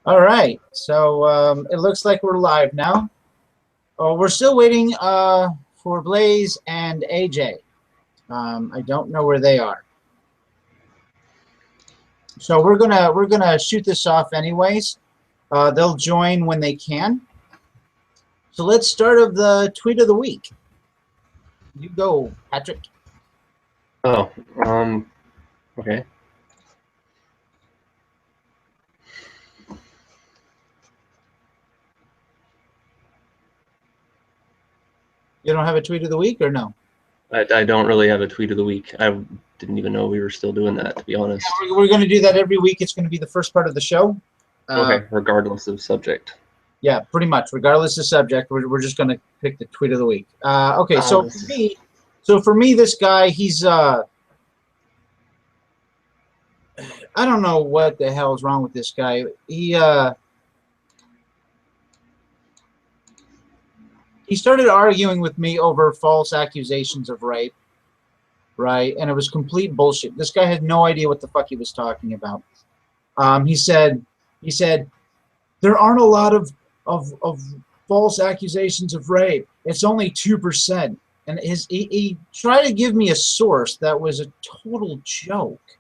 All right, so it looks like we're live now. Oh, we're still waiting for Blaise and AJ. I don't know where they are. So we're gonna shoot this off anyways. They'll join when they can. So let's start with the tweet of the week. You go, Patrick. Oh, okay. You don't have a tweet of the week, or no? I don't really have a tweet of the week. I didn't even know we were still doing that, to be honest. Yeah, we're going to do that every week. It's going to be the first part of the show. Okay, regardless of subject. Yeah, pretty much. Regardless of subject, we're just going to pick the tweet of the week. Okay, so for me, this guy, he's I don't know what the hell is wrong with this guy. He started arguing with me over false accusations of rape, right? And it was complete bullshit. This guy had no idea what the fuck he was talking about. He said, there aren't a lot of false accusations of rape. It's only 2%. And he tried to give me a source that was a total joke,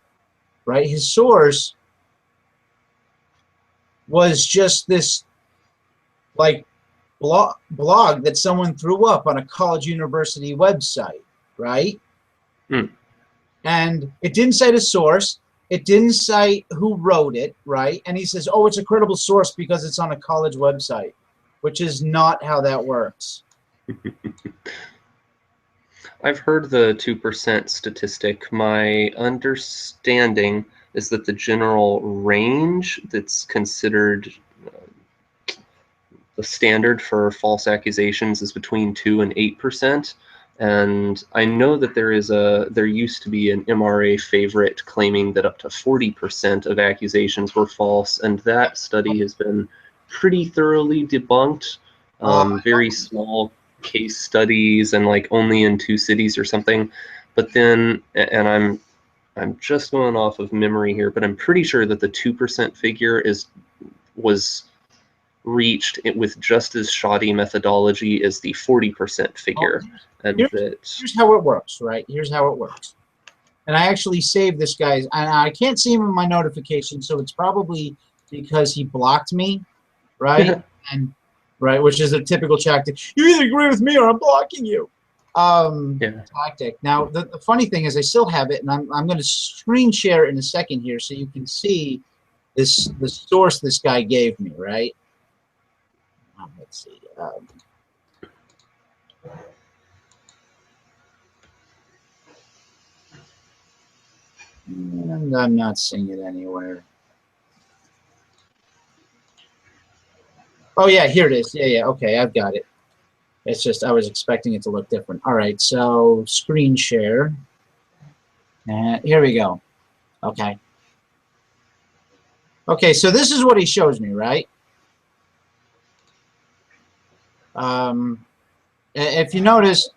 right? His source was just this, like, blog that someone threw up on a college university website, right? And it didn't cite a source. It didn't cite who wrote it, right? And he says, oh, it's a credible source because it's on a college website, which is not how that works. I've heard the 2% statistic. My understanding is that the general range that's considered the standard for false accusations is between 2 and 8%. And I know that there used to be an MRA favorite claiming that up to 40% of accusations were false, and that study has been pretty thoroughly debunked. Very small case studies and like only in 2 cities or something. But then, and I'm just going off of memory here, but I'm pretty sure that the 2% figure was reached with just as shoddy methodology as the 40% figure. And here's how it works, right? Here's how it works. And I actually saved this guy's, and I can't see him in my notifications, so it's probably because he blocked me, right? And right, which is a typical tactic. You either agree with me or I'm blocking you. Tactic. Now, the funny thing is I still have it, and I'm going to screen share in a second here so you can see the source this guy gave me, right? Let's see. And I'm not seeing it anywhere. Oh, yeah, here it is. Yeah, okay, I've got it. It's just I was expecting it to look different. All right, so screen share. And here we go. Okay. Okay, so this is what he shows me, right? If you notice,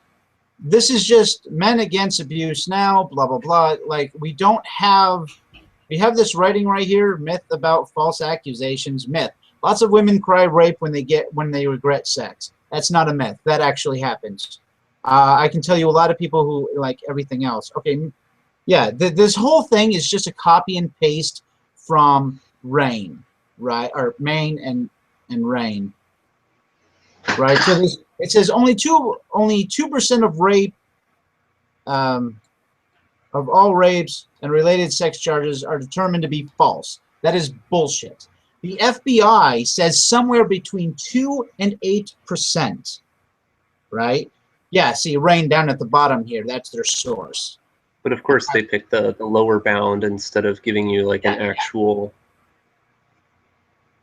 this is just men against abuse now, blah, blah, blah. Like, we have this writing right here, myth about false accusations, myth. Lots of women cry rape when they regret sex. That's not a myth. That actually happens. I can tell you a lot of people who like everything else. Okay, yeah, this whole thing is just a copy and paste from Rain, right? Or Maine and Rain. Right, so it says only 2% of rape, of all rapes and related sex charges are determined to be false. That is bullshit. The FBI says somewhere between 2 and 8%. Right? Yeah. See, Rain down at the bottom here. That's their source. But of course, they pick the lower bound instead of giving you like an actual.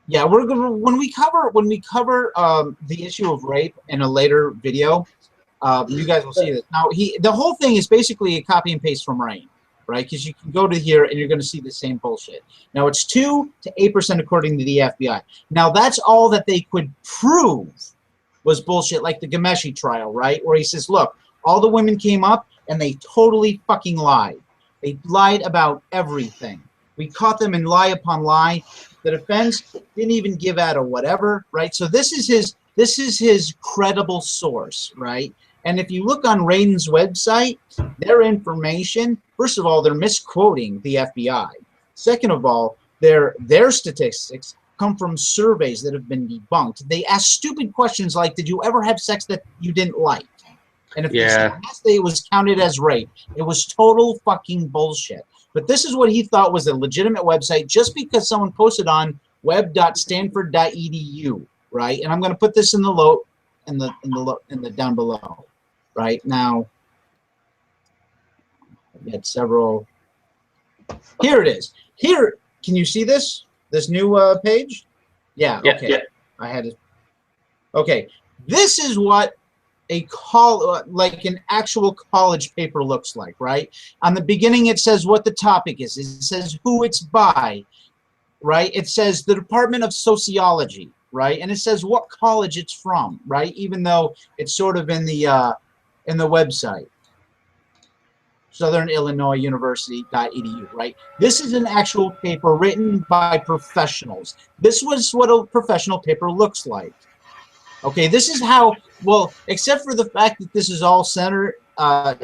Yeah, we're gonna when we cover the issue of rape in a later video, you guys will see this. Now, the whole thing is basically a copy and paste from Rain, right? Because you can go to here and you're going to see the same bullshit. Now, it's 2 to 8% according to the FBI. Now, that's all that they could prove was bullshit, like the Ghomeshi trial, right? Where he says, look, all the women came up and they totally fucking lied. They lied about everything. We caught them in lie upon lie. The defense didn't even give out a whatever, right? So this is his credible source, right? And if you look on Radin's website, their information, first of all, they're misquoting the FBI. Second of all, their statistics come from surveys that have been debunked. They ask stupid questions like, did you ever have sex that you didn't like? And if they said yes, it was counted as rape. It was total fucking bullshit. But this is what he thought was a legitimate website just because someone posted on web.stanford.edu, right? And I'm going to put this in the down below, right? Now, I've got several. Here it is. Here, can you see this? This new page? Yeah. Okay. Yeah. I had it. Okay. This is what like an actual college paper looks like, right? On the beginning, it says what the topic is. It says who it's by, right? It says the Department of Sociology, right? And it says what college it's from, right? Even though it's sort of in the website. Southern Illinois University.edu, right? This is an actual paper written by professionals. This was what a professional paper looks like. Okay, this is how, well, except for the fact that this is all centered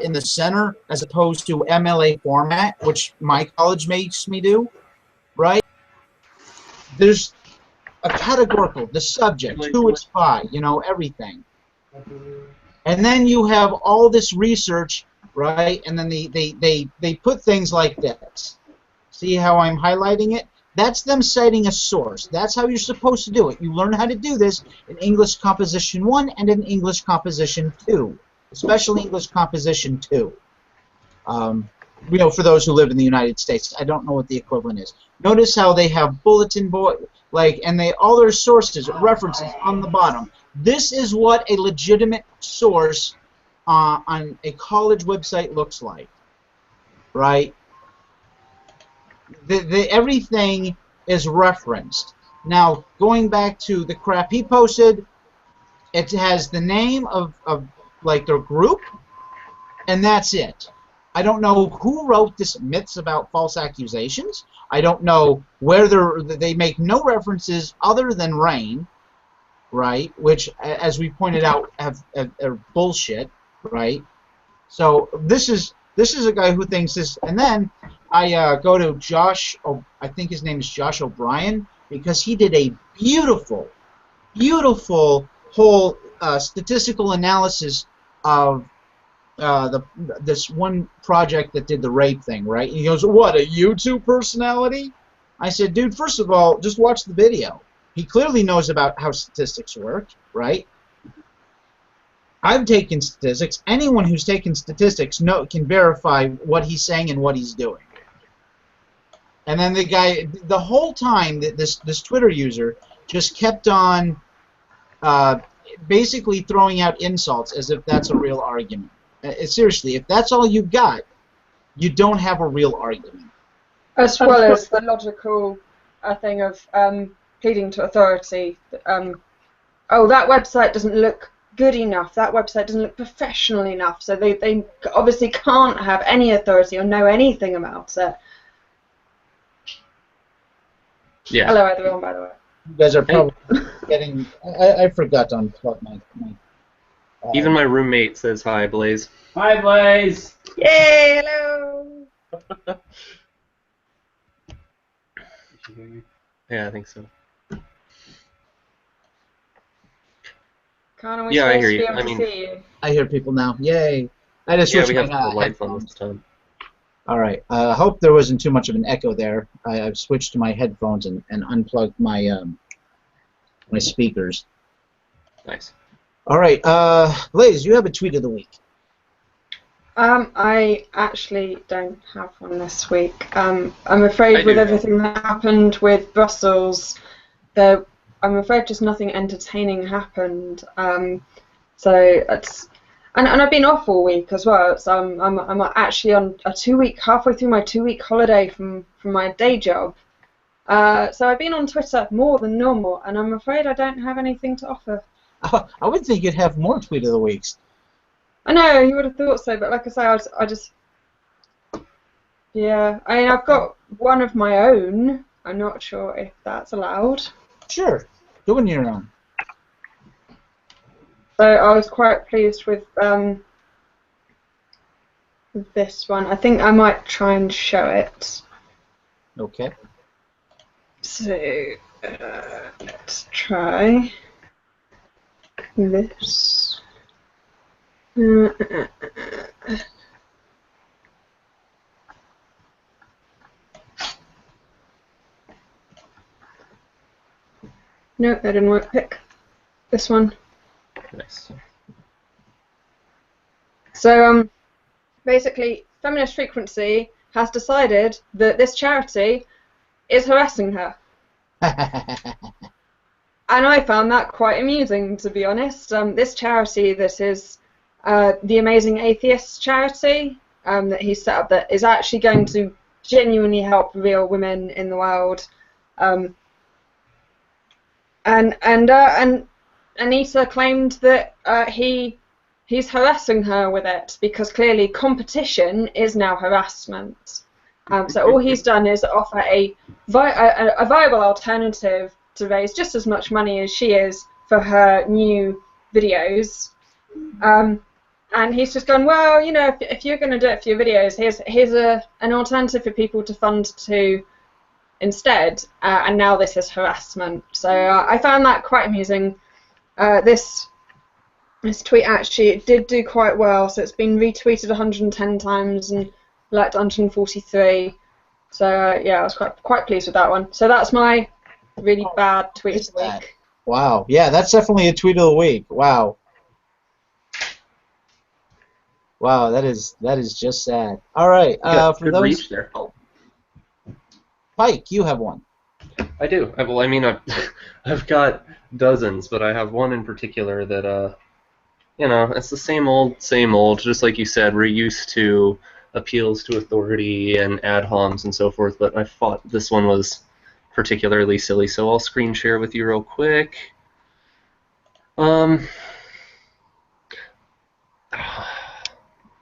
in the center as opposed to MLA format, which my college makes me do, right? There's a categorical, the subject, who it's by, you know, everything. And then you have all this research, right? And then they put things like this. See how I'm highlighting it? That's them citing a source. That's how you're supposed to do it. You learn how to do this in English Composition 1 and in English Composition 2, especially English Composition 2. You know, for those who live in the United States, I don't know what the equivalent is. Notice how they have bulletin board, like, and all their sources, references on the bottom. This is what a legitimate source on a college website looks like, right? Everything is referenced. Now, going back to the crap he posted, it has the name of like their group, and that's it. I don't know who wrote this myths about false accusations. I don't know where they make no references other than rain, right? Which, as we pointed out, are bullshit, right? So this is a guy who thinks this, and then I go to Josh, I think his name is Josh O'Brien, because he did a beautiful, beautiful whole statistical analysis of this one project that did the rape thing, right? And he goes, what, a YouTube personality? I said, dude, first of all, just watch the video. He clearly knows about how statistics work, right? I've taken statistics. Anyone who's taken statistics can verify what he's saying and what he's doing. And then the guy, the whole time, this Twitter user just kept on basically throwing out insults as if that's a real argument. Seriously, if that's all you got, you don't have a real argument. As well as the logical thing of pleading to authority. Oh, that website doesn't look good enough. That website doesn't look professional enough. So they obviously can't have any authority or know anything about it. Yeah. Hello, everyone, by the way. You guys are probably getting... I forgot to unplug my even my roommate says hi, Blaise. Hi, Blaise. Yay, hello. Yeah, I think so. Connor, we're Yeah, I supposed hear to you. be able I to mean, see you. I hear people now. Yay. I just yeah, switched we have my the lights on this time. All right. I hope there wasn't too much of an echo there. I've switched to my headphones and unplugged my my speakers. Nice. All right. Blaise, you have a tweet of the week. I actually don't have one this week. I'm afraid with everything that happened with Brussels, I'm afraid just nothing entertaining happened. So it's and I've been off all week as well. So I'm actually on a 2-week, halfway through my 2-week holiday from my day job. So I've been on Twitter more than normal, and I'm afraid I don't have anything to offer. I would think you'd have more tweet of the weeks. I know, you would have thought so, but like I say, I just... Yeah, I mean, I've got one of my own. I'm not sure if that's allowed. Sure, doing your own. So I was quite pleased with this one. I think I might try and show it. Okay. So let's try this. No, that didn't work. Pick this one. Nice. So basically, Feminist Frequency has decided that this charity is harassing her. And I found that quite amusing, to be honest. This charity that is the Amazing Atheist charity that he set up, that is actually going to genuinely help real women in the world. And Anita claimed that he's harassing her with it because clearly competition is now harassment. So all he's done is offer a viable alternative to raise just as much money as she is for her new videos. And he's just gone, well, you know, if you're going to do it for your videos, here's an alternative for people to fund to instead. And now this is harassment. So I found that quite amusing. This tweet actually did do quite well. So it's been retweeted 110 times and liked 143. So yeah, I was quite pleased with that one. So that's my really bad tweet of the week. Wow. Yeah, that's definitely a tweet of the week. Wow. Wow, that is just sad. All right. For good those, reach there. Pike, you have one. I do. Well, I mean, I've got dozens, but I have one in particular that, you know, it's the same old, just like you said, we're used to appeals to authority and ad homs and so forth, but I thought this one was particularly silly, so I'll screen share with you real quick.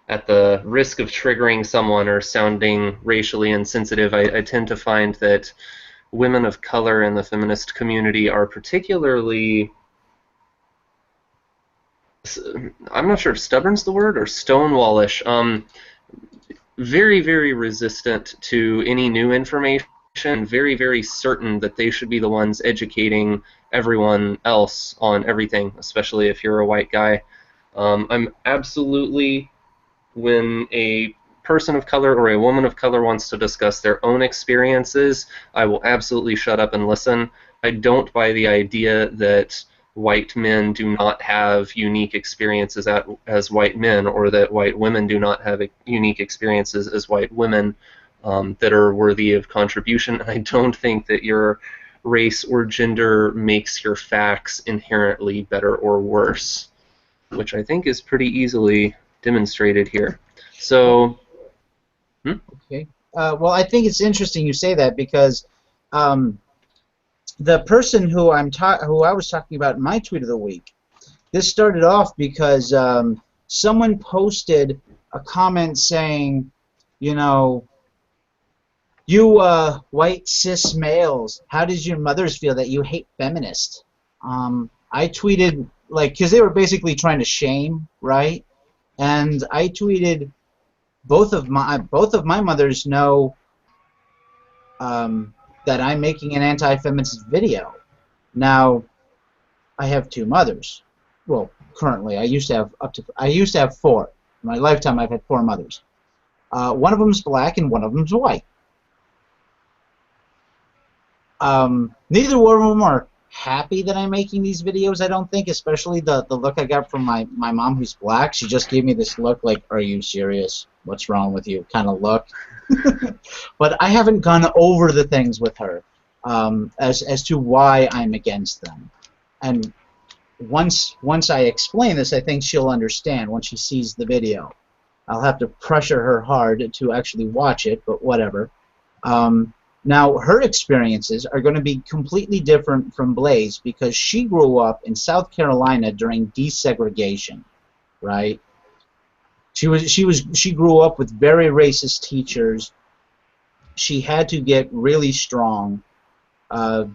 At the risk of triggering someone or sounding racially insensitive, I tend to find that women of color in the feminist community are particularly, I'm not sure if stubborn's the word or stonewallish, very, very resistant to any new information, very, very certain that they should be the ones educating everyone else on everything, especially if you're a white guy. I'm absolutely, when a person of color or a woman of color wants to discuss their own experiences, I will absolutely shut up and listen. I don't buy the idea that white men do not have unique experiences as white men, or that white women do not have unique experiences as white women that are worthy of contribution. I don't think that your race or gender makes your facts inherently better or worse, which I think is pretty easily demonstrated here. So, Okay. Well, I think it's interesting you say that because the person who I was talking about in my tweet of the week, this started off because someone posted a comment saying, you know, you white cis males, how does your mothers feel that you hate feminists? I tweeted, like, because they were basically trying to shame, right? And I tweeted, both of my mothers know that I'm making an anti-feminist video. Now, I have two mothers. Well, currently, I used to have four. In my lifetime, I've had four mothers. One of them's black and one of them's white. Neither one of them are happy that I'm making these videos, I don't think, especially the look I got from my mom who's black. She just gave me this look like, are you serious? What's wrong with you? Kind of look. But I haven't gone over the things with her as to why I'm against them. And once I explain this, I think she'll understand once she sees the video. I'll have to pressure her hard to actually watch it, but whatever. Now, her experiences are going to be completely different from Blaise because she grew up in South Carolina during desegregation, right? She grew up with very racist teachers. she had to get really strong. How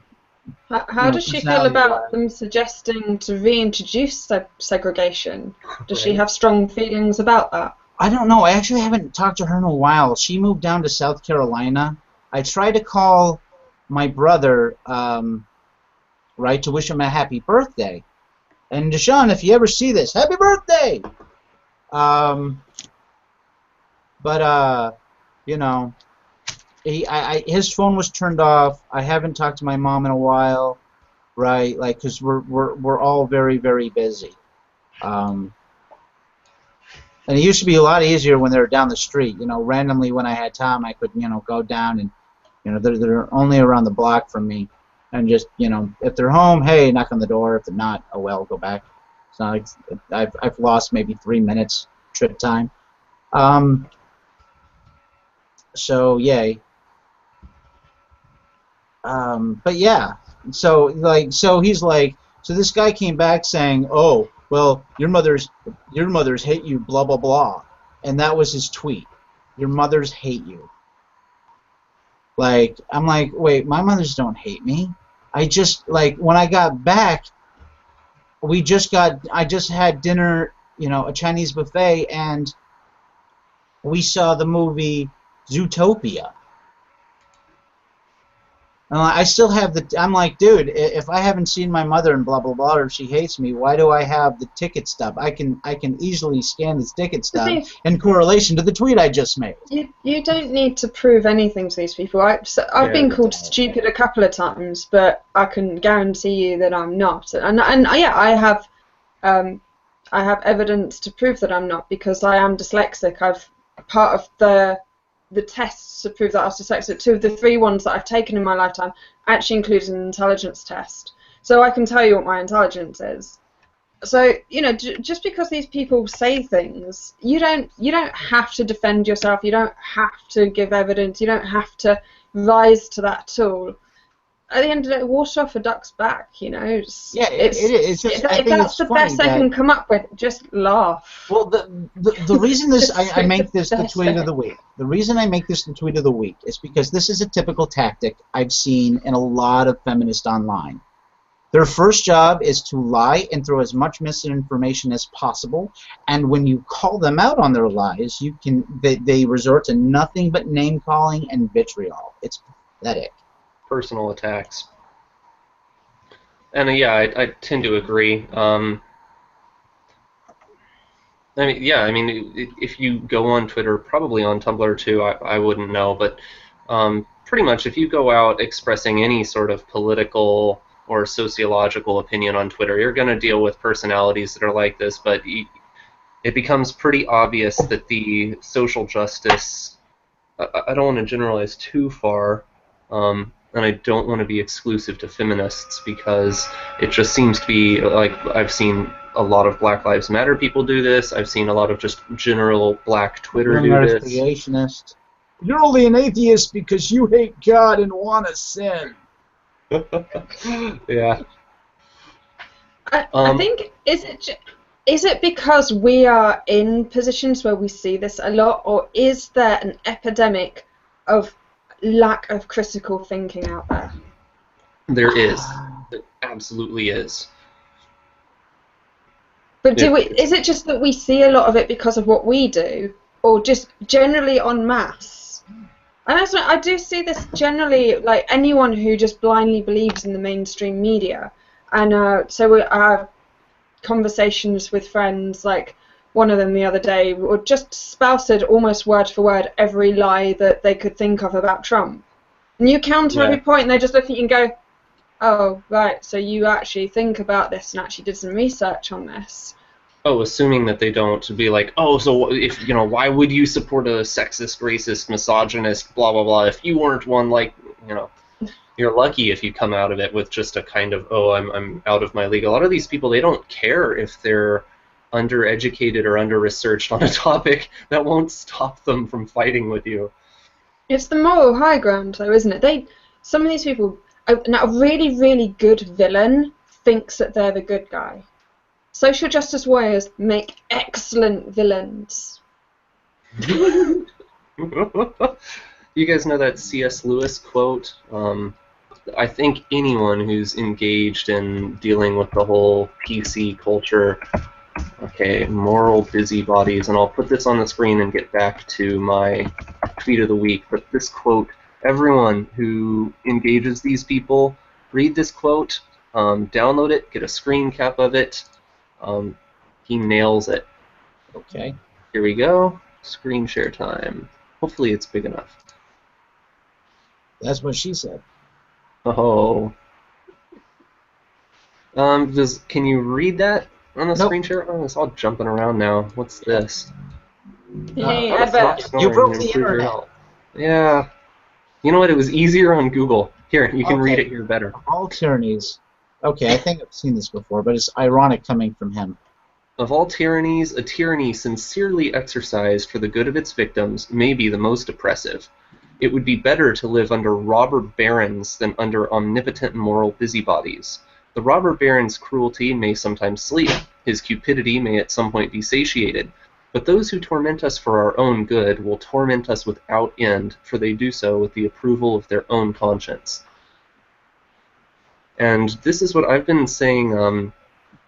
does she feel about them suggesting to reintroduce segregation? Does she have strong feelings about that? I don't know. I actually haven't talked to her in a while. She moved down to South Carolina. I tried to call my brother, right, to wish him a happy birthday. And Deshaun, if you ever see this, happy birthday! You know, his phone was turned off. I haven't talked to my mom in a while, right? Like, because we're all very, very busy. And it used to be a lot easier when they were down the street. You know, randomly when I had time, I could, you know, go down and, you know, they're only around the block from me. And just, you know, if they're home, hey, knock on the door. If they're not, oh well, go back. It's not like I've lost maybe 3 minutes trip time. So yay. But yeah. So he's like, so this guy came back saying, oh, well, your mothers hate you, blah blah blah, and that was his tweet. Your mothers hate you. Like, I'm like, wait, my mothers don't hate me. I just, like, when I got back, I just had dinner, you know, a Chinese buffet, and we saw the movie Zootopia. And I still have I'm like, dude, if I haven't seen my mother and blah blah blah, or if she hates me, why do I have the ticket stub? I can easily scan this ticket stub in correlation to the tweet I just made. You don't need to prove anything to these people. I've been called stupid a couple of times, but I can guarantee you that I'm not. And yeah, I have evidence to prove that I'm not, because I am dyslexic. I've part of the tests to prove that I was dyslexic, 2 of the 3 ones that I've taken in my lifetime actually included an intelligence test. So I can tell you what my intelligence is. So, you know, just because these people say things, you don't have to defend yourself. You don't have to give evidence. You don't have to rise to that tool. At the end of the day, water off a duck's back, you know. It is. If that's the best I can come up with, just laugh. Well, the reason I make this the tweet of the week. The reason I make this the tweet of the week is because this is a typical tactic I've seen in a lot of feminists online. Their first job is to lie and throw as much misinformation as possible, and when you call them out on their lies, they resort to nothing but name calling and vitriol. It's pathetic. Personal attacks. And yeah, I tend to agree. I mean, if you go on Twitter, probably on Tumblr too, I wouldn't know, but pretty much if you go out expressing any sort of political or sociological opinion on Twitter, you're going to deal with personalities that are like this, but it becomes pretty obvious that the social justice, I don't want to generalize too far, and I don't want to be exclusive to feminists, because it just seems to be like I've seen a lot of Black Lives Matter people do this. I've seen a lot of just general black Twitter do this. Creationist. You're only an atheist because you hate God and want to sin. Yeah. I think, is it because we are in positions where we see this a lot, or is there an epidemic of lack of critical thinking out there? There is. There absolutely is. But is it just that we see a lot of it because of what we do, or just generally en masse? And I do see this generally, like anyone who just blindly believes in the mainstream media. And so our conversations with friends, like one of them the other day, would just spouted almost word for word every lie that they could think of about Trump. And you counter every point, and they just look at you and go, oh, right, so you actually think about this and actually did some research on this. Oh, assuming that they don't be like, oh, so if, you know, why would you support a sexist, racist, misogynist, blah, blah, blah, if you weren't one, like, you know, you're lucky if you come out of it with just a kind of, oh, I'm out of my league. A lot of these people, they don't care if they're undereducated or under-researched on a topic. That won't stop them from fighting with you. It's the moral high ground, though, isn't it? Some of these people, a really, really good villain thinks that they're the good guy. Social justice warriors make excellent villains. You guys know that C.S. Lewis quote? I think anyone who's engaged in dealing with the whole PC culture, okay, moral busybodies, and I'll put this on the screen and get back to my tweet of the week, but this quote, everyone who engages these people, read this quote, download it, get a screen cap of it. He nails it. Okay. Here we go. Screen share time. Hopefully it's big enough. That's what she said. Oh. Can you read that on the screen share? Oh, it's all jumping around now. What's this? Hey, Oh, Advert. You broke the internet. Yeah. You know what? It was easier on Google. Here, you can read it here better. Of all tyrannies. Okay, I think I've seen this before, but it's ironic coming from him. Of all tyrannies, a tyranny sincerely exercised for the good of its victims may be the most oppressive. It would be better to live under robber barons than under omnipotent moral busybodies. The robber baron's cruelty may sometimes sleep, his cupidity may at some point be satiated, but those who torment us for our own good will torment us without end, for they do so with the approval of their own conscience. And this is what I've been saying,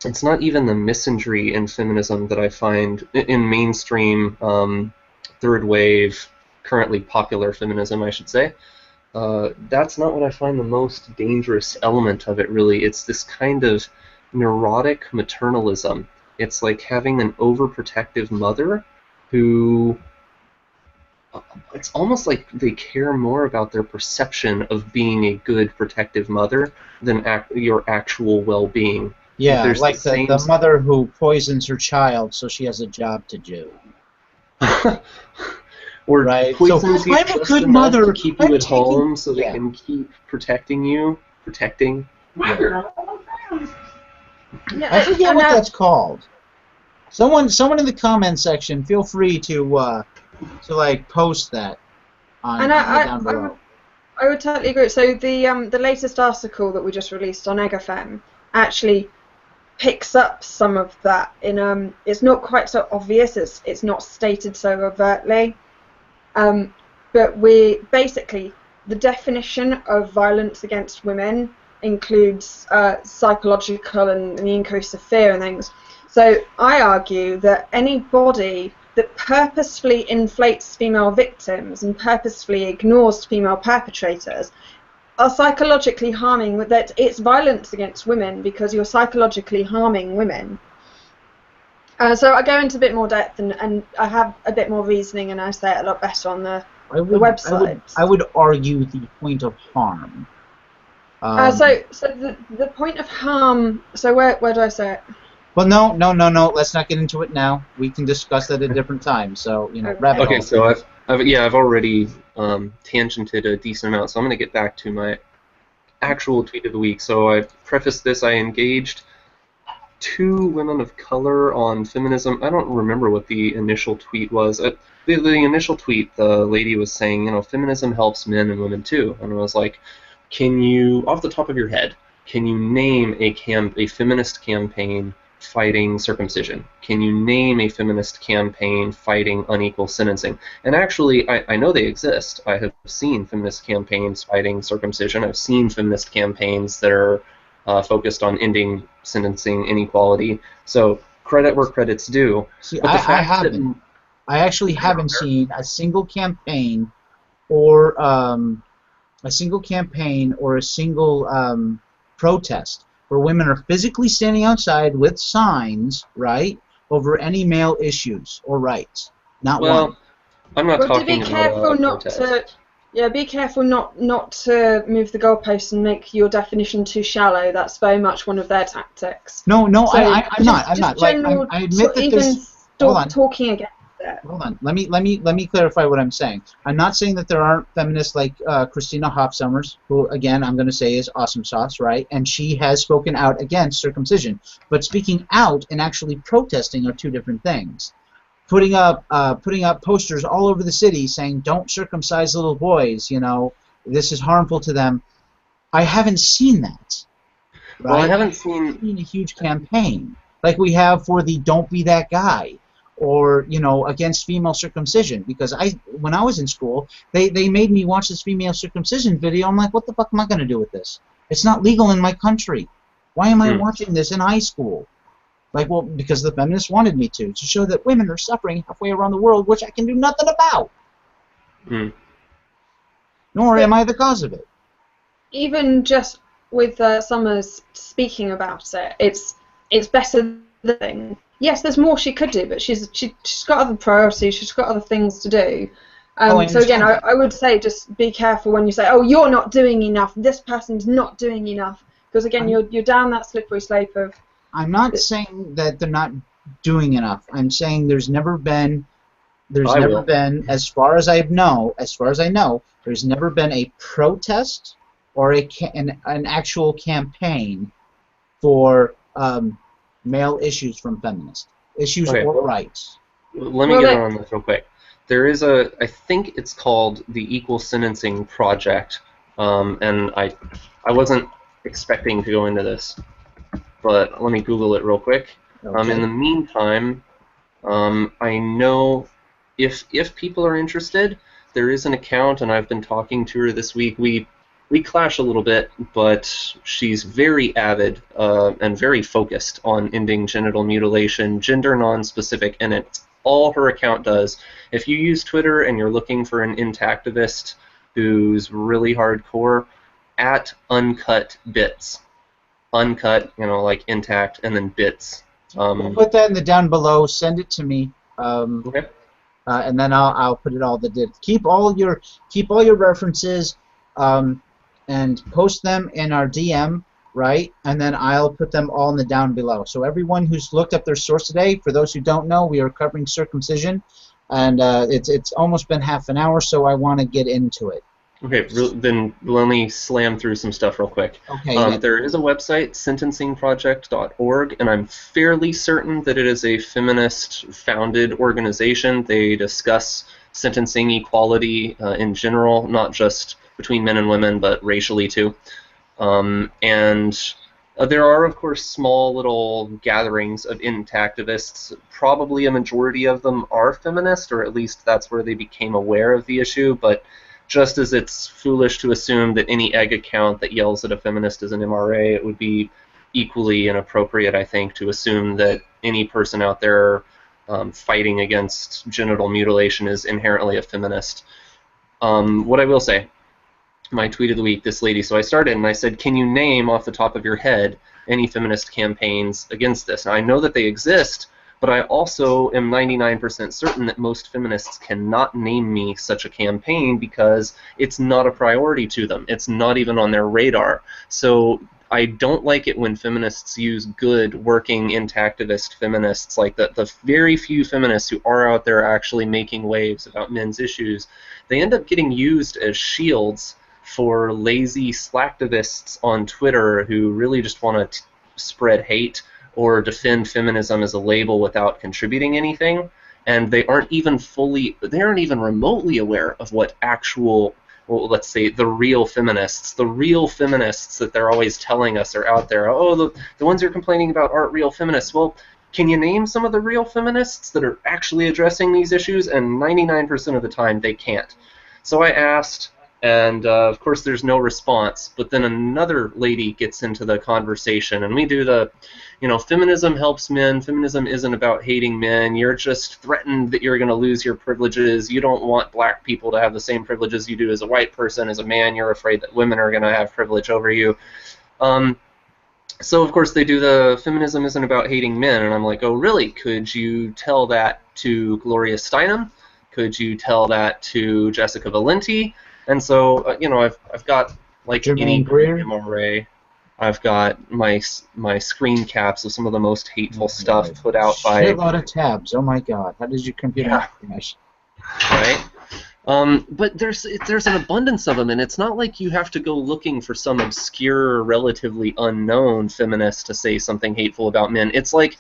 it's not even the misandry in feminism that I find, in mainstream, third wave, currently popular feminism, I should say. That's not what I find the most dangerous element of it, really. It's this kind of neurotic maternalism. It's like having an overprotective mother who... It's almost like they care more about their perception of being a good protective mother than your actual well-being. Yeah, like the mother who poisons her child so she has a job to do. Or right. poisons So, you I'm a good mother to keep you at home so they can keep protecting you. Yeah. I forget what that's called. Someone in the comment section, feel free to like post that on down below. I would totally agree. So the latest article that we just released on EGFM actually picks up some of that. In it's not quite so obvious. It's not stated so overtly. But we basically, the definition of violence against women includes psychological and the increase of fear and things. So I argue that any body that purposefully inflates female victims and purposefully ignores female perpetrators are psychologically harming, that it's violence against women because you're psychologically harming women. So I go into a bit more depth and I have a bit more reasoning and I say it a lot better on the website. I would argue the point of harm. So the point of harm. So where do I say it? Well, no. Let's not get into it now. We can discuss that at a different time. So rabbit hole. Okay, so I've already tangented a decent amount. So I'm going to get back to my actual tweet of the week. So I prefaced this. I engaged 2 women of color on feminism. I don't remember what the initial tweet was. The initial tweet, the lady was saying, feminism helps men and women too. And I was like, can you, off the top of your head, can you name a feminist campaign fighting circumcision? Can you name a feminist campaign fighting unequal sentencing? And actually, I know they exist. I have seen feminist campaigns fighting circumcision. I've seen feminist campaigns that are focused on ending sentencing inequality. So credit where credit's due. See, I actually haven't seen a single campaign or a single protest where women are physically standing outside with signs, right, over any male issues or rights. Not one. I'm not talking about be careful not to move the goalposts and make your definition too shallow. That's very much one of their tactics. No, so I'm not. Like, I admit that there's... Hold on. Talking against it. Hold on. Let me clarify what I'm saying. I'm not saying that there aren't feminists like Christina Hofsummers, who again I'm going to say is awesome sauce, right? And she has spoken out against circumcision. But speaking out and actually protesting are 2 different things. Putting up posters all over the city saying don't circumcise little boys, this is harmful to them. I haven't seen that. Right? Well, I haven't seen a huge campaign like we have for the don't be that guy, or against female circumcision, because when I was in school, they made me watch this female circumcision video. I'm like, what the fuck am I going to do with this? It's not legal in my country. Why am I watching this in high school? Like, well, because the feminists wanted me to show that women are suffering halfway around the world, which I can do nothing about. Nor am I the cause of it. Even just with Summers speaking about it, it's better than. Yes, there's more she could do, but she's got other priorities. She's got other things to do. So again, I would say just be careful when you say, "Oh, you're not doing enough. This person's not doing enough," because again, you're down that slippery slope of. I'm not saying that they're not doing enough. I'm saying there's never been, as far as I know, there's never been a protest or an actual campaign for male issues from feminists, issues or rights. Let me get on this real quick. There is I think it's called the Equal Sentencing Project, and I wasn't expecting to go into this, but let me Google it real quick. Okay. In the meantime, I know if people are interested, there is an account, and I've been talking to her this week. We clash a little bit, but she's very avid and very focused on ending genital mutilation, gender non-specific, and it's all her account does. If you use Twitter and you're looking for an intactivist who's really hardcore, at Uncut Bits. Uncut, like intact, and then bits. We'll put that in the down below. Send it to me. Okay. And then I'll put it all. Keep all your references. And post them in our DM, right? And then I'll put them all in the down below. So everyone who's looked up their source today, for those who don't know, we are covering circumcision, and it's almost been half an hour, so I want to get into it. Okay, then let me slam through some stuff real quick. Okay. There is a website, sentencingproject.org, and I'm fairly certain that it is a feminist-founded organization. They discuss sentencing equality in general, not just between men and women, but racially too. And there are, of course, small little gatherings of intactivists. Probably a majority of them are feminist, or at least that's where they became aware of the issue. But just as it's foolish to assume that any egg account that yells at a feminist is an MRA, it would be equally inappropriate, I think, to assume that any person out there fighting against genital mutilation is inherently a feminist. What I will say, my tweet of the week, this lady, so I started and I said, can you name off the top of your head any feminist campaigns against this? Now, I know that they exist, but I also am 99% certain that most feminists cannot name me such a campaign because it's not a priority to them. It's not even on their radar. So I don't like it when feminists use good, working, intactivist feminists, like the very few feminists who are out there actually making waves about men's issues. They end up getting used as shields for lazy slacktivists on Twitter who really just want to spread hate or defend feminism as a label without contributing anything, and they aren't even remotely aware of what actual, well, let's say, the real feminists that they're always telling us are out there. Oh, the ones you're complaining about aren't real feminists. Well, can you name some of the real feminists that are actually addressing these issues? And 99% of the time, they can't. So I asked, and of course there's no response, but then another lady gets into the conversation, and we do the, feminism helps men, feminism isn't about hating men, you're just threatened that you're going to lose your privileges, you don't want black people to have the same privileges you do as a white person, as a man you're afraid that women are going to have privilege over you. So of course they do the feminism isn't about hating men, and I'm like, oh really, could you tell that to Gloria Steinem? Could you tell that to Jessica Valenti? And so, I've got like any MRA. I've got my screen caps of some of the most hateful stuff put out by. A lot of tabs. Oh my God! How did your computer finish? Right. But there's an abundance of them, and it's not like you have to go looking for some obscure, relatively unknown feminist to say something hateful about men. It's like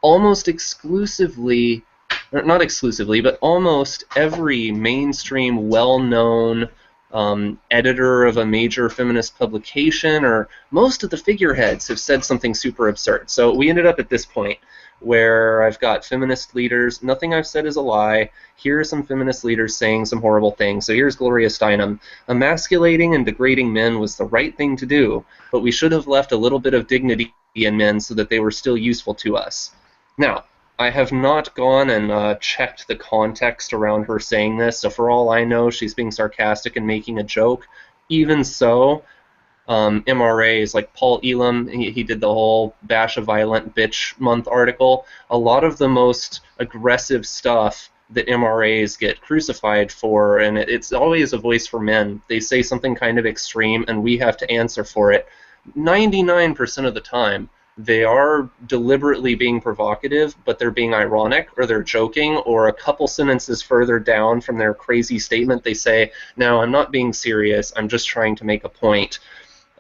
almost exclusively, not exclusively, but almost every mainstream, well-known editor of a major feminist publication, or most of the figureheads have said something super absurd. So we ended up at this point where I've got feminist leaders. Nothing I've said is a lie. Here are some feminist leaders saying some horrible things. So here's Gloria Steinem. Emasculating and degrading men was the right thing to do, but we should have left a little bit of dignity in men so that they were still useful to us. Now, I have not gone and checked the context around her saying this, so for all I know, she's being sarcastic and making a joke. Even so, MRAs like Paul Elam, he did the whole Bash a Violent Bitch Month article. A lot of the most aggressive stuff that MRAs get crucified for, and it's always a voice for men. They say something kind of extreme, and we have to answer for it. 99% of the time, they are deliberately being provocative, but they're being ironic, or they're joking, or a couple sentences further down from their crazy statement, they say, "No, I'm not being serious, I'm just trying to make a point."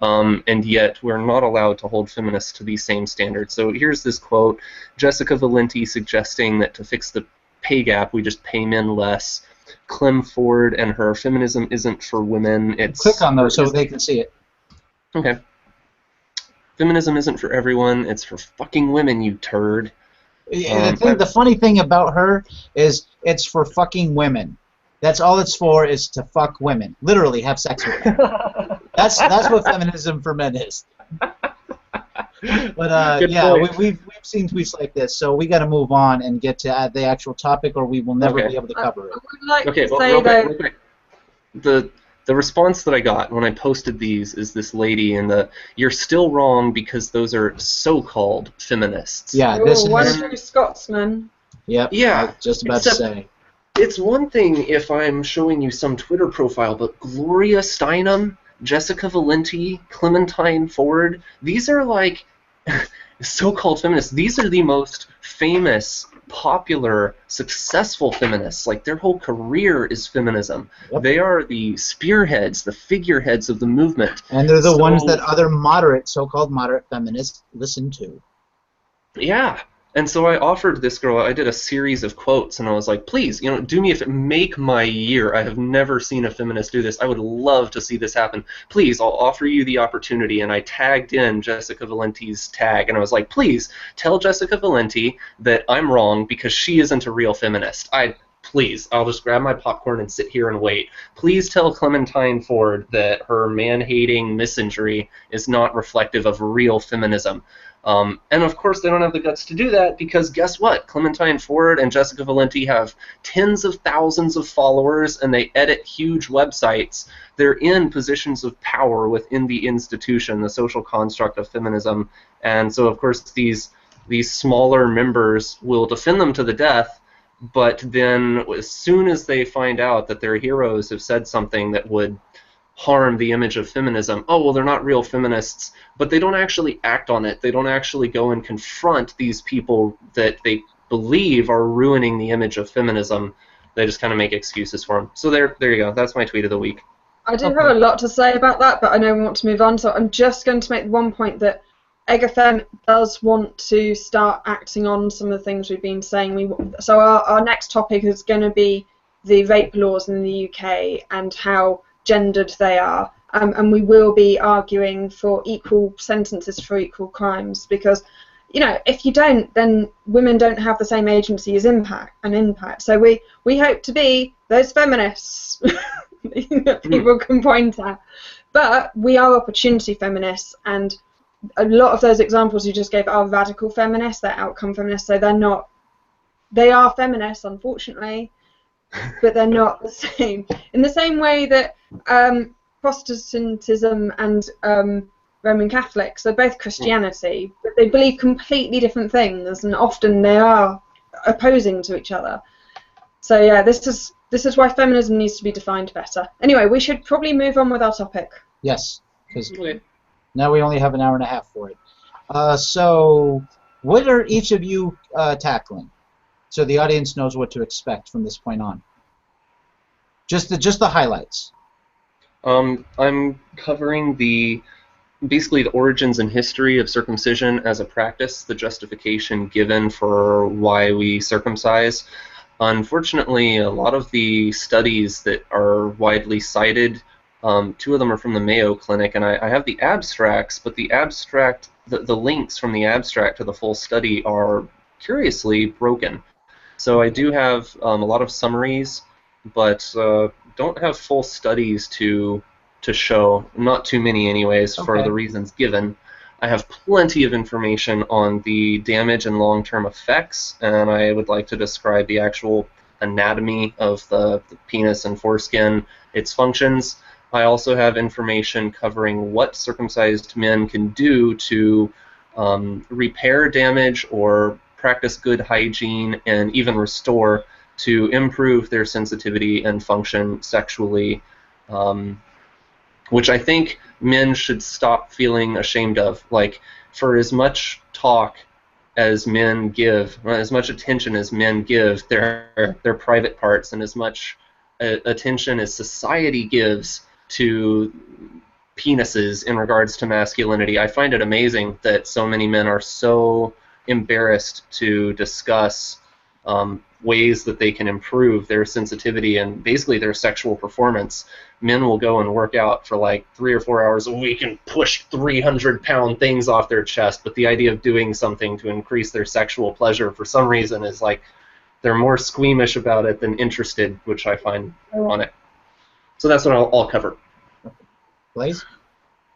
And yet we're not allowed to hold feminists to these same standards. So here's this quote, Jessica Valenti suggesting that to fix the pay gap, we just pay men less. Clem Ford and her feminism isn't for women. It's click on those so they can see it. Okay. Feminism isn't for everyone. It's for fucking women, you turd. The funny thing about her is it's for fucking women. That's all it's for, is to fuck women. Literally, have sex with them. That's what feminism for men is. But yeah, we've seen tweets like this, so we got to move on and get to the actual topic, or we will never be able to cover it. I would like okay, to well, say real quick. The response that I got when I posted these is this lady in the, "You're still wrong because those are so-called feminists." Yeah, this one is. true Scotsman. Yep. Yeah. I was just about to say. It's one thing if I'm showing you some Twitter profile, but Gloria Steinem, Jessica Valenti, Clementine Ford, these are like so-called feminists. These are the most famous, popular, successful feminists. Like, their whole career is feminism. Yep. They are the spearheads, the figureheads of the movement. And they're the ones that other moderate, so-called moderate feminists listen to. Yeah. And so I offered this girl, I did a series of quotes, and I was like, please, do me a favor, make my year. I have never seen a feminist do this. I would love to see this happen. Please, I'll offer you the opportunity. And I tagged in Jessica Valenti's tag, and I was like, please, tell Jessica Valenti that I'm wrong because she isn't a real feminist. Please, I'll just grab my popcorn and sit here and wait. Please tell Clementine Ford that her man-hating misandry is not reflective of real feminism. And of course they don't have the guts to do that because guess what? Clementine Ford and Jessica Valenti have tens of thousands of followers and they edit huge websites. They're in positions of power within the institution, the social construct of feminism. And so of course these smaller members will defend them to the death, but then as soon as they find out that their heroes have said something that would harm the image of feminism, oh, well, they're not real feminists, but they don't actually act on it. They don't actually go and confront these people that they believe are ruining the image of feminism. They just kind of make excuses for them. So there you go. That's my tweet of the week. I do have a lot to say about that, but I know we want to move on, so I'm just going to make one point that EgaFem does want to start acting on some of the things we've been saying. So our next topic is going to be the rape laws in the UK and how gendered they are, and we will be arguing for equal sentences for equal crimes because, if you don't, then women don't have the same agency as impact. So we hope to be those feminists that people can point at, but we are opportunity feminists, and a lot of those examples you just gave are radical feminists, they're outcome feminists, so they are feminists, unfortunately, but they're not the same. In the same way that Protestantism and Roman Catholics are both Christianity, but they believe completely different things, and often they are opposing to each other. So yeah, this is why feminism needs to be defined better. Anyway, we should probably move on with our topic. Yes, because now we only have an hour and a half for it. So what are each of you tackling? So the audience knows what to expect from this point on. Just the highlights. I'm covering basically the origins and history of circumcision as a practice, the justification given for why we circumcise. Unfortunately, a lot of the studies that are widely cited Two of them are from the Mayo Clinic, and I have the abstracts, but the links from the abstract to the full study are curiously broken. So I do have a lot of summaries, but don't have full studies to show. Not too many, anyways, for the reasons given. I have plenty of information on the damage and long-term effects, and I would like to describe the actual anatomy of the penis and foreskin, its functions. I also have information covering what circumcised men can do to repair damage or practice good hygiene and even restore to improve their sensitivity and function sexually, which I think men should stop feeling ashamed of. Like, for as much talk as men give, as much attention as men give their private parts, and as much attention as society gives to penises in regards to masculinity, I find it amazing that so many men are so embarrassed to discuss ways that they can improve their sensitivity and basically their sexual performance. Men will go and work out for like 3 or 4 hours a week and push 300-pound things off their chest, but the idea of doing something to increase their sexual pleasure for some reason is like they're more squeamish about it than interested, which I find ironic. So that's what I'll cover. Blaise?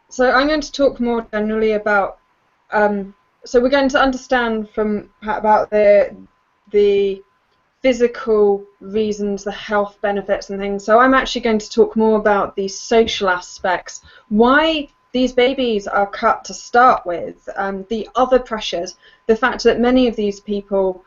So I'm going to talk more generally about so we're going to understand from about the physical reasons, the health benefits and things. So I'm actually going to talk more about the social aspects, why these babies are cut to start with, the other pressures, the fact that many of these people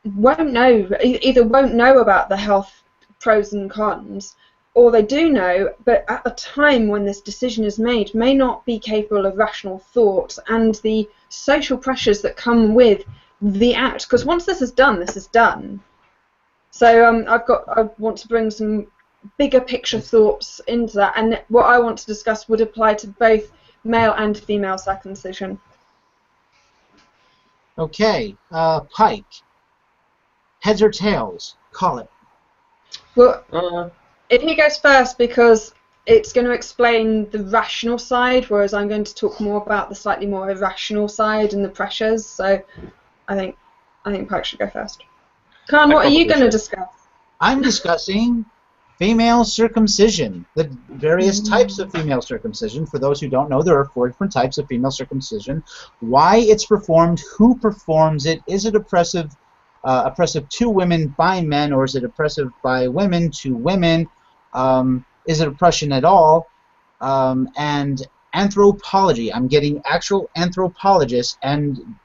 either won't know about the health pros and cons, or they do know, but at the time when this decision is made, may not be capable of rational thought, and the social pressures that come with the act. Because once this is done, this is done. So I want to bring some bigger picture thoughts into that, and what I want to discuss would apply to both male and female circumcision. Okay, Pike. Heads or tails? Call it. Well, if he goes first, because it's going to explain the rational side, whereas I'm going to talk more about the slightly more irrational side and the pressures. So I think Pike should go first. Khan, what are you going to discuss? I'm discussing female circumcision, the various types of female circumcision. For those who don't know, there are 4 different types of female circumcision. Why it's performed, who performs it, is it oppressive to women by men, or is it oppressive by women to women? Is it oppression at all? And anthropology. I'm getting actual anthropologists and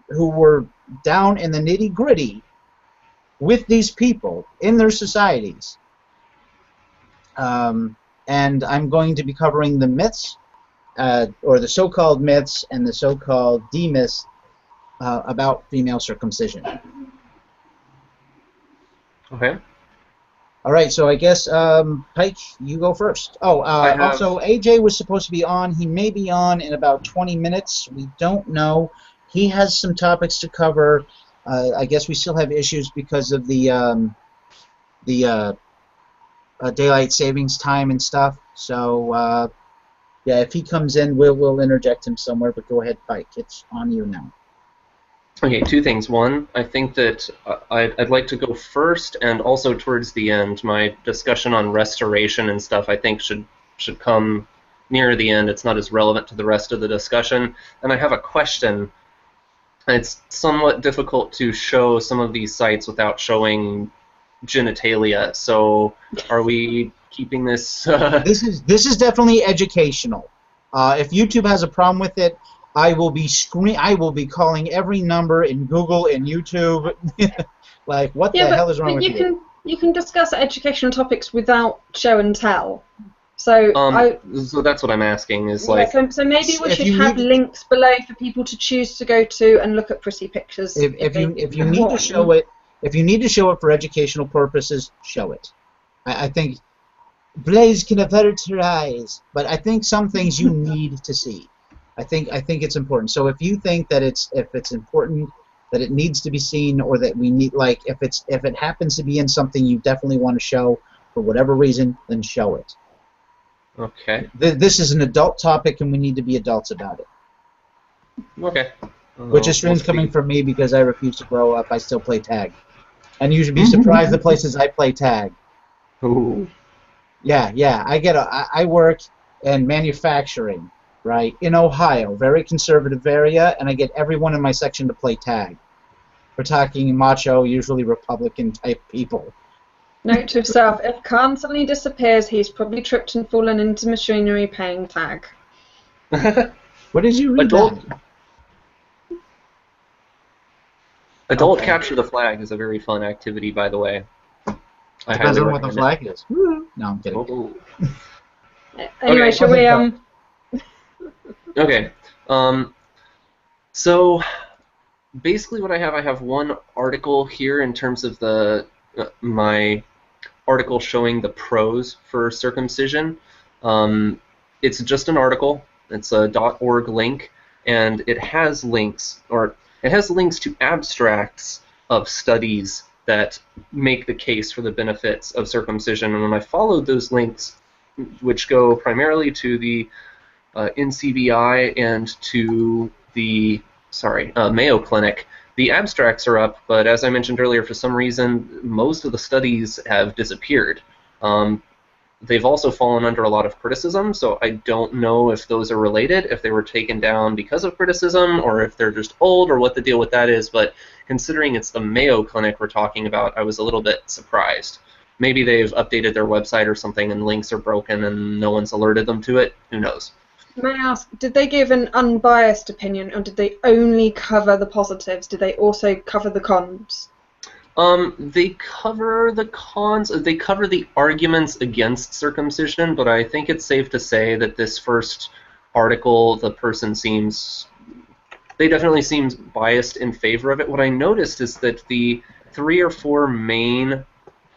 who were down in the nitty-gritty with these people in their societies. And I'm going to be covering the myths, or the so-called myths and the so-called demyths about female circumcision. Okay. All right, so I guess, Pike, you go first. Oh, also, AJ was supposed to be on. He may be on in about 20 minutes. We don't know. He has some topics to cover. I guess we still have issues because of the daylight savings time and stuff. So, yeah, if he comes in, we'll interject him somewhere. But go ahead, Pike. It's on you now. Okay, 2 things. One, I think that I'd like to go first, and also towards the end. My discussion on restoration and stuff, I think, should come near the end. It's not as relevant to the rest of the discussion. And I have a question. It's somewhat difficult to show some of these sites without showing genitalia. So, are we keeping this? This is definitely educational. If YouTube has a problem with it, I will be calling every number in Google and YouTube. Like, what the hell is wrong with you? You can discuss educational topics without show and tell. So so that's what I'm asking. Is like. So maybe we should have links below for people to choose to go to and look at pretty pictures. If you need to show it, if you need to show it for educational purposes, show it. I think Blaise can averitorize, but I think some things you need to see. I think it's important. So if you think that it's important, that it needs to be seen, or that we need, like, if it happens to be in something you definitely want to show for whatever reason, then show it. Okay. This is an adult topic, and we need to be adults about it. Okay. Which is strange coming from me because I refuse to grow up. I still play tag. And you should be surprised the places I play tag. Ooh. Yeah. I work in manufacturing, right, in Ohio, very conservative area, and I get everyone in my section to play tag. We're talking macho, usually Republican-type people. Note to self, if Khan suddenly disappears, he's probably tripped and fallen into machinery playing tag. What did you read Adult Okay. capture the flag is a very fun activity, by the way. Depends on what the flag is. No, I'm kidding. Oh. Anyway, Okay. shall we Okay. So basically what I have one article here in terms of the my article showing the pros for circumcision. It's just an article. It's a .org link, and it has links, to abstracts of studies that make the case for the benefits of circumcision. And when I followed those links, which go primarily to the NCBI and to the Mayo Clinic, the abstracts are up, but as I mentioned earlier, for some reason, most of the studies have disappeared. They've also fallen under a lot of criticism, so I don't know if those are related, if they were taken down because of criticism, or if they're just old, or what the deal with that is, but considering it's the Mayo Clinic we're talking about, I was a little bit surprised. Maybe they've updated their website or something and links are broken and no one's alerted them to it. Who knows? May I ask, did they give an unbiased opinion, or did they only cover the positives? Did they also cover the cons? They cover the cons. They cover the arguments against circumcision, but I think it's safe to say that this first article, the person definitely seems biased in favor of it. What I noticed is that the 3 or 4 main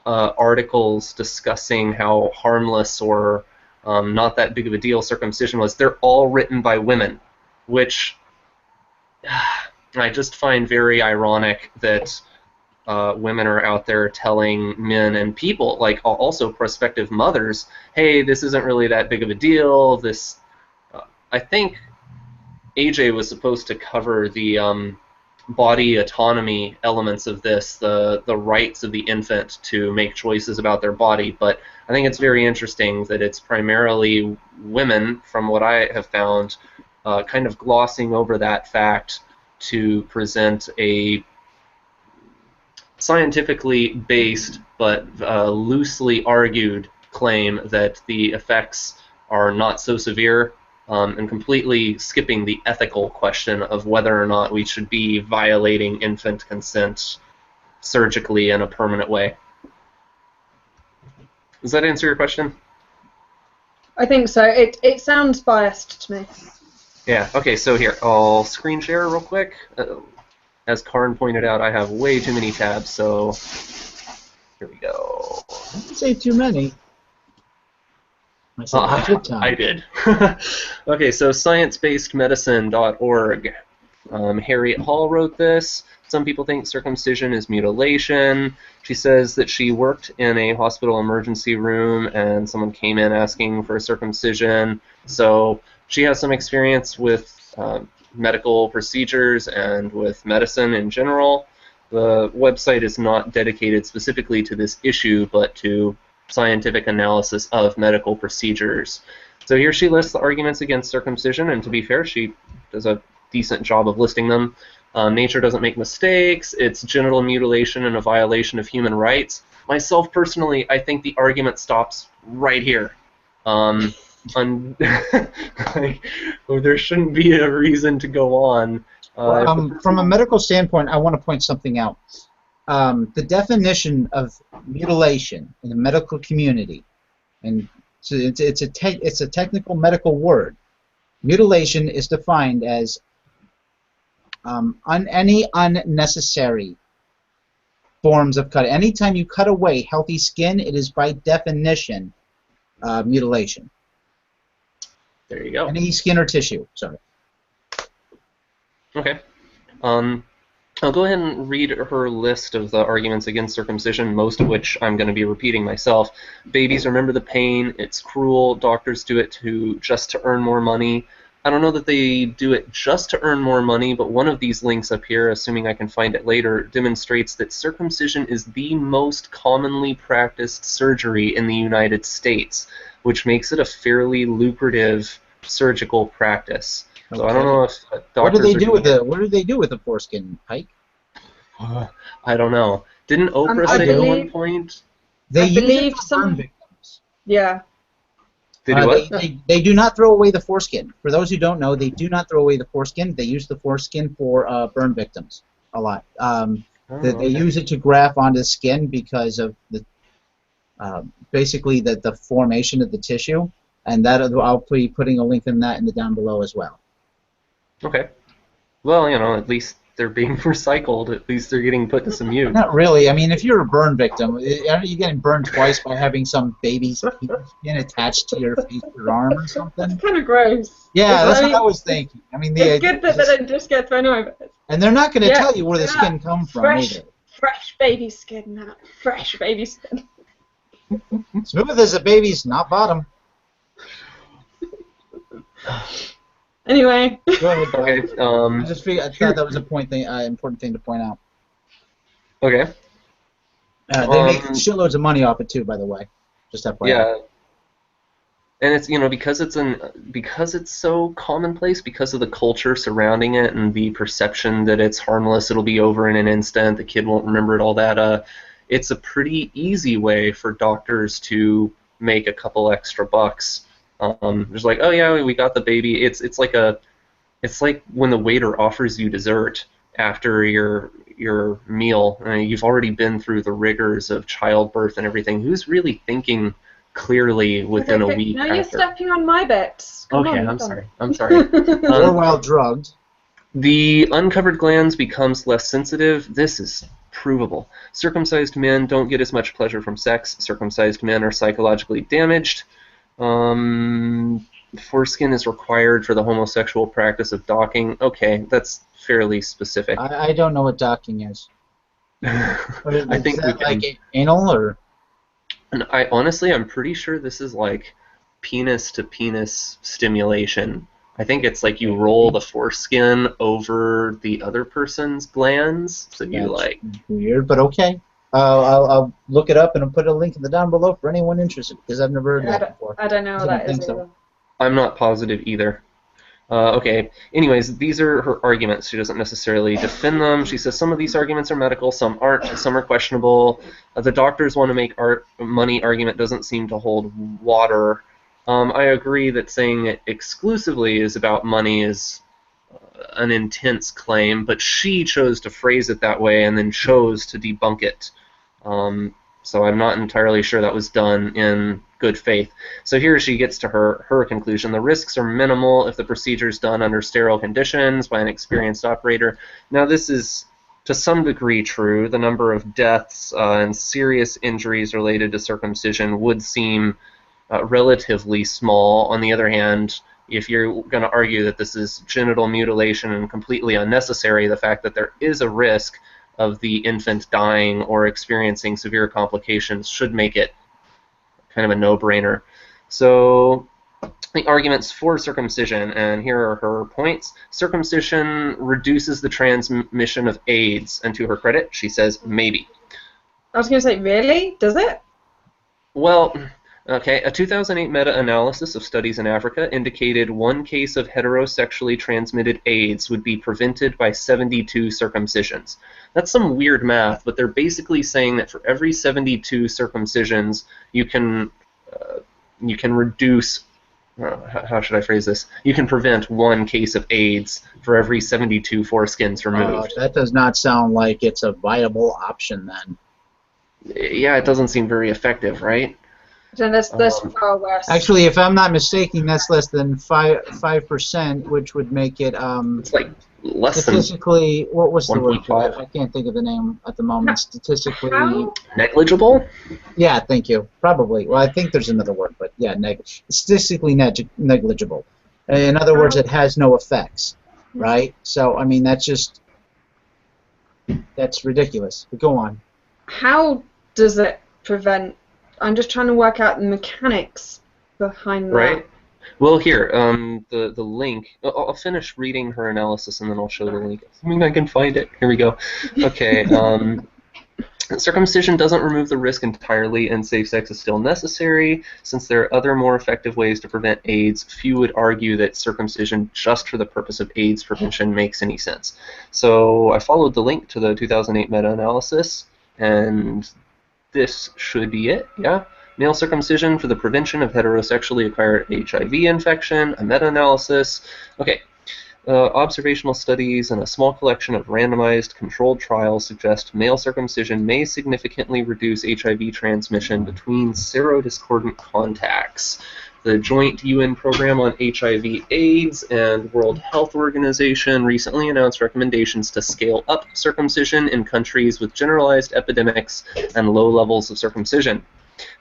articles discussing how harmless or not that big of a deal circumcision was, they're all written by women, which I just find very ironic that women are out there telling men and people, like also prospective mothers, hey, this isn't really that big of a deal. This, I think AJ was supposed to cover the body autonomy elements of this, the rights of the infant to make choices about their body, but I think it's very interesting that it's primarily women, from what I have found, kind of glossing over that fact to present a scientifically based but loosely argued claim that the effects are not so severe, and completely skipping the ethical question of whether or not we should be violating infant consent surgically in a permanent way. Does that answer your question? I think so. It sounds biased to me. Yeah, okay, so here, I'll screen share real quick. As Karn pointed out, I have way too many tabs, so here we go. I didn't say too many. I said a good time. I did. Okay, so sciencebasedmedicine.org. Harriet Hall wrote this. Some people think circumcision is mutilation. She says that she worked in a hospital emergency room and someone came in asking for a circumcision. So she has some experience with medical procedures and with medicine in general. The website is not dedicated specifically to this issue, but to scientific analysis of medical procedures. So here she lists the arguments against circumcision, and to be fair, she does a decent job of listing them. Nature doesn't make mistakes. It's genital mutilation and a violation of human rights. Myself, personally, I think the argument stops right here. There shouldn't be a reason to go on. From a medical standpoint, I want to point something out. The definition of mutilation in the medical community, and so it's a technical medical word. Mutilation is defined as any unnecessary forms of cut. Anytime you cut away healthy skin, it is by definition mutilation. There you go. Any skin or tissue. Sorry. Okay. I'll go ahead and read her list of the arguments against circumcision, most of which I'm going to be repeating myself. Babies remember the pain. It's cruel. Doctors do it just to earn more money. I don't know that they do it just to earn more money, but one of these links up here, assuming I can find it later, demonstrates that circumcision is the most commonly practiced surgery in the United States, which makes it a fairly lucrative surgical practice. Okay. So I don't know if doctors what do they do with the foreskin, Pike? I don't know. Didn't Oprah say at one point? They use believe it for burn victims. Yeah. They do what? They do not throw away the foreskin. For those who don't know, they do not throw away the foreskin. They use the foreskin for burn victims a lot. They use it to graft onto the skin because of the basically the formation of the tissue, and that I'll be putting a link in that in the down below as well. Okay. Well, you know, at least they're being recycled. At least they're getting put to some use. Not really. I mean, if you're a burn victim, aren't you getting burned twice by having some baby's skin attached to your face, your arm, or something? It's kind of gross. Yeah, that's what I was thinking. I mean, it's good that they don't just get thrown over. And they're not going to tell you where the skin comes from either. Fresh baby skin, now. Fresh baby skin. Smooth as a baby's, not bottom. Anyway. Go ahead, okay. I thought that was a important thing to point out. Okay. They make shitloads of money off it too, by the way. Just FYI. Yeah. And it's, you know, because it's so commonplace, because of the culture surrounding it and the perception that it's harmless, it'll be over in an instant, the kid won't remember it, all that. It's a pretty easy way for doctors to make a couple extra bucks. There's like, oh yeah, we got the baby. It's like when the waiter offers you dessert after your meal. You've already been through the rigors of childbirth and everything. Who's really thinking clearly within a week? No, you're stepping on my bits. I'm sorry. Or while drugged. The uncovered glands becomes less sensitive. This is provable. Circumcised men don't get as much pleasure from sex. Circumcised men are psychologically damaged. Foreskin is required for the homosexual practice of docking. Okay, that's fairly specific. I don't know what docking is. I think is that like anal or? I'm pretty sure this is like penis to penis stimulation. I think it's like you roll the foreskin over the other person's glands, so you like. Weird, but okay. I'll look it up and I'll put a link in the down below for anyone interested, because I've never heard that before. I don't know what that is. I'm not positive either. Okay. Anyways, these are her arguments. She doesn't necessarily defend them. She says some of these arguments are medical, some aren't, some are questionable. The doctors want to make money argument doesn't seem to hold water. I agree that saying it exclusively is about money is an intense claim, but she chose to phrase it that way and then chose to debunk it. So I'm not entirely sure that was done in good faith. So here she gets to her conclusion. The risks are minimal if the procedure is done under sterile conditions by an experienced operator. Now this is to some degree true. The number of deaths and serious injuries related to circumcision would seem relatively small. On the other hand, if you're going to argue that this is genital mutilation and completely unnecessary, the fact that there is a risk of the infant dying or experiencing severe complications should make it kind of a no-brainer. So the arguments for circumcision, and here are her points. Circumcision reduces the transmission of AIDS, and to her credit, she says maybe. I was going to say, really? Does it? Well, okay, a 2008 meta-analysis of studies in Africa indicated one case of heterosexually transmitted AIDS would be prevented by 72 circumcisions. That's some weird math, but they're basically saying that for every 72 circumcisions, you can reduce, how should I phrase this? You can prevent one case of AIDS for every 72 foreskins removed. That does not sound like it's a viable option then. Yeah, it doesn't seem very effective, right? Then that's far worse. Actually, if I'm not mistaken, that's less than 5%, which would make it it's like less statistically. What was the word for 1.5. that? I can't think of the name at the moment. Statistically, negligible. Yeah, thank you. Probably. Well, I think there's another word, but yeah, statistically negligible. In other words, it has no effects, right? So I mean, that's just That's ridiculous. But go on. How does it prevent? I'm just trying to work out the mechanics behind that. Right. Well, here, the link. I'll finish reading her analysis and then I'll show the link. Assuming I can find it. Here we go. Okay. Circumcision doesn't remove the risk entirely, and safe sex is still necessary. Since there are other more effective ways to prevent AIDS, few would argue that circumcision just for the purpose of AIDS prevention makes any sense. So I followed the link to the 2008 meta-analysis, and this should be it, yeah? Male circumcision for the prevention of heterosexually acquired HIV infection, a meta-analysis. Okay. Observational studies and a small collection of randomized controlled trials suggest male circumcision may significantly reduce HIV transmission between serodiscordant contacts. The Joint UN Program on HIV/AIDS and World Health Organization recently announced recommendations to scale up circumcision in countries with generalized epidemics and low levels of circumcision.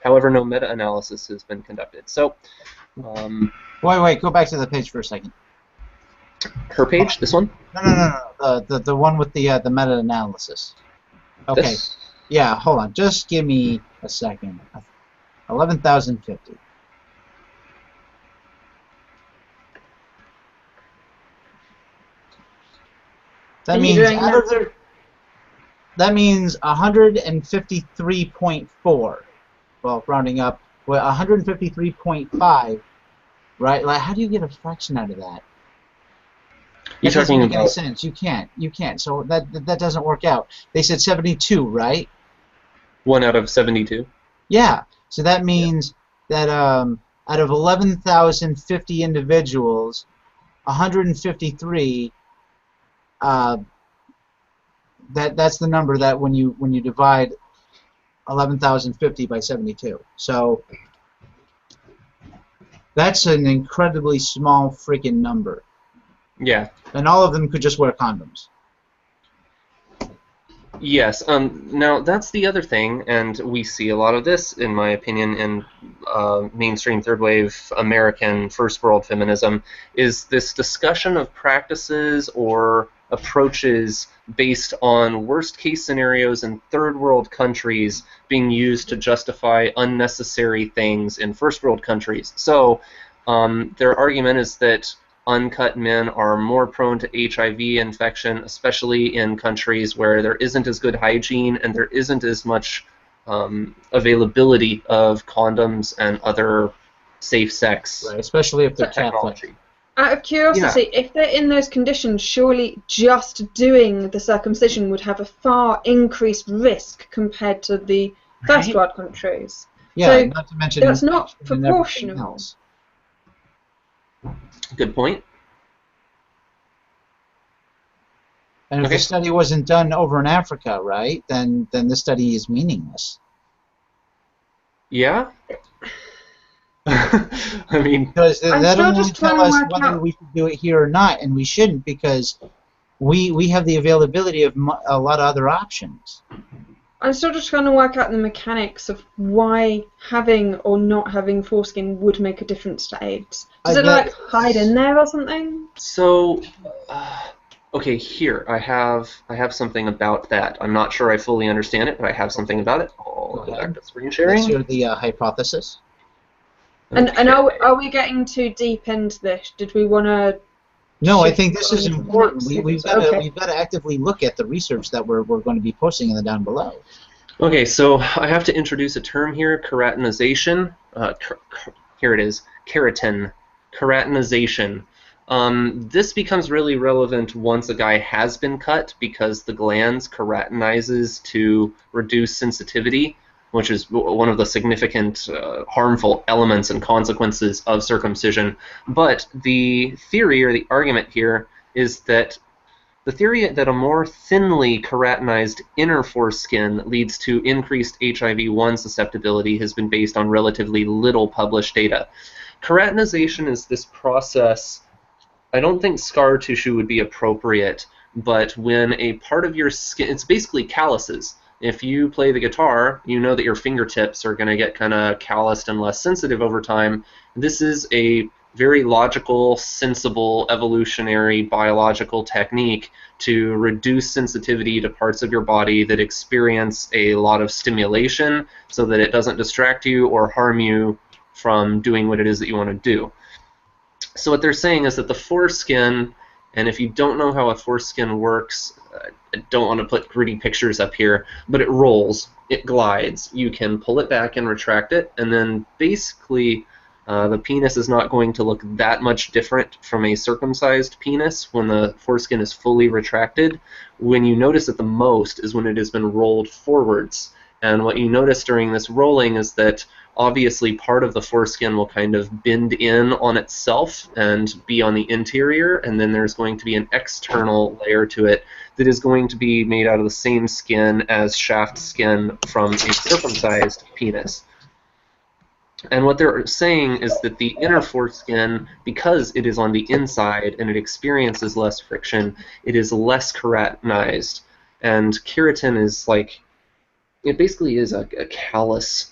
However, no meta-analysis has been conducted. So, Wait, go back to the page for a second. Her page, this one? No. The one with the meta-analysis. Okay. This? Yeah, hold on. Just give me a second. 11,050. That means 153.4. Well, rounding up, 153.5. Right? Like, how do you get a fraction out of that? You're That doesn't talking make any about sense. You can't. So that doesn't work out. They said 72, right? 1 out of 72. Yeah. So that means that out of 11,050 individuals, 153. That's the number that when you divide 11,050 by 72. So that's an incredibly small freaking number. Yeah. And all of them could just wear condoms. Yes. Now, that's the other thing, and we see a lot of this, in my opinion, in mainstream third-wave American first-world feminism, is this discussion of practices or approaches based on worst-case scenarios in third-world countries being used to justify unnecessary things in first-world countries. So their argument is that uncut men are more prone to HIV infection, especially in countries where there isn't as good hygiene and there isn't as much availability of condoms and other safe sex. Right, especially if they're technology. Catholic. Out of curiosity, if they're in those conditions, surely just doing the circumcision would have a far increased risk compared to the first world countries. Yeah, so not to mention that's not infection and everything proportional. else. Good point. And if Okay. the study wasn't done over in Africa, right, then the study is meaningless. Yeah? I mean, Because that'll only just trying tell to us work whether out- we should do it here or not, and we shouldn't because we have the availability of a lot of other options. I'm still just trying to work out the mechanics of why having or not having foreskin would make a difference to AIDS. Does it like hide in there or something? so, okay, here, I have something about that. I'm not sure I fully understand it, but I have something about it. I'll go back to screen sharing. Let's hear the hypothesis. And are we getting too deep into this? Did we want to? No, I shift think this on is to the important. next We've series? got to actively look at the research that we're going to be posting in the down below. Okay, so I have to introduce a term here, keratinization. Here it is, keratin, keratinization. This becomes really relevant once a guy has been cut because the glands keratinizes to reduce sensitivity, which is one of the significant harmful elements and consequences of circumcision. But the theory or the argument here is that the theory that a more thinly keratinized inner foreskin leads to increased HIV-1 susceptibility has been based on relatively little published data. Keratinization is this process. I don't think scar tissue would be appropriate, but when a part of your skin, it's basically calluses. If you play the guitar, you know that your fingertips are going to get kind of calloused and less sensitive over time. This is a very logical, sensible, evolutionary, biological technique to reduce sensitivity to parts of your body that experience a lot of stimulation so that it doesn't distract you or harm you from doing what it is that you want to do. So what they're saying is that the foreskin, and if you don't know how a foreskin works, I don't want to put gritty pictures up here, but it rolls, it glides. You can pull it back and retract it, and then basically the penis is not going to look that much different from a circumcised penis when the foreskin is fully retracted. When you notice it the most is when it has been rolled forwards. And what you notice during this rolling is that obviously part of the foreskin will kind of bend in on itself and be on the interior, and then there's going to be an external layer to it that is going to be made out of the same skin as shaft skin from a circumcised penis. And what they're saying is that the inner foreskin, because it is on the inside and it experiences less friction, it is less keratinized. And keratin is like, it basically is a callus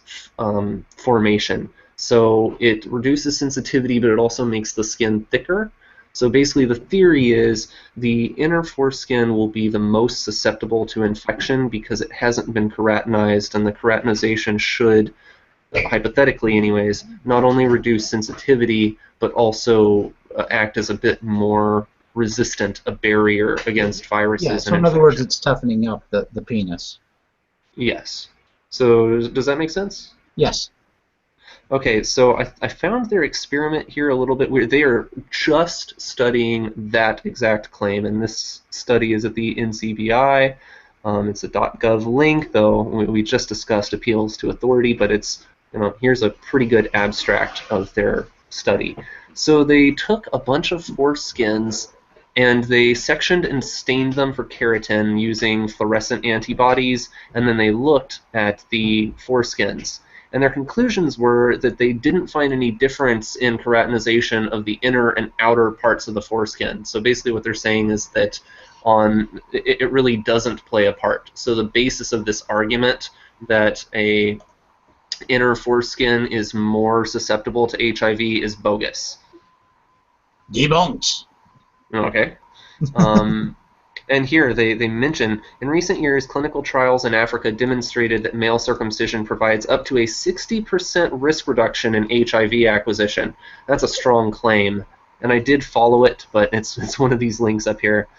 formation. So it reduces sensitivity, but it also makes the skin thicker. So basically the theory is the inner foreskin will be the most susceptible to infection because it hasn't been keratinized, and the keratinization should, hypothetically anyways, not only reduce sensitivity, but also act as a bit more resistant, a barrier against viruses. Yeah, so and in other words, it's toughening up the penis. Yes. So does that make sense? Yes. Okay, so I found their experiment here a little bit weird. They are just studying that exact claim, and this study is at the NCBI. It's a .gov link, though we just discussed appeals to authority, but it's, here's a pretty good abstract of their study. So they took a bunch of foreskins and they sectioned and stained them for keratin using fluorescent antibodies, and then they looked at the foreskins. And their conclusions were that they didn't find any difference in keratinization of the inner and outer parts of the foreskin. So basically what they're saying is that it really doesn't play a part. So the basis of this argument that a inner foreskin is more susceptible to HIV is bogus. Debunked. Okay. And here they mention, in recent years, clinical trials in Africa demonstrated that male circumcision provides up to a 60% risk reduction in HIV acquisition. That's a strong claim, and I did follow it, but it's one of these links up here.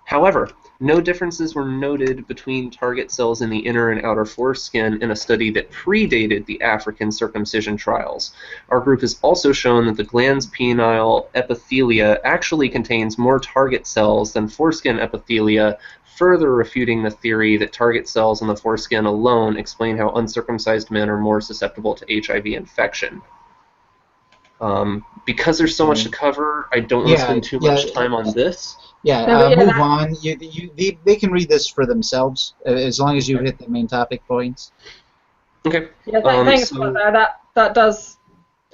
However, no differences were noted between target cells in the inner and outer foreskin in a study that predated the African circumcision trials. Our group has also shown that the glans penile epithelia actually contains more target cells than foreskin epithelia, further refuting the theory that target cells in the foreskin alone explain how uncircumcised men are more susceptible to HIV infection. Because there's so much to cover, I don't want to spend too much time on this. Yeah, move on. They can read this for themselves as long as you hit the main topic points. Okay. Yeah, thanks for that. That does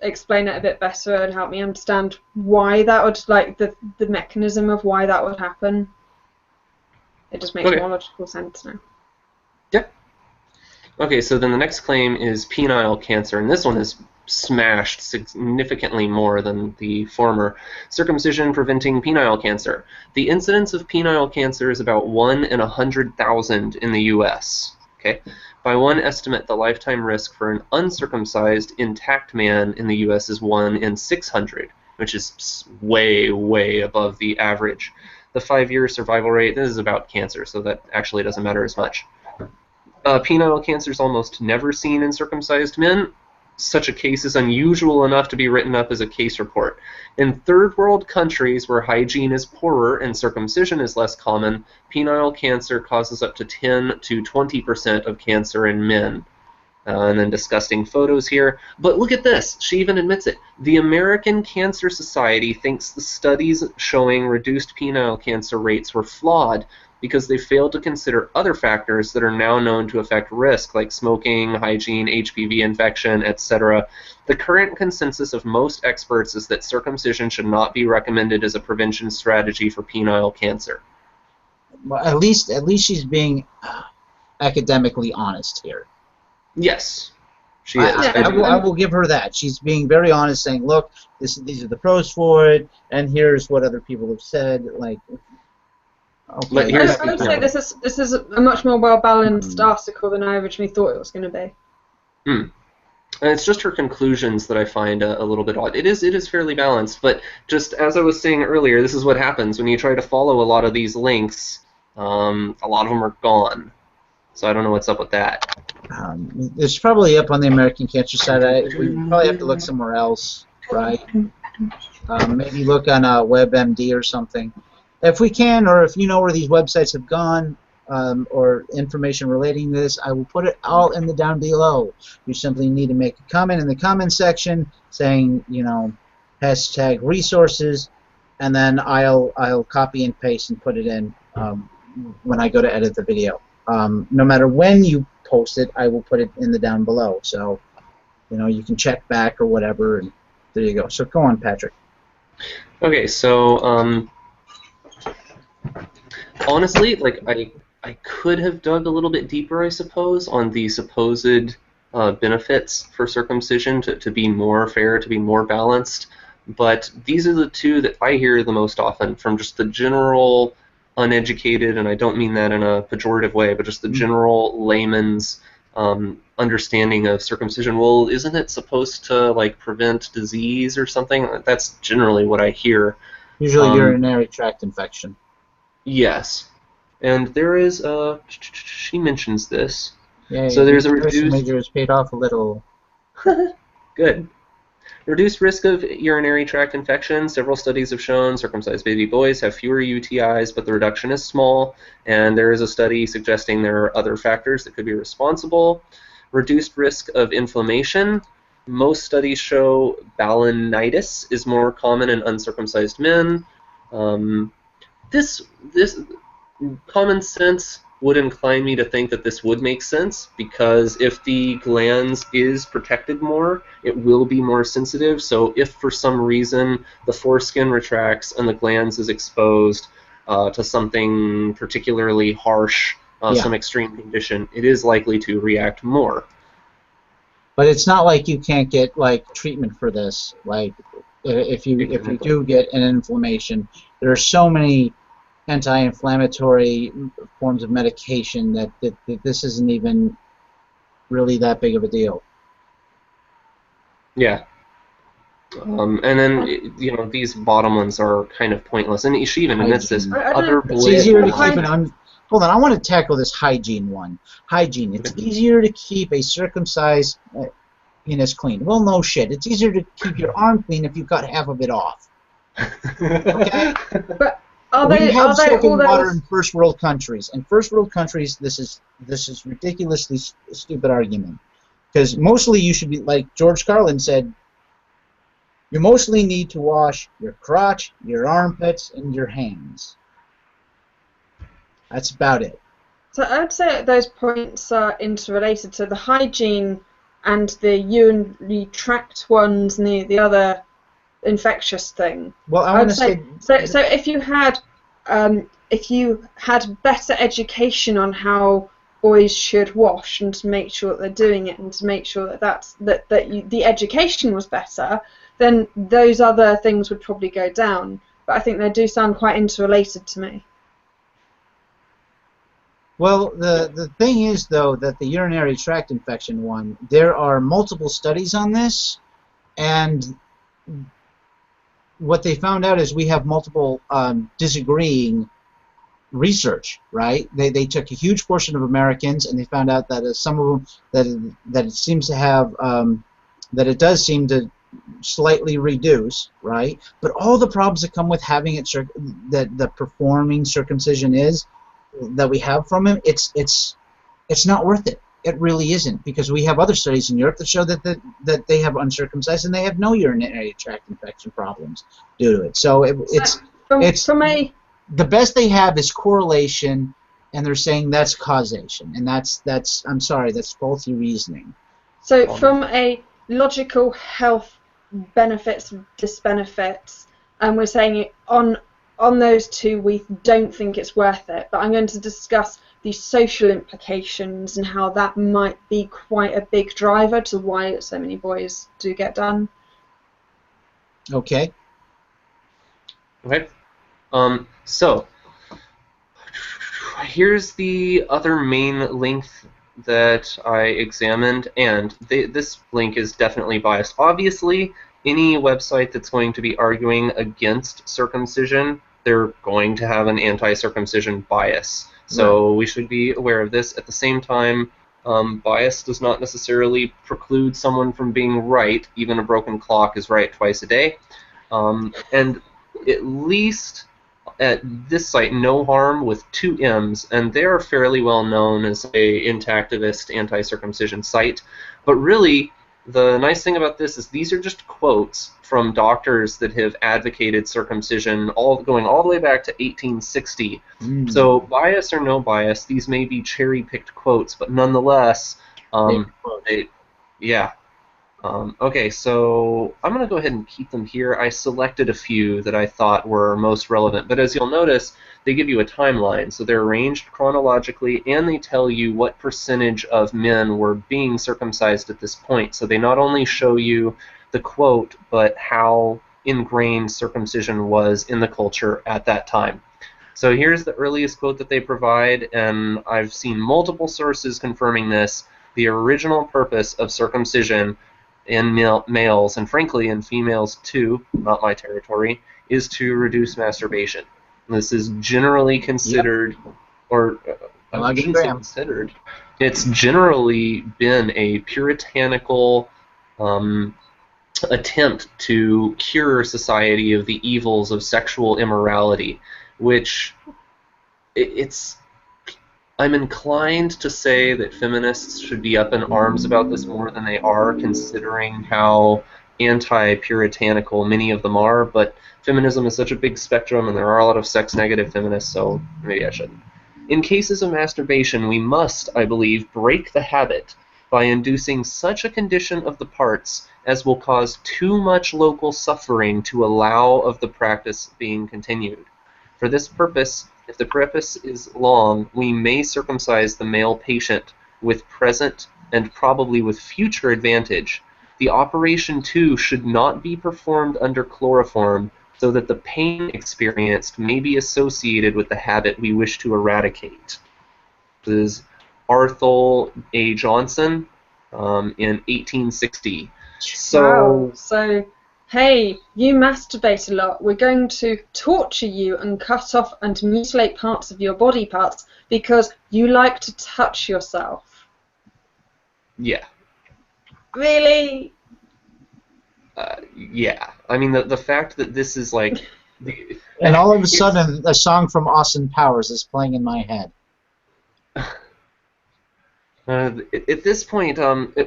explain it a bit better and help me understand why that would, like, the mechanism of why that would happen. It just makes more logical sense now. Yep. Okay, so then the next claim is penile cancer, and this one is smashed significantly more than the former. Circumcision preventing penile cancer. The incidence of penile cancer is about 1 in 100,000 in the U.S. Okay, by one estimate, the lifetime risk for an uncircumcised intact man in the U.S. is 1 in 600, which is way, way above the average. The 5-year survival rate, this is about cancer, so that actually doesn't matter as much. Penile cancer is almost never seen in circumcised men. Such a case is unusual enough to be written up as a case report. In third world countries where hygiene is poorer and circumcision is less common, penile cancer causes up to 10 to 20% of cancer in men. And then disgusting photos here. But look at this. She even admits it. The American Cancer Society thinks the studies showing reduced penile cancer rates were flawed because they failed to consider other factors that are now known to affect risk, like smoking, hygiene, HPV infection, etc. The current consensus of most experts is that circumcision should not be recommended as a prevention strategy for penile cancer. Well, at least she's being academically honest here. Yes, She is. I will give her that. She's being very honest, saying, "Look, these are the pros for it, and here's what other people have said." Like, okay. I would say this is a much more well balanced article than I originally thought it was going to be. And it's just her conclusions that I find a little bit odd. It is fairly balanced, but just as I was saying earlier, this is what happens when you try to follow a lot of these links. A lot of them are gone. So I don't know what's up with that. It's probably up on the American Cancer Society. We probably have to look somewhere else, right? Maybe look on WebMD or something. If we can, or if you know where these websites have gone, or information relating to this, I will put it all in the down below. You simply need to make a comment in the comment section saying, you know, hashtag resources, and then I'll copy and paste and put it in when I go to edit the video. No matter when you post it, I will put it in the down below. So, you know, you can check back or whatever, and there you go. So go on, Patrick. Okay, so honestly, like I could have dug a little bit deeper, I suppose, on the supposed benefits for circumcision to be more fair, to be more balanced. But these are the two that I hear the most often from just the general uneducated, and I don't mean that in a pejorative way, but just the general layman's understanding of circumcision. Well, isn't it supposed to like prevent disease or something? That's generally what I hear. Usually urinary tract infection. Yes, and there is she mentions this. Yeah. So there's a reduced major is paid off a little. Good. Reduced risk of urinary tract infection. Several studies have shown circumcised baby boys have fewer UTIs, but the reduction is small. And there is a study suggesting there are other factors that could be responsible. Reduced risk of inflammation. Most studies show balanitis is more common in uncircumcised men. This common sense would incline me to think that this would make sense, because if the glans is protected more, it will be more sensitive. So if for some reason the foreskin retracts and the glans is exposed to something particularly harsh, some extreme condition, it is likely to react more. But it's not like you can't get like treatment for this. Like if you do get an inflammation, there are so many anti-inflammatory forms of medication that this isn't even really that big of a deal. Yeah. And then, you know, these bottom ones are kind of pointless. And she even admits this. It's easier to keep an hold on, I want to tackle this hygiene one. Hygiene. It's easier to keep a circumcised penis clean. Well, no shit. It's easier to keep your arm clean if you cut half of it off. Okay? But we have soaping water in first world countries. In first world countries, this is ridiculously stupid argument. Because mostly you should be, like George Carlin said, you mostly need to wash your crotch, your armpits, and your hands. That's about it. So I would say those points are interrelated. So the hygiene and the urinary tract ones and the other infectious thing. Well, I want to say so if you had better education on how boys should wash, and to make sure that they're doing it, and to make sure that the education was better, then those other things would probably go down. But I think they do sound quite interrelated to me. Well, the thing is, though, that the urinary tract infection one, there are multiple studies on this, and what they found out is we have multiple disagreeing research, right? They took a huge portion of Americans, and they found out that some of them that it seems to have that it does seem to slightly reduce, right? But all the problems that come with having it that performing circumcision is that we have from him, it's not worth it. It really isn't, because we have other studies in Europe that show that they have uncircumcised and they have no urinary tract infection problems due to it. So the best they have is correlation, and they're saying that's causation, and that's I'm sorry, that's faulty reasoning. So from a logical health benefits, disbenefits, and we're saying on those two we don't think it's worth it, but I'm going to discuss the social implications and how that might be quite a big driver to why so many boys do get done. Okay. Okay. So here's the other main link that I examined, and this link is definitely biased. Obviously, any website that's going to be arguing against circumcision, they're going to have an anti-circumcision bias. So we should be aware of this. At the same time, bias does not necessarily preclude someone from being right. Even a broken clock is right twice a day. And at least at this site, No Harm with 2 M's, and they're fairly well known as a intactivist anti-circumcision site. But really, the nice thing about this is these are just quotes from doctors that have advocated circumcision going all the way back to 1860. So bias or no bias, these may be cherry-picked quotes, but nonetheless, okay, so I'm going to go ahead and keep them here. I selected a few that I thought were most relevant, but as you'll notice, they give you a timeline. So they're arranged chronologically, and they tell you what percentage of men were being circumcised at this point. So they not only show you the quote, but how ingrained circumcision was in the culture at that time. So here's the earliest quote that they provide, and I've seen multiple sources confirming this. The original purpose of circumcision in males, and frankly in females too, not my territory, is to reduce masturbation. This is generally considered, or I shouldn't say considered, it's generally been a puritanical attempt to cure society of the evils of sexual immorality, which I'm inclined to say that feminists should be up in arms about this more than they are, considering how anti-puritanical many of them are, but feminism is such a big spectrum and there are a lot of sex-negative feminists, so maybe I shouldn't. In cases of masturbation, we must, I believe, break the habit by inducing such a condition of the parts as will cause too much local suffering to allow of the practice being continued. For this purpose, if the preface is long, we may circumcise the male patient with present and probably with future advantage. The operation, too, should not be performed under chloroform, so that the pain experienced may be associated with the habit we wish to eradicate. This is Arthur A. Johnson in 1860. Wow. So, hey, you masturbate a lot. We're going to torture you and cut off and mutilate parts of your body parts because you like to touch yourself. Yeah. Really? Yeah. I mean, the fact that this is like... and all of a sudden, a song from Austin Powers is playing in my head. At this point,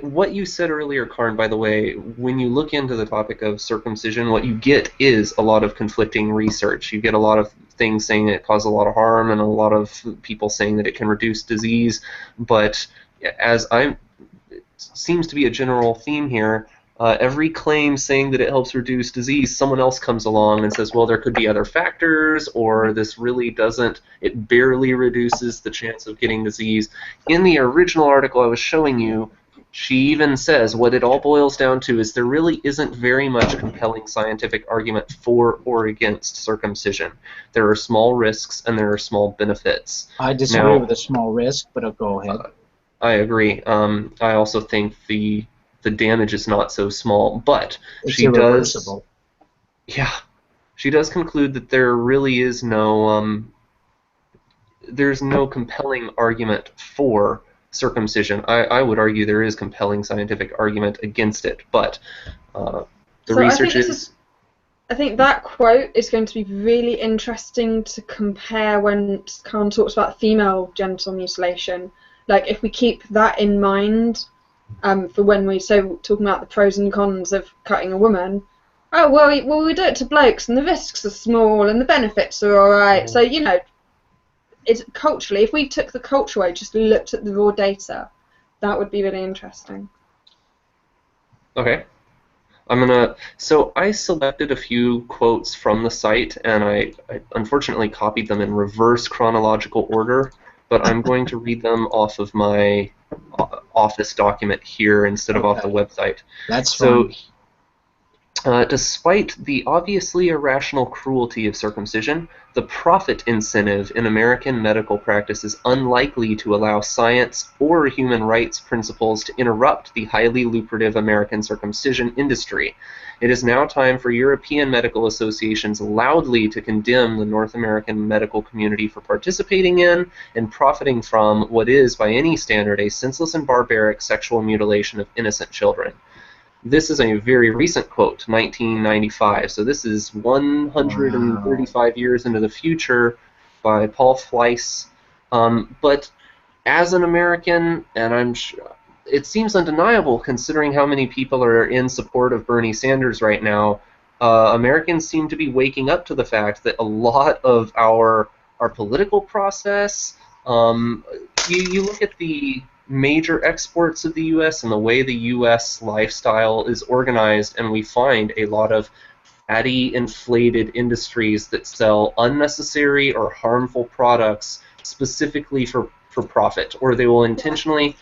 what you said earlier, Karn, by the way, when you look into the topic of circumcision, what you get is a lot of conflicting research. You get a lot of things saying it causes a lot of harm and a lot of people saying that it can reduce disease. But it seems to be a general theme here, every claim saying that it helps reduce disease, someone else comes along and says, well, there could be other factors, or this really doesn't, it barely reduces the chance of getting disease. In the original article I was showing you, she even says what it all boils down to is there really isn't very much compelling scientific argument for or against circumcision. There are small risks and there are small benefits. I disagree with the small risk, but I'll go ahead. I agree. I also think the damage is not so small, but it's she irreversible. She does conclude that there really is no there's no compelling argument for circumcision. I would argue there is compelling scientific argument against it, but the research is... I think that quote is going to be really interesting to compare when Khan talks about female genital mutilation. Like, if we keep that in mind for when we're talking about the pros and cons of cutting a woman, oh, well, we do it to blokes, and the risks are small, and the benefits are all right. So, you know, it's culturally, if we took the culture away, just looked at the raw data, that would be really interesting. Okay. So I selected a few quotes from the site, and I unfortunately copied them in reverse chronological order. but I'm going to read them off of my office document here instead of off the website. That's so. fine. Despite the obviously irrational cruelty of circumcision, the profit incentive in American medical practice is unlikely to allow science or human rights principles to interrupt the highly lucrative American circumcision industry. It is now time for European medical associations loudly to condemn the North American medical community for participating in and profiting from what is, by any standard, a senseless and barbaric sexual mutilation of innocent children. This is a very recent quote, 1995, so this is 135 years into the future by Paul Fleiss. But as an American, and it seems undeniable considering how many people are in support of Bernie Sanders right now, Americans seem to be waking up to the fact that a lot of our political process, you look at the major exports of the U.S. and the way the U.S. lifestyle is organized, and we find a lot of fatty, inflated industries that sell unnecessary or harmful products specifically for profit, or they will intentionally.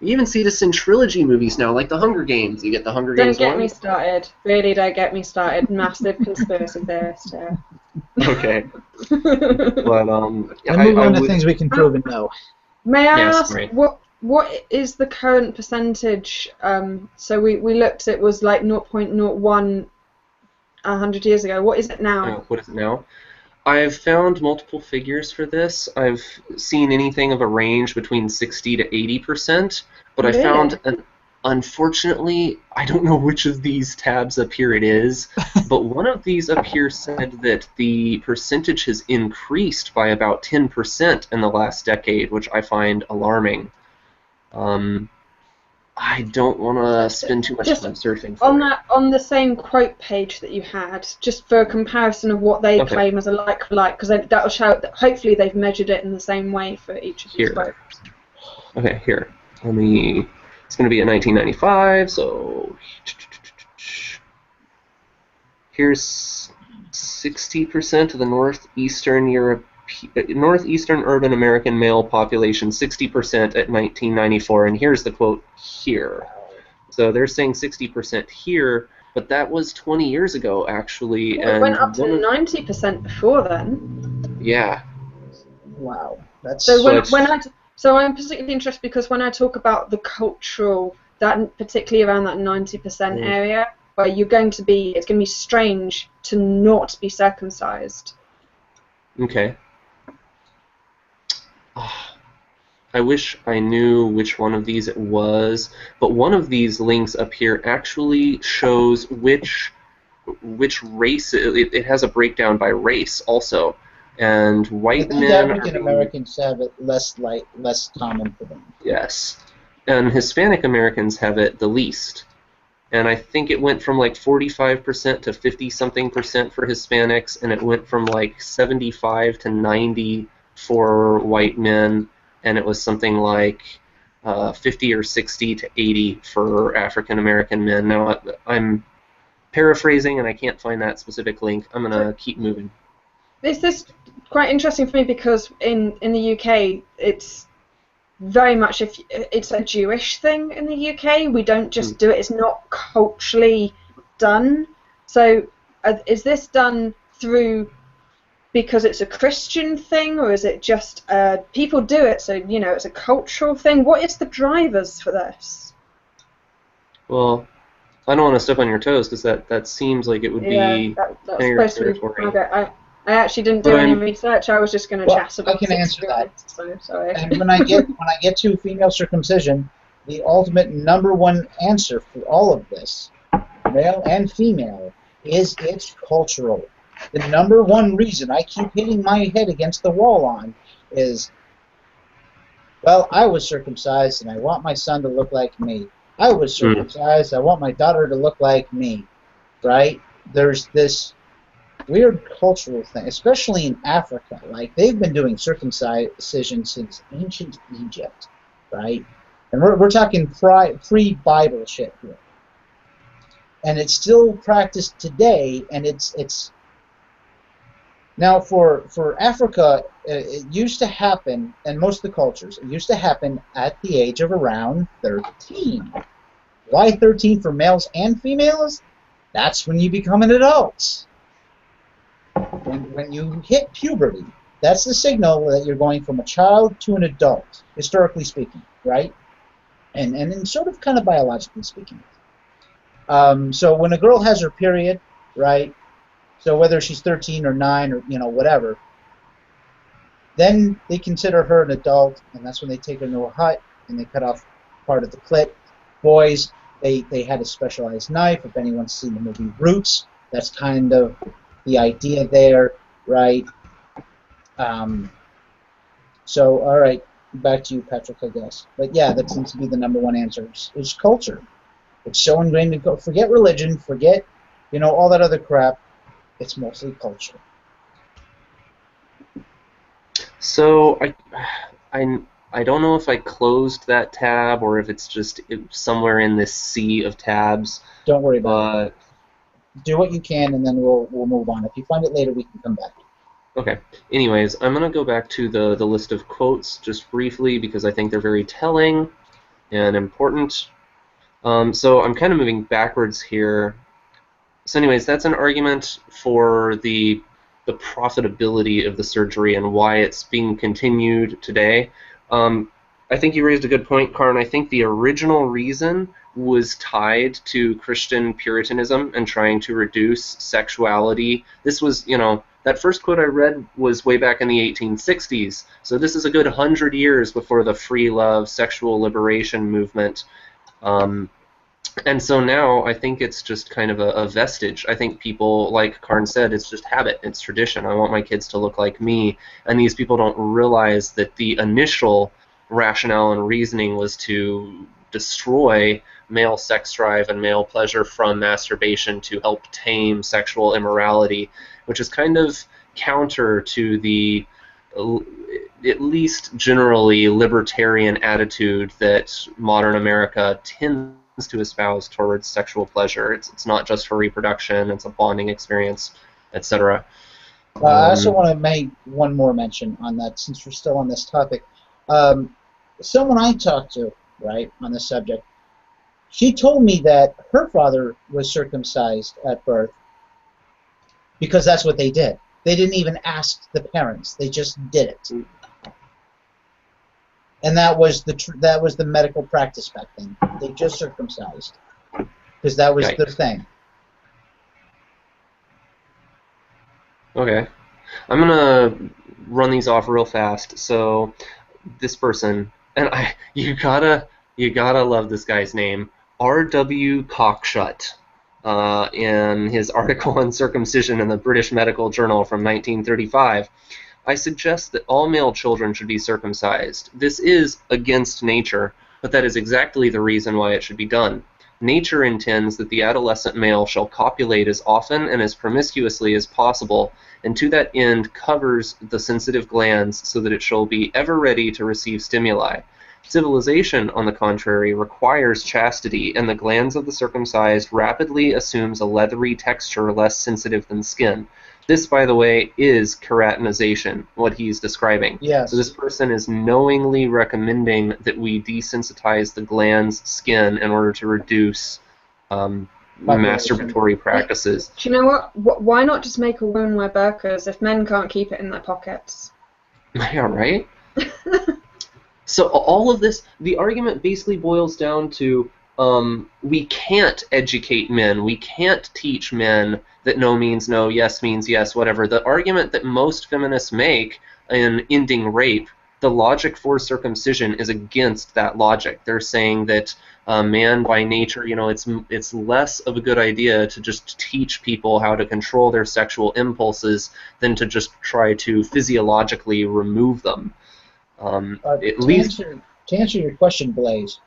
You even see this in trilogy movies now, like the Hunger Games. You get the Hunger Games. Don't get me started. Really, don't get me started. Massive conspiracy theorist here. Okay. But And move on to things we can prove and know. May I ask right. what is the current percentage? So we looked, it was like 0.01 100 years ago. What is it now? What is it now? I've found multiple figures for this. I've seen anything of a range between 60 to 80%, but Really? I found, unfortunately, I don't know which of these tabs up here it is, but one of these up here said that the percentage has increased by about 10% in the last decade, which I find alarming. I don't want to spend too much time surfing for it. On the same quote page that you had, just for a comparison of what they claim as a like for like, because that will show that hopefully they've measured it in the same way for each of these quotes. Okay, here. It's going to be at 1995, so here's 60% of the northeastern urban American male population, 60% at 1994, and here's the quote here. So they're saying 60% here, but that was 20 years ago, actually. Well, it went up to 90% before then. Yeah. Wow. That's So I'm particularly interested because when I talk about the cultural, that particularly around that 90% area, where it's going to be strange to not be circumcised. Okay. I wish I knew which one of these it was, but one of these links up here actually shows which race. It has a breakdown by race also, and white men. African Americans have it less common for them. Yes, and Hispanic Americans have it the least. And I think it went from like 45% to 50-something% for Hispanics, and it went from like 75 to 90 for white men, and it was something like 50 or 60 to 80 for African American men. Now, I'm paraphrasing, and I can't find that specific link. I'm going to keep moving. This is quite interesting for me because in the UK, it's very much it's a Jewish thing in the UK. We don't just do it. It's not culturally done. So is this done through because it's a Christian thing, or is it just people do it, so it's a cultural thing? What is the drivers for this? Well, I don't want to step on your toes because that seems like it would be that's supposed to be. Okay, I actually didn't do any research. I was just going to chat about it. I can answer that. So sorry. And when I get to female circumcision, the ultimate number one answer for all of this, male and female, is it's cultural. The number one reason I keep hitting my head against the wall on is, well, I was circumcised and I want my son to look like me. I was circumcised, I want my daughter to look like me. Right? There's this weird cultural thing, especially in Africa. Like, they've been doing circumcision since ancient Egypt, right? And we're talking pre-Bible shit here. And it's still practiced today, and it's Now, for Africa, it used to happen, and most of the cultures, it used to happen at the age of around 13. Why 13 for males and females? That's when you become an adult. When you hit puberty, that's the signal that you're going from a child to an adult, historically speaking, right? And in sort of kind of biologically speaking. So when a girl has her period, right? So whether she's 13 or 9 or, you know, whatever, then they consider her an adult, and that's when they take her into a hut and they cut off part of the clit. Boys, they had a specialized knife. If anyone's seen the movie Roots, that's kind of the idea there, right? So, all right, back to you, Patrick, I guess. But yeah, that seems to be the #1 answer, is culture. It's so ingrained in culture. Forget religion, forget, you know, all that other crap. It's mostly culture. So I don't know if I closed that tab or if it's just somewhere in this sea of tabs. Don't worry about it. Do what you can, and then we'll move on. If you find it later, we can come back. Okay. Anyways, I'm going to go back to the list of quotes just briefly because I think they're very telling and important. So I'm kind of moving backwards here. So anyways, that's an argument for the profitability of the surgery and why it's being continued today. I think you raised a good point, Karn. I think the original reason was tied to Christian Puritanism and trying to reduce sexuality. This was, you know, that first quote I read was way back in the 1860s. So this is a good 100 years before the free love, sexual liberation movement. And so now I think it's just kind of a vestige. I think people, like Karn said, it's just habit, it's tradition. I want my kids to look like me. And these people don't realize that the initial rationale and reasoning was to destroy male sex drive and male pleasure from masturbation to help tame sexual immorality, which is kind of counter to the, at least generally, libertarian attitude that modern America tends to espouse towards sexual pleasure. It's not just for reproduction, it's a bonding experience, etc. I also want to make one more mention on that, since we're still on this topic. Someone I talked to, right, on the subject, she told me that her father was circumcised at birth because that's what they did. They didn't even ask the parents; they just did it, and that was the medical practice back then. They just circumcised because that was the thing. Okay, I'm gonna run these off real fast. So this person, and you gotta love this guy's name, R.W. Cockshut, in his article on circumcision in the British Medical Journal from 1935. I suggest that all male children should be circumcised. This is against nature, but that is exactly the reason why it should be done. Nature intends that the adolescent male shall copulate as often and as promiscuously as possible, and to that end covers the sensitive glands so that it shall be ever ready to receive stimuli. Civilization, on the contrary, requires chastity, and the glands of the circumcised rapidly assumes a leathery texture less sensitive than skin. This, by the way, is keratinization, what he's describing. Yes. So this person is knowingly recommending that we desensitize the gland's skin in order to reduce masturbatory practices. Do you know what? Why not just make a woman wear burqas if men can't keep it in their pockets? Yeah, right? So all of this, the argument basically boils down to we can't educate men. We can't teach men that no means no, yes means yes, whatever. The argument that most feminists make in ending rape, the logic for circumcision is against that logic. They're saying that man by nature, you know, it's less of a good idea to just teach people how to control their sexual impulses than to just try to physiologically remove them. To answer your question, Blaise,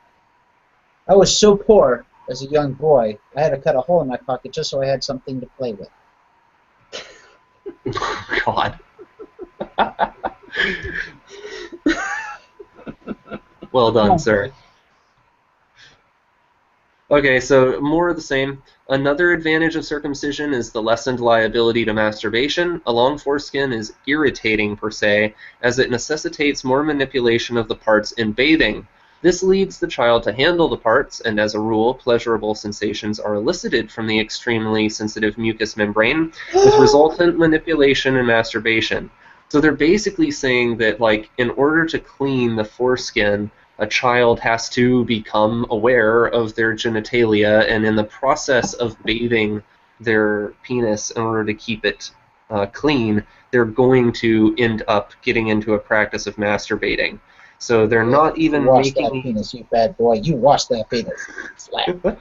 I was so poor as a young boy, I had to cut a hole in my pocket just so I had something to play with. God. Well done, sir. Okay, so more of the same. Another advantage of circumcision is the lessened liability to masturbation. A long foreskin is irritating per se, as it necessitates more manipulation of the parts in bathing. This leads the child to handle the parts, and as a rule, pleasurable sensations are elicited from the extremely sensitive mucous membrane, with resultant manipulation and masturbation. So they're basically saying that, like, in order to clean the foreskin, a child has to become aware of their genitalia, and in the process of bathing their penis in order to keep it clean, they're going to end up getting into a practice of masturbating. So they're not even wash making... that penis, you bad boy. You wash that penis. Slap.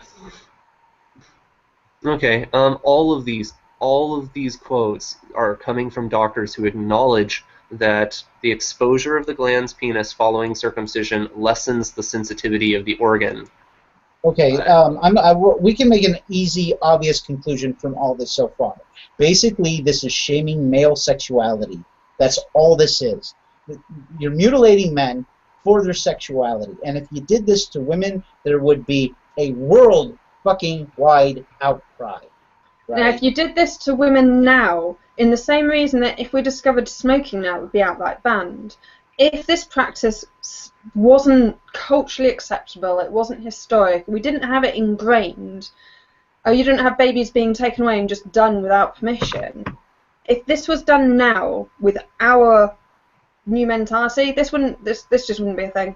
Okay, all of these quotes are coming from doctors who acknowledge that the exposure of the glans penis following circumcision lessens the sensitivity of the organ. Okay, we can make an easy, obvious conclusion from all this so far. Basically, this is shaming male sexuality. That's all this is. You're mutilating men for their sexuality. And if you did this to women, there would be a world fucking wide outcry. Right? Now, if you did this to women now, in the same reason that if we discovered smoking now, it would be outright banned. If this practice wasn't culturally acceptable, it wasn't historic, we didn't have it ingrained, or you didn't have babies being taken away and just done without permission. If this was done now with our new mentality, this just wouldn't be a thing.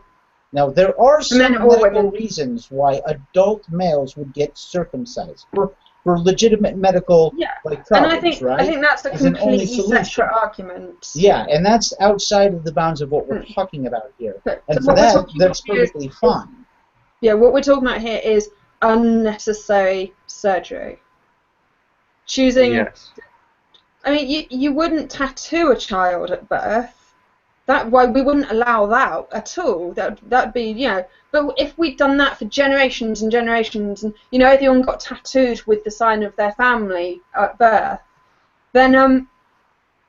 Now, there are some medical reasons why adult males would get circumcised for legitimate medical problems, and right? I think that's a completely separate argument. Yeah, and that's outside of the bounds of what we're talking about here. And so for that, that's perfectly fine. Yeah, what we're talking about here is unnecessary surgery. Choosing... Yes. I mean, you wouldn't tattoo a child at birth. We wouldn't allow that at all. That'd be, you know. But if we'd done that for generations and generations, and you know, everyone got tattooed with the sign of their family at birth, then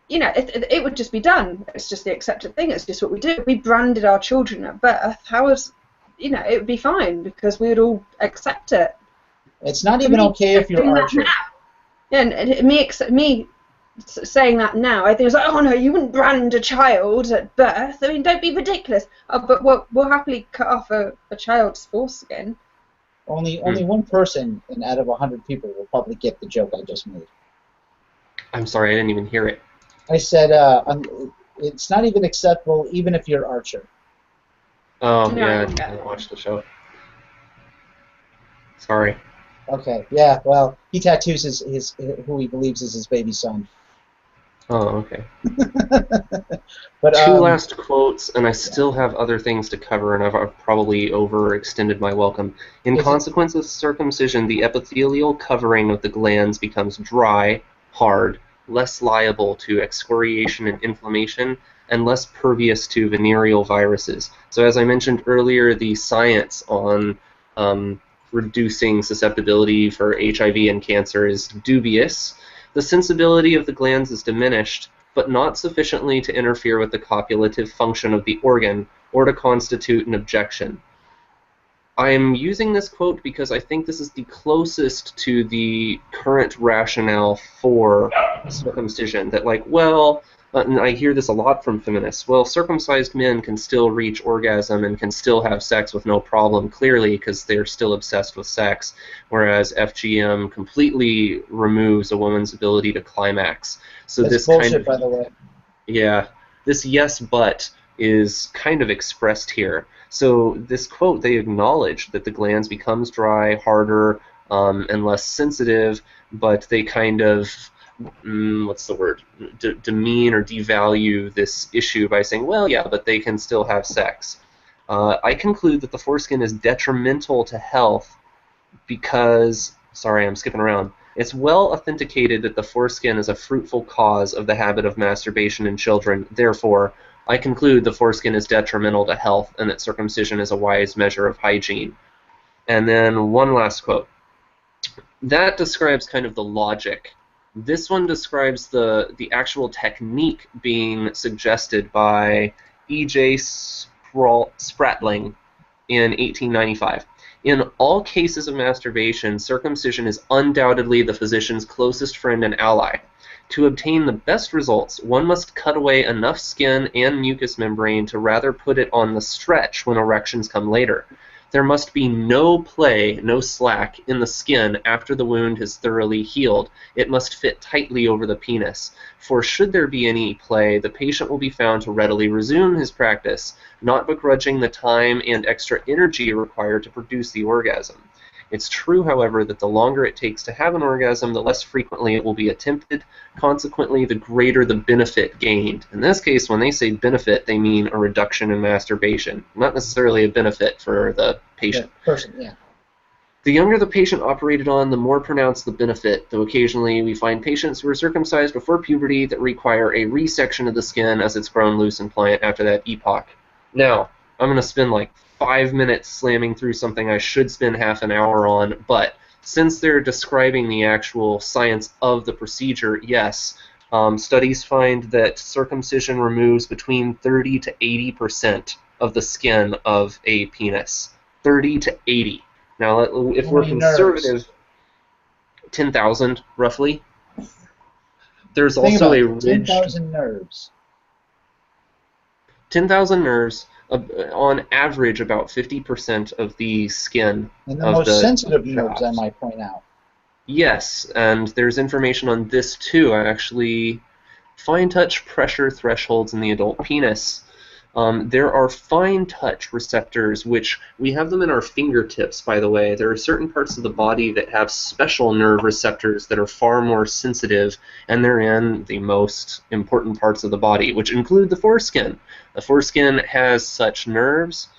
you know, it would just be done. It's just the accepted thing. It's just what we do. If we branded our children at birth, you know, it would be fine because we would all accept it. It's not even okay if you're Archer. Yeah, and me saying that now, I think it's like, oh no, you wouldn't brand a child at birth. I mean, don't be ridiculous. But we'll happily cut off a child's foreskin. Only one person out of 100 people will probably get the joke I just made. I'm sorry, I didn't even hear it. I said it's not even acceptable, even if you're Archer. Oh yeah, I didn't watch the show. Sorry. Okay, yeah, well, he tattoos his who he believes is his baby son. Oh, okay. But, Two last quotes, and I still have other things to cover, and I've probably overextended my welcome. In consequence of circumcision, the epithelial covering of the glands becomes dry, hard, less liable to excoriation and inflammation, and less pervious to venereal viruses. So as I mentioned earlier, the science on reducing susceptibility for HIV and cancer is dubious. The sensibility of the glands is diminished, but not sufficiently to interfere with the copulative function of the organ or to constitute an objection. I am using this quote because I think this is the closest to the current rationale for circumcision, that like, well, and I hear this a lot from feminists, well, circumcised men can still reach orgasm and can still have sex with no problem, clearly, because they're still obsessed with sex, whereas FGM completely removes a woman's ability to climax. So that's this bullshit, kind of, by the way. Yeah, this yes but is kind of expressed here. So this quote, they acknowledge that the glands becomes dry, harder, and less sensitive, but they kind of what's the word, demean or devalue this issue by saying, well, yeah, but they can still have sex. I conclude that the foreskin is detrimental to health because, sorry, I'm skipping around, it's well authenticated that the foreskin is a fruitful cause of the habit of masturbation in children. Therefore, I conclude the foreskin is detrimental to health and that circumcision is a wise measure of hygiene. And then one last quote. That describes kind of the logic. This one describes the actual technique being suggested by E.J. Spratling in 1895. In all cases of masturbation, circumcision is undoubtedly the physician's closest friend and ally. To obtain the best results, one must cut away enough skin and mucous membrane to rather put it on the stretch when erections come later. There must be no play, no slack, in the skin after the wound has thoroughly healed. It must fit tightly over the penis. For should there be any play, the patient will be found to readily resume his practice, not begrudging the time and extra energy required to produce the orgasm. It's true, however, that the longer it takes to have an orgasm, the less frequently it will be attempted. Consequently, the greater the benefit gained. In this case, when they say benefit, they mean a reduction in masturbation, not necessarily a benefit for the patient. The person, yeah. The younger the patient operated on, the more pronounced the benefit, though occasionally we find patients who are circumcised before puberty that require a resection of the skin as it's grown loose and pliant after that epoch. Now, I'm going to spend like 5 minutes slamming through something I should spend half an hour on, but since they're describing the actual science of the procedure, yes, studies find that circumcision removes between 30 to 80% of the skin of a penis. 30 to 80. Now, if we're conservative, 10,000 roughly. There's also a ridged 10,000 nerves. 10,000 nerves. On average, about 50% of the skin. And the most sensitive nerves, I might point out. Yes, and there's information on this too. Actually, fine touch pressure thresholds in the adult penis. There are fine touch receptors, which we have them in our fingertips, by the way. There are certain parts of the body that have special nerve receptors that are far more sensitive, and they're in the most important parts of the body, which include the foreskin. The foreskin has such nerves,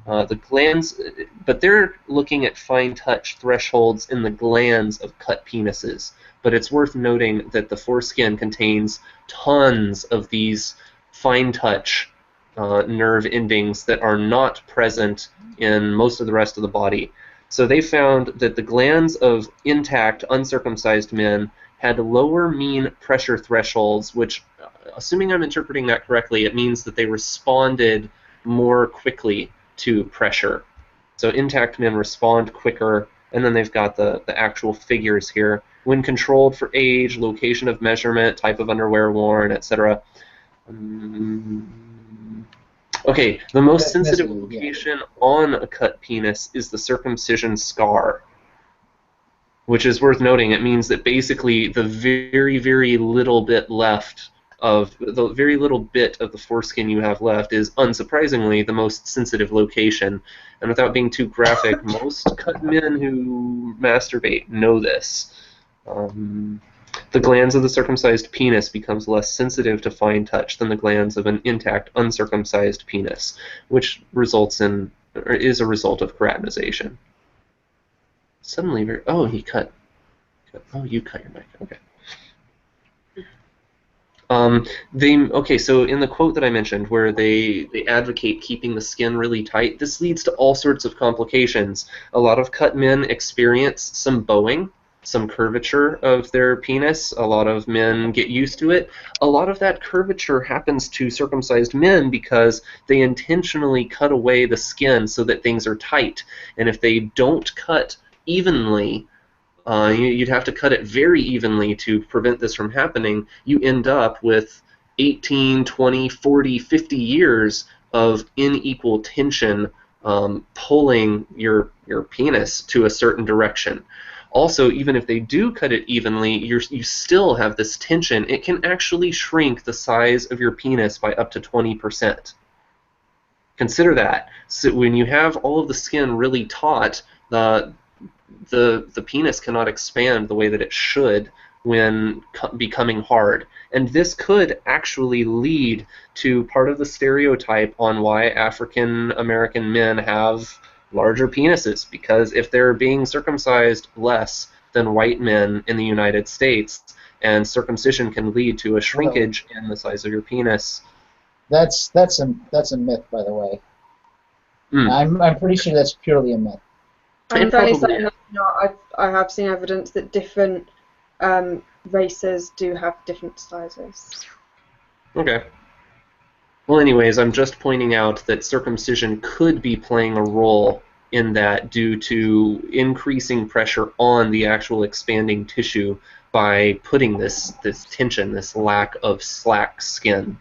the glands, but they're looking at fine touch thresholds in the glands of cut penises. But it's worth noting that the foreskin contains tons of these fine touch nerve endings that are not present in most of the rest of the body. So they found that the glands of intact, uncircumcised men had lower mean pressure thresholds, which, assuming I'm interpreting that correctly, it means that they responded more quickly to pressure. So intact men respond quicker, and then they've got the actual figures here. When controlled for age, location of measurement, type of underwear worn, etc. Okay, the most sensitive location on a cut penis is the circumcision scar, which is worth noting. It means that basically the very, very little bit left of the foreskin you have left is, unsurprisingly, the most sensitive location. And without being too graphic, most cut men who masturbate know this. The glands of the circumcised penis becomes less sensitive to fine touch than the glands of an intact uncircumcised penis, which results in, or is a result of keratinization. Suddenly, oh, he cut. Oh, you cut your mic. Okay. Okay, so in the quote that I mentioned, where they advocate keeping the skin really tight, this leads to all sorts of complications. A lot of cut men experience some bowing, some curvature of their penis. A lot of men get used to it. A lot of that curvature happens to circumcised men because they intentionally cut away the skin so that things are tight. And if they don't cut evenly, you'd have to cut it very evenly to prevent this from happening. You end up with 18, 20, 40, 50 years of unequal tension pulling your penis to a certain direction. Also, even if they do cut it evenly, you still have this tension. It can actually shrink the size of your penis by up to 20%. Consider that. So when you have all of the skin really taut, the penis cannot expand the way that it should when becoming hard. And this could actually lead to part of the stereotype on why African American men have larger penises, because if they're being circumcised less than white men in the United States, and circumcision can lead to a shrinkage in the size of your penis. That's a myth, by the way. I'm pretty sure that's purely a myth. I'm fairly certain that I have seen evidence that different races do have different sizes. Okay. Well, anyways, I'm just pointing out that circumcision could be playing a role in that due to increasing pressure on the actual expanding tissue by putting this tension, this lack of slack skin.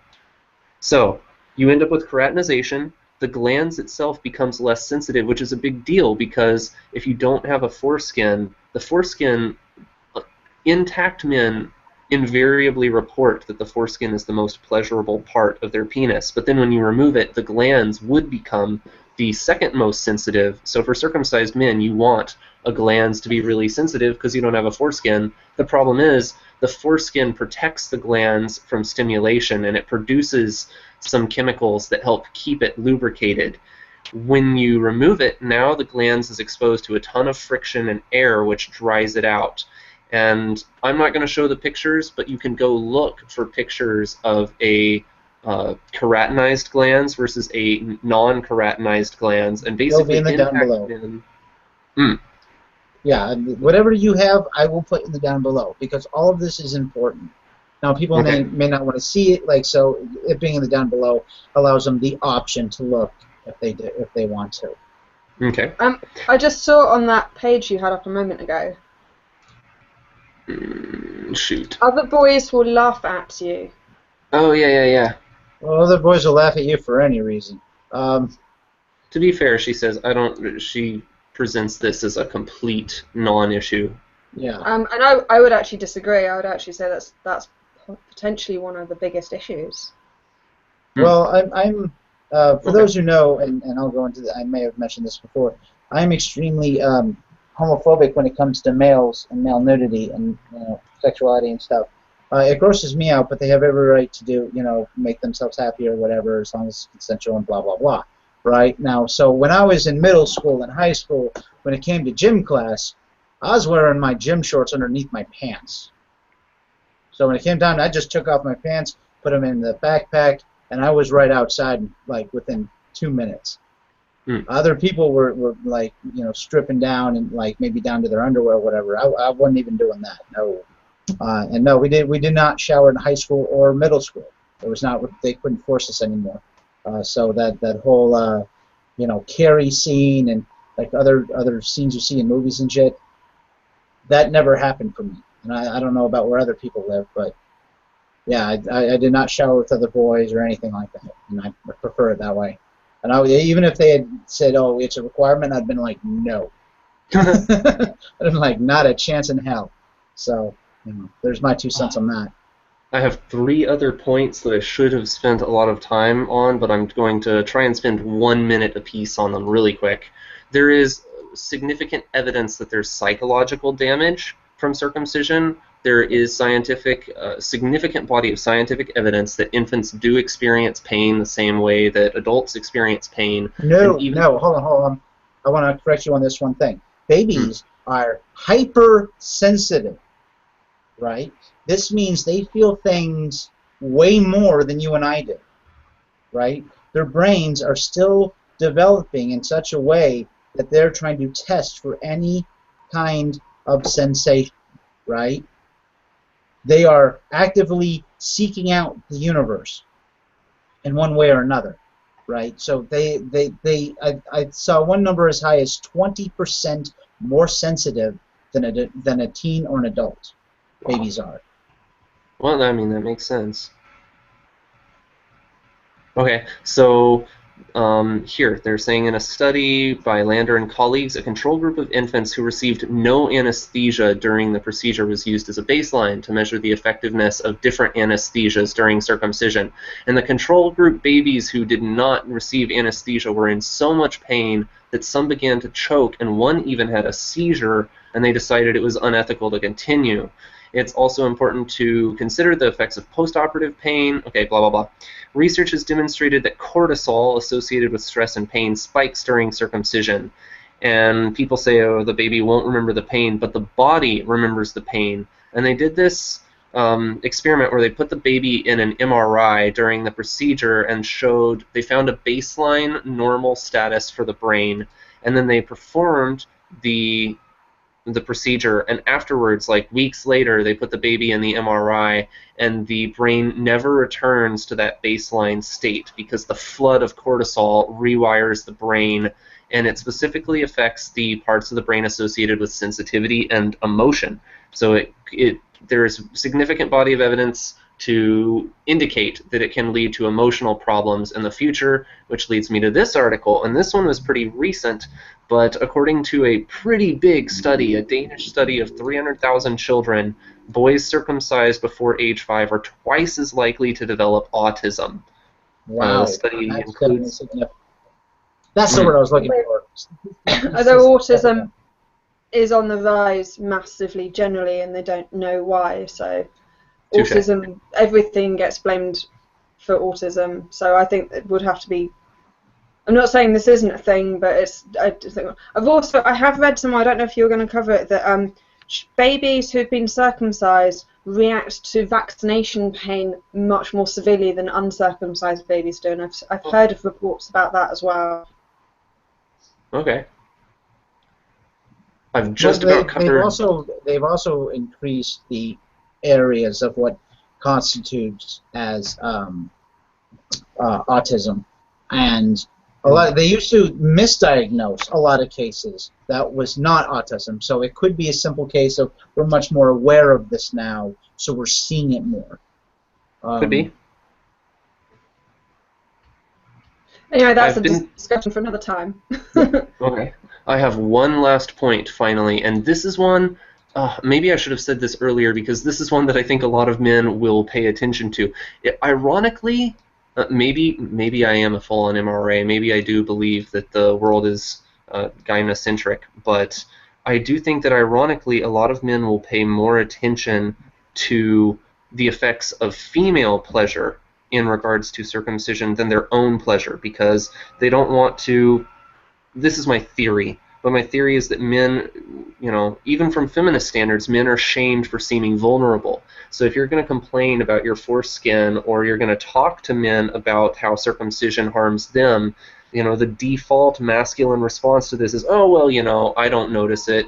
So you end up with keratinization. The glands itself becomes less sensitive, which is a big deal because if you don't have a foreskin, the foreskin, intact men invariably report that the foreskin is the most pleasurable part of their penis. But then when you remove it, the glands would become the second most sensitive. So for circumcised men, you want a glands to be really sensitive because you don't have a foreskin. The problem is the foreskin protects the glands from stimulation, and it produces some chemicals that help keep it lubricated. When you remove it, now the glands is exposed to a ton of friction and air, which dries it out. And I'm not going to show the pictures, but you can go look for pictures of a keratinized glands versus a non-keratinized glands, and basically in the down below. Yeah, whatever you have, I will put in the down below because all of this is important. Now, people may not want to see it, like so. It being in the down below allows them the option to look if they want to. Okay. I just saw on that page you had up a moment ago. Shoot. Other boys will laugh at you. Oh yeah. Well, other boys will laugh at you for any reason. To be fair, she says she presents this as a complete non-issue. Yeah. And I would actually disagree. I would actually say that's potentially one of the biggest issues. Well, I'm for those who know, and I'll go into I may have mentioned this before. I'm extremely homophobic when it comes to males and male nudity and sexuality and stuff. It grosses me out, but they have every right to do, make themselves happy or whatever, as long as it's consensual and blah, blah, blah. Right? Now, so when I was in middle school and high school, when it came to gym class, I was wearing my gym shorts underneath my pants. So when it came down, I just took off my pants, put them in the backpack, and I was right outside, like, within 2 minutes. Other people were like, stripping down and, like, maybe down to their underwear or whatever. I wasn't even doing that, no. And no, we did not shower in high school or middle school. It was not. They couldn't force us anymore. So that whole Carrie scene and like other scenes you see in movies and shit, that never happened for me. And I don't know about where other people live, but yeah, I did not shower with other boys or anything like that, and I prefer it that way. And even if they had said, "Oh, it's a requirement," I'd been like, "No." I'd been like, "Not a chance in hell." So. There's my 2 cents on that. I have 3 other points that I should have spent a lot of time on, but I'm going to try and spend 1 minute apiece on them really quick. There is significant evidence that there's psychological damage from circumcision. There is significant body of scientific evidence that infants do experience pain the same way that adults experience pain. No, hold on. I want to correct you on this one thing. Babies are hypersensitive. Right? This means they feel things way more than you and I do. Right? Their brains are still developing in such a way that they're trying to test for any kind of sensation. Right? They are actively seeking out the universe in one way or another. Right? So I saw one number as high as 20% more sensitive than a teen or an adult. Babies are. Well, I mean, that makes sense. Okay, so here, they're saying in a study by Lander and colleagues, a control group of infants who received no anesthesia during the procedure was used as a baseline to measure the effectiveness of different anesthesias during circumcision. And the control group babies who did not receive anesthesia were in so much pain that some began to choke, and one even had a seizure, and they decided it was unethical to continue. It's also important to consider the effects of postoperative pain. Okay, blah, blah, blah. Research has demonstrated that cortisol associated with stress and pain spikes during circumcision. And people say, oh, the baby won't remember the pain, but the body remembers the pain. And they did this experiment where they put the baby in an MRI during the procedure and they found a baseline normal status for the brain. And then they performed the procedure, and afterwards, like weeks later, they put the baby in the MRI, and the brain never returns to that baseline state because the flood of cortisol rewires the brain, and it specifically affects the parts of the brain associated with sensitivity and emotion. So there's a significant body of evidence to indicate that it can lead to emotional problems in the future, which leads me to this article. And this one was pretty recent, but according to a pretty big study, a Danish study of 300,000 children, boys circumcised before age 5 are twice as likely to develop autism. Wow. The study That's includes... That's the word I was looking for. Although autism is on the rise massively generally, and they don't know why, so autism, everything gets blamed for autism, so I think it would have to be... I'm not saying this isn't a thing, but it's... I have read somewhere, I don't know if you're going to cover it, that babies who've been circumcised react to vaccination pain much more severely than uncircumcised babies do, and I've heard of reports about that as well. Okay. I've just about covered... They've also increased the areas of what constitutes as autism, and they used to misdiagnose a lot of cases that was not autism. So it could be a simple case of we're much more aware of this now, so we're seeing it more. Could be. Anyway, that's a discussion for another time. Okay. I have one last point, finally, and this is one... maybe I should have said this earlier, because this is one that I think a lot of men will pay attention to. Ironically, maybe I am a full-on MRA. Maybe I do believe that the world is gynocentric, but I do think that ironically a lot of men will pay more attention to the effects of female pleasure in regards to circumcision than their own pleasure, because they don't want to... This is my theory. But my theory is that men, even from feminist standards, men are shamed for seeming vulnerable. So if you're going to complain about your foreskin, or you're going to talk to men about how circumcision harms them, the default masculine response to this is, oh, well, I don't notice it.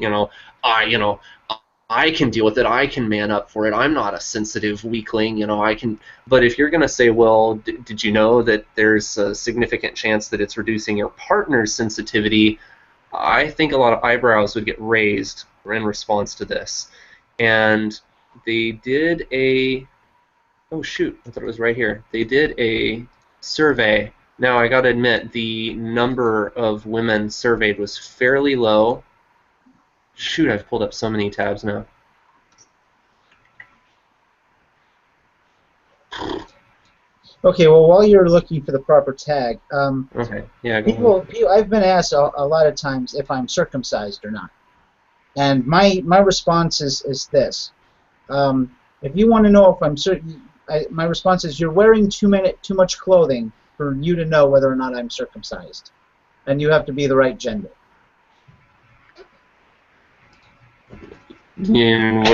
I can deal with it. I can man up for it. I'm not a sensitive weakling. I can. But if you're going to say, well, did you know that there's a significant chance that it's reducing your partner's sensitivity? I think a lot of eyebrows would get raised in response to this. And they did a... Oh, shoot. I thought it was right here. They did a survey. Now, I got to admit, the number of women surveyed was fairly low. Shoot, I've pulled up so many tabs now. Okay, well, while you're looking for the proper tag, okay, yeah, go people, I've been asked a lot of times if I'm circumcised or not, and my response is this: if you want to know if I'm certain, my response is you're wearing too much clothing for you to know whether or not I'm circumcised, and you have to be the right gender. And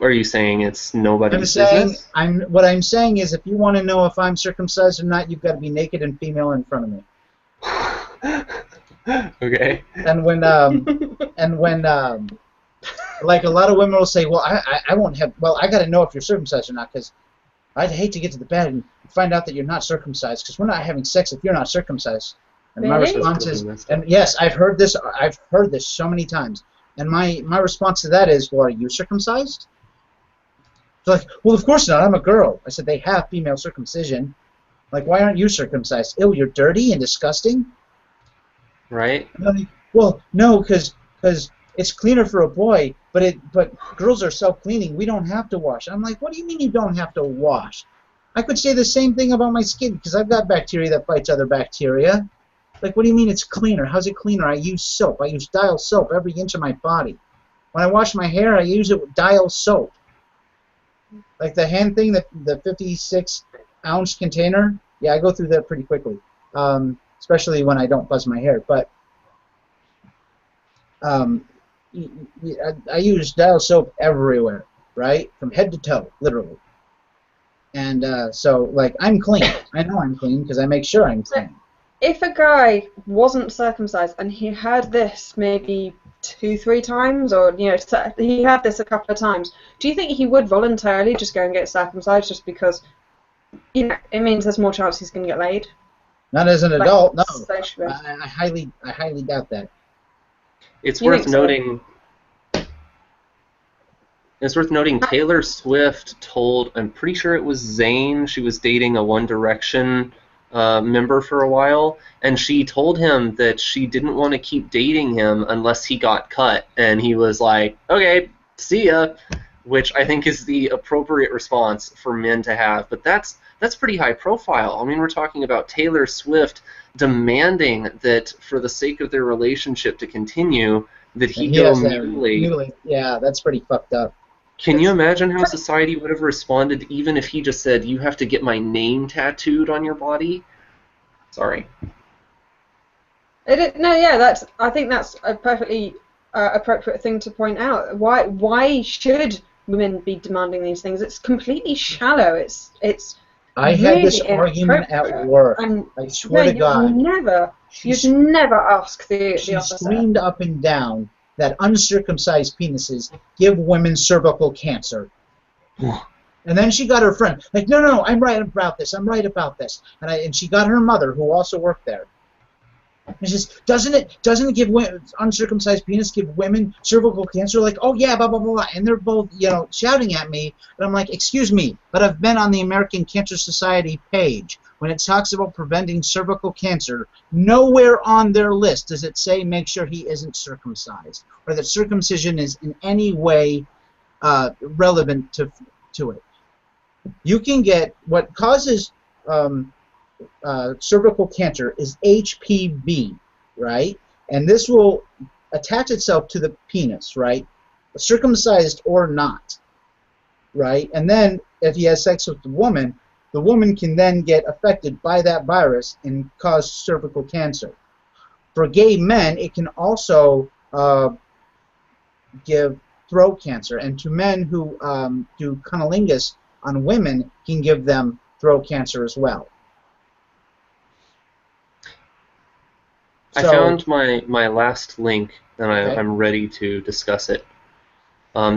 are you saying it's nobody's business? What I'm saying is, if you want to know if I'm circumcised or not, you've got to be naked and female in front of me. Okay. And when like a lot of women will say, well, I won't have. Well, I got to know if you're circumcised or not, because I'd hate to get to the bed and find out that you're not circumcised, because we're not having sex if you're not circumcised. And my response is, and yes, I've heard this so many times. And my response to that is, well, are you circumcised? They're like, well, of course not. I'm a girl. I said, they have female circumcision. Like, why aren't you circumcised? Ew, you're dirty and disgusting? Right. Like, well, no, because it's cleaner for a boy, but girls are self-cleaning. We don't have to wash. I'm like, what do you mean you don't have to wash? I could say the same thing about my skin, because I've got bacteria that fights other bacteria. Like, what do you mean it's cleaner? How's it cleaner? I use soap. I use Dial soap every inch of my body. When I wash my hair, I use it with Dial soap. Like the hand thing, the 56-ounce container, yeah, I go through that pretty quickly, especially when I don't buzz my hair. But I use Dial soap everywhere, right? From head to toe, literally. And so, like, I'm clean. I know I'm clean because I make sure I'm clean. If a guy wasn't circumcised and he heard this maybe 2-3 times, or he had this a couple of times, do you think he would voluntarily just go and get circumcised just because it means there's more chance he's going to get laid? Not as an like, adult, no. socially. I highly doubt that. It's You worth think so? noting. It's worth noting Taylor Swift told, I'm pretty sure it was Zayn, she was dating a One Direction member for a while, and she told him that she didn't want to keep dating him unless he got cut, and he was like, okay, see ya, which I think is the appropriate response for men to have. But that's pretty high profile. I mean, we're talking about Taylor Swift demanding that for the sake of their relationship to continue, that he go has to mutilate. Yeah, that's pretty fucked up. Can you imagine how society would have responded even if he just said, you have to get my name tattooed on your body? Sorry. I think that's a perfectly appropriate thing to point out. Why should women be demanding these things? It's completely shallow. It's I really had this argument at work. And I swear to God. You'd never ask the She officer. screamed up and down that uncircumcised penises give women cervical cancer. And then she got her friend, like, no, I'm right about this. I'm right about this. And she got her mother, who also worked there. And she says, doesn't it give women, uncircumcised penis give women cervical cancer? Like, oh yeah, blah blah blah. And they're both, shouting at me. And I'm like, excuse me, but I've been on the American Cancer Society page. When it talks about preventing cervical cancer, nowhere on their list does it say make sure he isn't circumcised, or that circumcision is in any way relevant to it. You can get what causes cervical cancer is HPV, right? And this will attach itself to the penis, right? Circumcised or not, right? And then if he has sex with the woman can then get affected by that virus and cause cervical cancer. For gay men, it can also give throat cancer, and to men who do cunnilingus on women can give them throat cancer as well. I found my last link, and Okay. I'm ready to discuss it.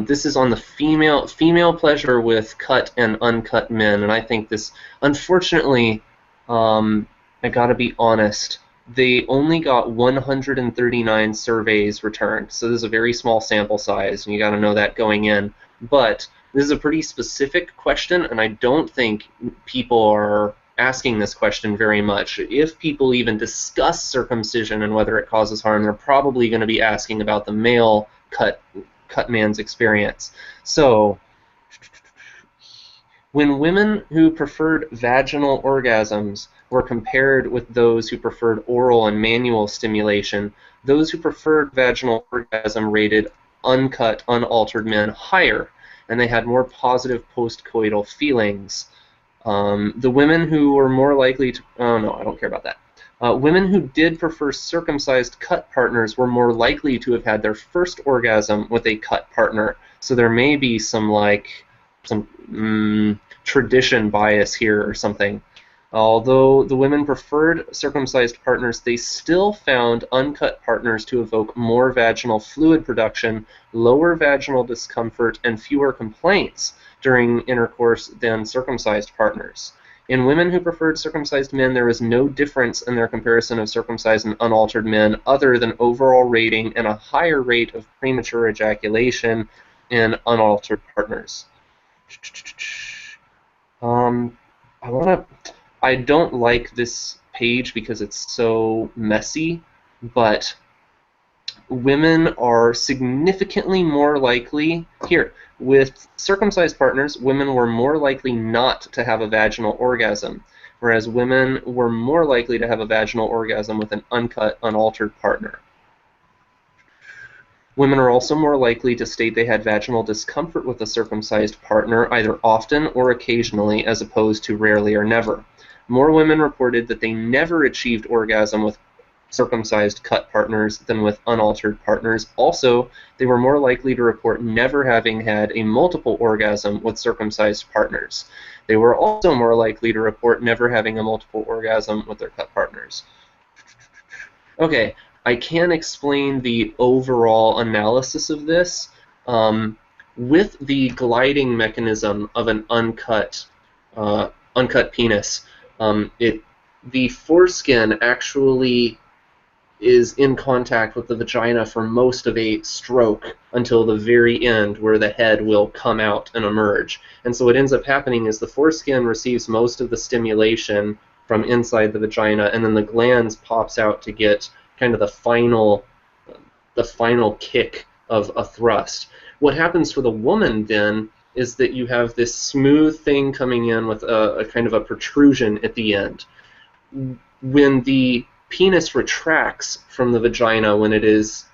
This is on the female pleasure with cut and uncut men, and I think this, unfortunately, I gotta be honest, they only got 139 surveys returned, so this is a very small sample size, and you gotta know that going in. But this is a pretty specific question, and I don't think people are asking this question very much. If people even discuss circumcision and whether it causes harm, they're probably going to be asking about the male cut man's experience. So, when women who preferred vaginal orgasms were compared with those who preferred oral and manual stimulation, those who preferred vaginal orgasm rated uncut, unaltered men higher, and they had more positive postcoital feelings. The women who were more likely to... Oh, no, I don't care about that. Women who did prefer circumcised cut partners were more likely to have had their first orgasm with a cut partner. So there may be some tradition bias here or something. Although the women preferred circumcised partners, they still found uncut partners to evoke more vaginal fluid production, lower vaginal discomfort, and fewer complaints during intercourse than circumcised partners. In women who preferred circumcised men, there was no difference in their comparison of circumcised and unaltered men other than overall rating and a higher rate of premature ejaculation in unaltered partners. I don't like this page because it's so messy, but women are significantly more likely, here, with circumcised partners, women were more likely not to have a vaginal orgasm, whereas women were more likely to have a vaginal orgasm with an uncut, unaltered partner. Women are also more likely to state they had vaginal discomfort with a circumcised partner, either often or occasionally, as opposed to rarely or never. More women reported that they never achieved orgasm with circumcised cut partners than with unaltered partners. Also, they were more likely to report never having had a multiple orgasm with circumcised partners. They were also more likely to report never having a multiple orgasm with their cut partners. Okay, I can explain the overall analysis of this. With the gliding mechanism of an uncut penis, the foreskin actually is in contact with the vagina for most of a stroke until the very end, where the head will come out and emerge. And so what ends up happening is the foreskin receives most of the stimulation from inside the vagina, and then the glands pops out to get kind of the final kick of a thrust. What happens for the woman then is that you have this smooth thing coming in with a kind of a protrusion at the end. When the penis retracts from the vagina when it is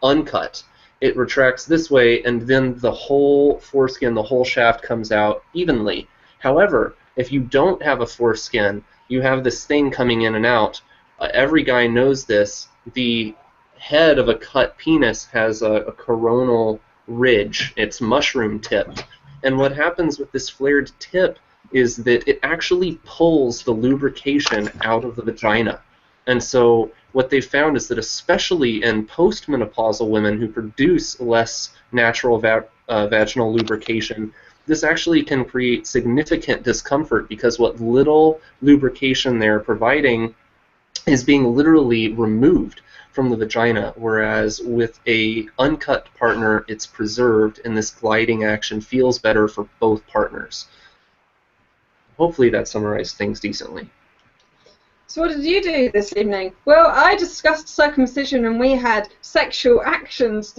uncut, it retracts this way, and then the whole foreskin, the whole shaft comes out evenly. However, if you don't have a foreskin, you have this thing coming in and out. Every guy knows this. The head of a cut penis has a coronal ridge. It's mushroom tipped. And what happens with this flared tip is that it actually pulls the lubrication out of the vagina. And so what they found is that especially in postmenopausal women who produce less natural vaginal lubrication, this actually can create significant discomfort, because what little lubrication they're providing is being literally removed from the vagina, whereas with a uncut partner, it's preserved, and this gliding action feels better for both partners. Hopefully that summarized things decently. So what did you do this evening? Well, I discussed circumcision and we had sexual actions.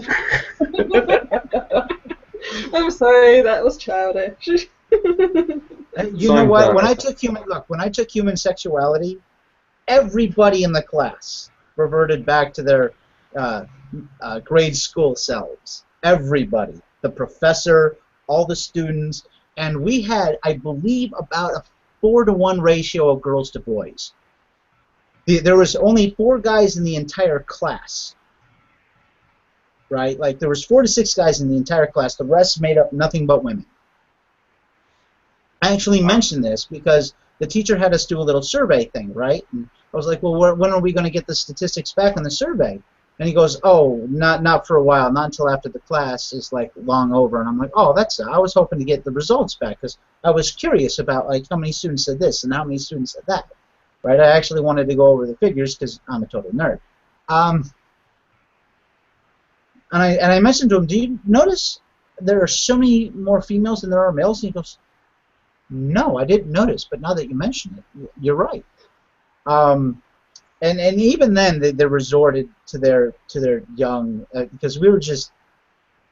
I'm sorry, that was childish. You know what? When I took human sexuality, everybody in the class reverted back to their grade school selves. Everybody, the professor, all the students, and we had, I believe, about a 4-to-1 ratio of girls to boys. There was only 4 guys in the entire class, right? Like there was 4 to 6 guys in the entire class. The rest made up nothing but women. I actually mentioned this because the teacher had us do a little survey thing, right? And I was like, well, when are we going to get the statistics back on the survey? And he goes, oh, not for a while, not until after the class is like long over. And I'm like, oh, I was hoping to get the results back because I was curious about like how many students said this and how many students said that. Right, I actually wanted to go over the figures because I'm a total nerd. And I mentioned to him, do you notice there are so many more females than there are males? And he goes, no, I didn't notice, but now that you mention it, you're right. And even then, they resorted to their young, because we were just,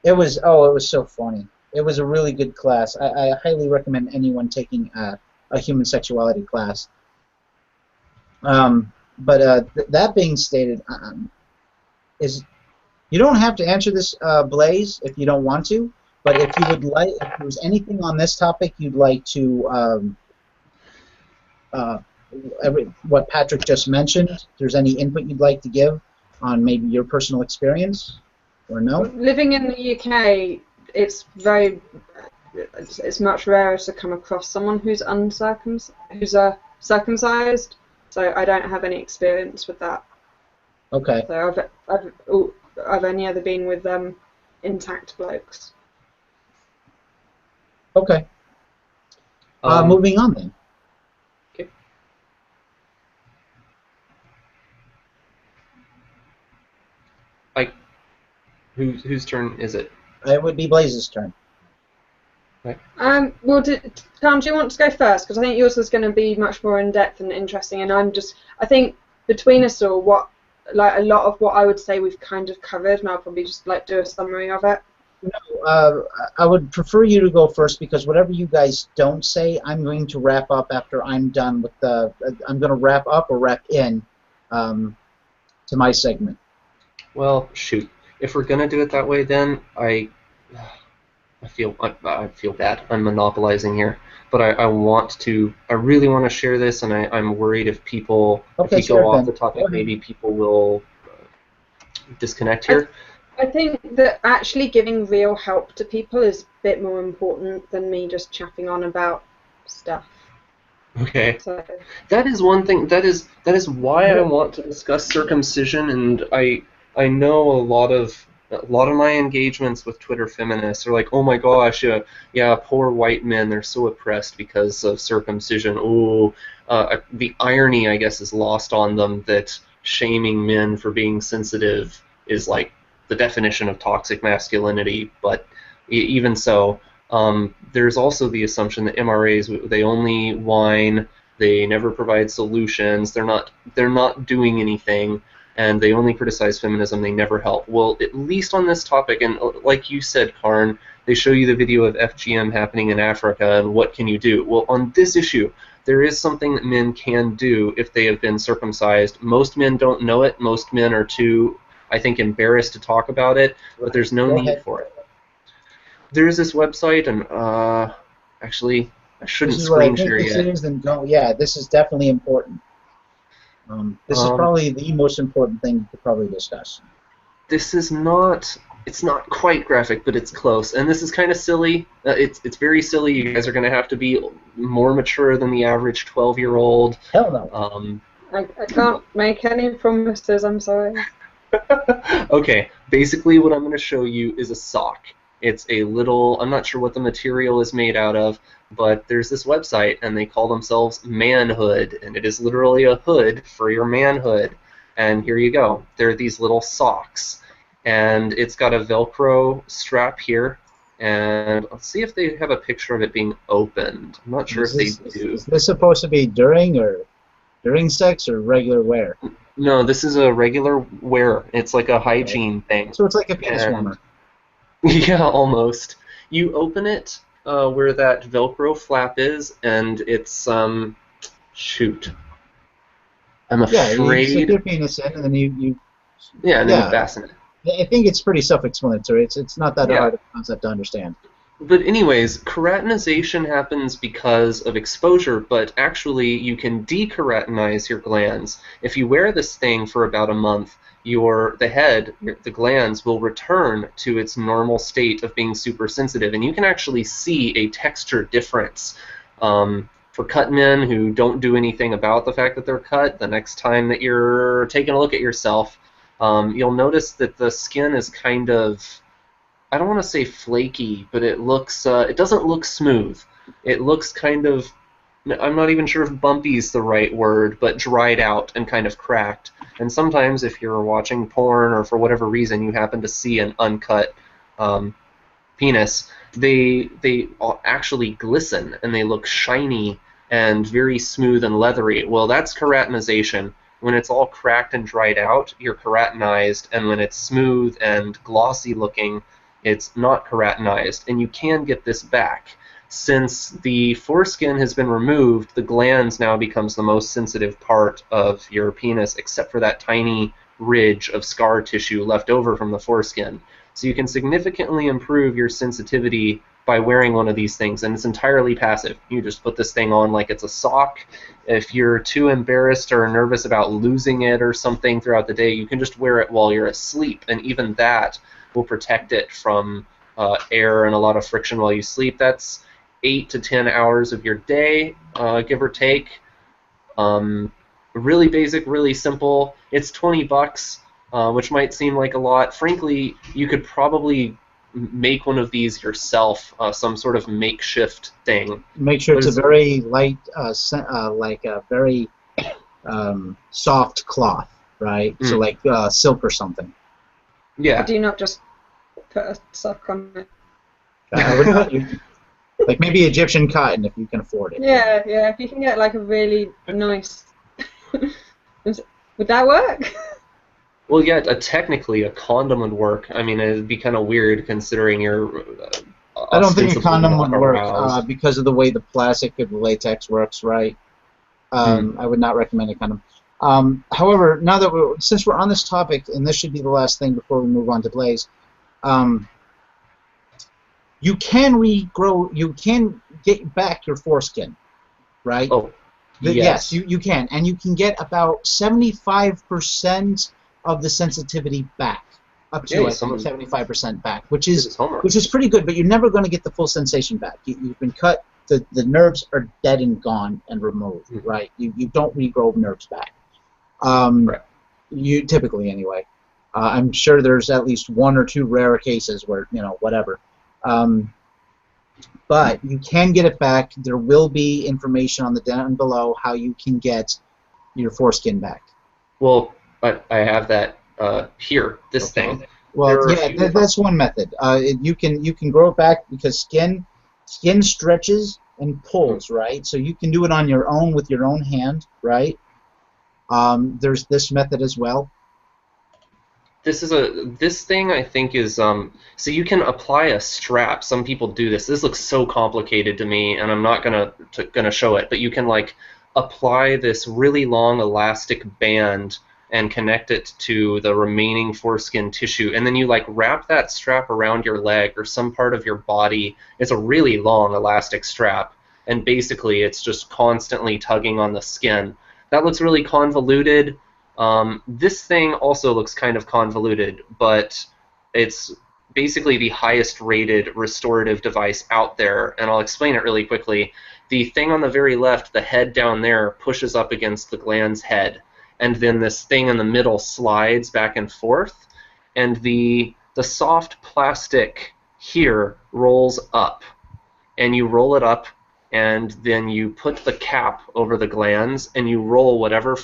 it was so funny. It was a really good class. I highly recommend anyone taking a human sexuality class. That being stated, you don't have to answer this, Blaise, if you don't want to. But if you would like, if there's anything on this topic you'd like to, what Patrick just mentioned, if there's any input you'd like to give on maybe your personal experience, or no? Living in the UK, it's much rarer to come across someone who's circumcised. So I don't have any experience with that. Okay. So I've only ever been with intact blokes. Okay. Moving on then. Okay. Whose turn is it? It would be Blaise's turn. Right. Well, Tom, do you want to go first? Because I think yours is going to be much more in depth and interesting. And I think between us all, a lot of what I would say we've kind of covered, and I'll probably just do a summary of it. No, I would prefer you to go first because whatever you guys don't say, I'm going to wrap up after I'm done with the. I'm going to wrap up or wrap in to my segment. Well, shoot. If we're going to do it that way, then I feel bad. I'm monopolizing here, but I really want to share this, and I'm worried if people, if we go off the topic, maybe people will disconnect here. I think that actually giving real help to people is a bit more important than me just chapping on about stuff. Okay. So. That is one thing. That is why I want to discuss circumcision, and I know a lot of A lot of my engagements with Twitter feminists are like, oh my gosh, yeah, poor white men, they're so oppressed because of circumcision. Ooh, the irony, I guess, is lost on them that shaming men for being sensitive is like the definition of toxic masculinity. But even so, there's also the assumption that MRAs, they only whine, they never provide solutions, they're not doing anything, and they only criticize feminism, they never help. Well, at least on this topic, and like you said, Karn, they show you the video of FGM happening in Africa, and what can you do? Well, on this issue, there is something that men can do if they have been circumcised. Most men don't know it. Most men are too, I think, embarrassed to talk about it, but there's no need for it. There is this website, and actually, I shouldn't screen share yet. Yeah, this is definitely important. This is probably the most important thing to probably discuss. This is not, it's not quite graphic, but it's close. And this is kind of silly. It's very silly. You guys are going to have to be more mature than the average 12-year-old. Hell no. I can't make any promises, I'm sorry. Okay, basically what I'm going to show you is a sock. It's a little, I'm not sure what the material is made out of, but there's this website, and they call themselves Manhood, and it is literally a hood for your manhood. And here you go. They're these little socks, and it's got a Velcro strap here, and let's see if they have a picture of it being opened. I'm not sure if they do. Is this supposed to be during sex or regular wear? No, this is a regular wear. It's like a hygiene thing. So it's like a penis warmer. Yeah, almost. You open it where that Velcro flap is, and it's shoot. I'm afraid. Yeah, you stick your penis in, and then you. Yeah, and then you fasten it. I think it's pretty self-explanatory. It's not that hard of a concept to understand. But anyways, keratinization happens because of exposure, but actually you can dekeratinize your glands. If you wear this thing for about a month, the glands will return to its normal state of being super sensitive, and you can actually see a texture difference. For cut men who don't do anything about the fact that they're cut, the next time that you're taking a look at yourself, you'll notice that the skin is kind of, I don't want to say flaky, but it looks, it doesn't look smooth. It looks kind of, I'm not even sure if bumpy is the right word, but dried out and kind of cracked. And sometimes if you're watching porn or for whatever reason you happen to see an uncut penis, they actually glisten and they look shiny and very smooth and leathery. Well, that's keratinization. When it's all cracked and dried out, you're keratinized, and when it's smooth and glossy looking, it's not keratinized. And you can get this back. Since the foreskin has been removed, the glands now becomes the most sensitive part of your penis, except for that tiny ridge of scar tissue left over from the foreskin. So you can significantly improve your sensitivity by wearing one of these things, and it's entirely passive. You just put this thing on like it's a sock. If you're too embarrassed or nervous about losing it or something throughout the day, you can just wear it while you're asleep, and even that will protect it from air and a lot of friction while you sleep. That's 8 to 10 hours of your day, give or take. Really basic, really simple. It's $20, which might seem like a lot. Frankly, you could probably make one of these yourself, some sort of makeshift thing. Make sure it's a very light, like a very soft cloth, right? So like silk or something. Yeah. Do you not just put a sock on it? I would not, like maybe Egyptian cotton if you can afford it. Yeah, yeah. If you can get like a really nice, would that work? Well, yeah, technically a condom would work. I mean, it'd be kind of weird considering you're. I don't think a condom would work because of the way the plastic of the latex works, right? I would not recommend a condom. However, now that since we're on this topic, and this should be the last thing before we move on to Blaise, you can regrow, you can get back your foreskin, right? Oh, yes, you can, and you can get about 75% of the sensitivity back, up to 75% back, which is pretty good. But you're never going to get the full sensation back. You've been cut. The nerves are dead and gone and removed, right? You don't regrow nerves back. Right. You typically anyway. I'm sure there's at least 1 or 2 rare cases where, you know, whatever. But you can get it back. There will be information on the down below how you can get your foreskin back. Well, I have that here, this thing. Well, yeah, that's one method. You can grow it back because skin stretches and pulls, right? So you can do it on your own with your own hand, right? There's this method as well. This thing I think is so you can apply a strap. Some people do this. This looks so complicated to me, and I'm not gonna show it. But you can like apply this really long elastic band and connect it to the remaining foreskin tissue, and then you like wrap that strap around your leg or some part of your body. It's a really long elastic strap, and basically it's just constantly tugging on the skin. That looks really convoluted. This thing also looks kind of convoluted, but it's basically the highest rated restorative device out there, and I'll explain it really quickly. The thing on the very left, the head down there, pushes up against the gland's head, and then this thing in the middle slides back and forth, and the soft plastic here rolls up, and you roll it up, and then you put the cap over the glands, and you roll whatever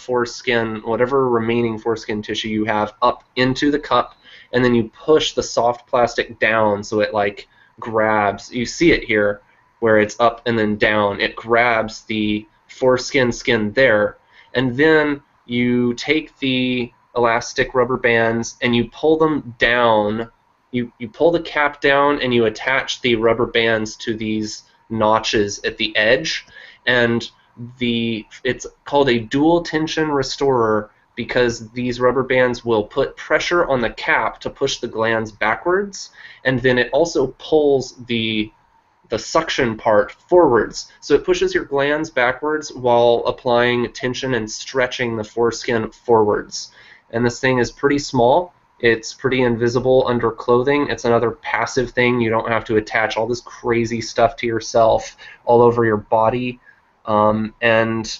remaining foreskin tissue you have up into the cup, and then you push the soft plastic down so it like grabs. You see it here where it's up and then down. It grabs the foreskin skin there, and then you take the elastic rubber bands and you pull them down. You pull the cap down and you attach the rubber bands to these notches at the edge, and it's called a dual tension restorer because these rubber bands will put pressure on the cap to push the glands backwards, and then it also pulls the suction part forwards, so it pushes your glands backwards while applying tension and stretching the foreskin forwards. And this thing is pretty small. It's pretty invisible under clothing. It's another passive thing. You don't have to attach all this crazy stuff to yourself all over your body. And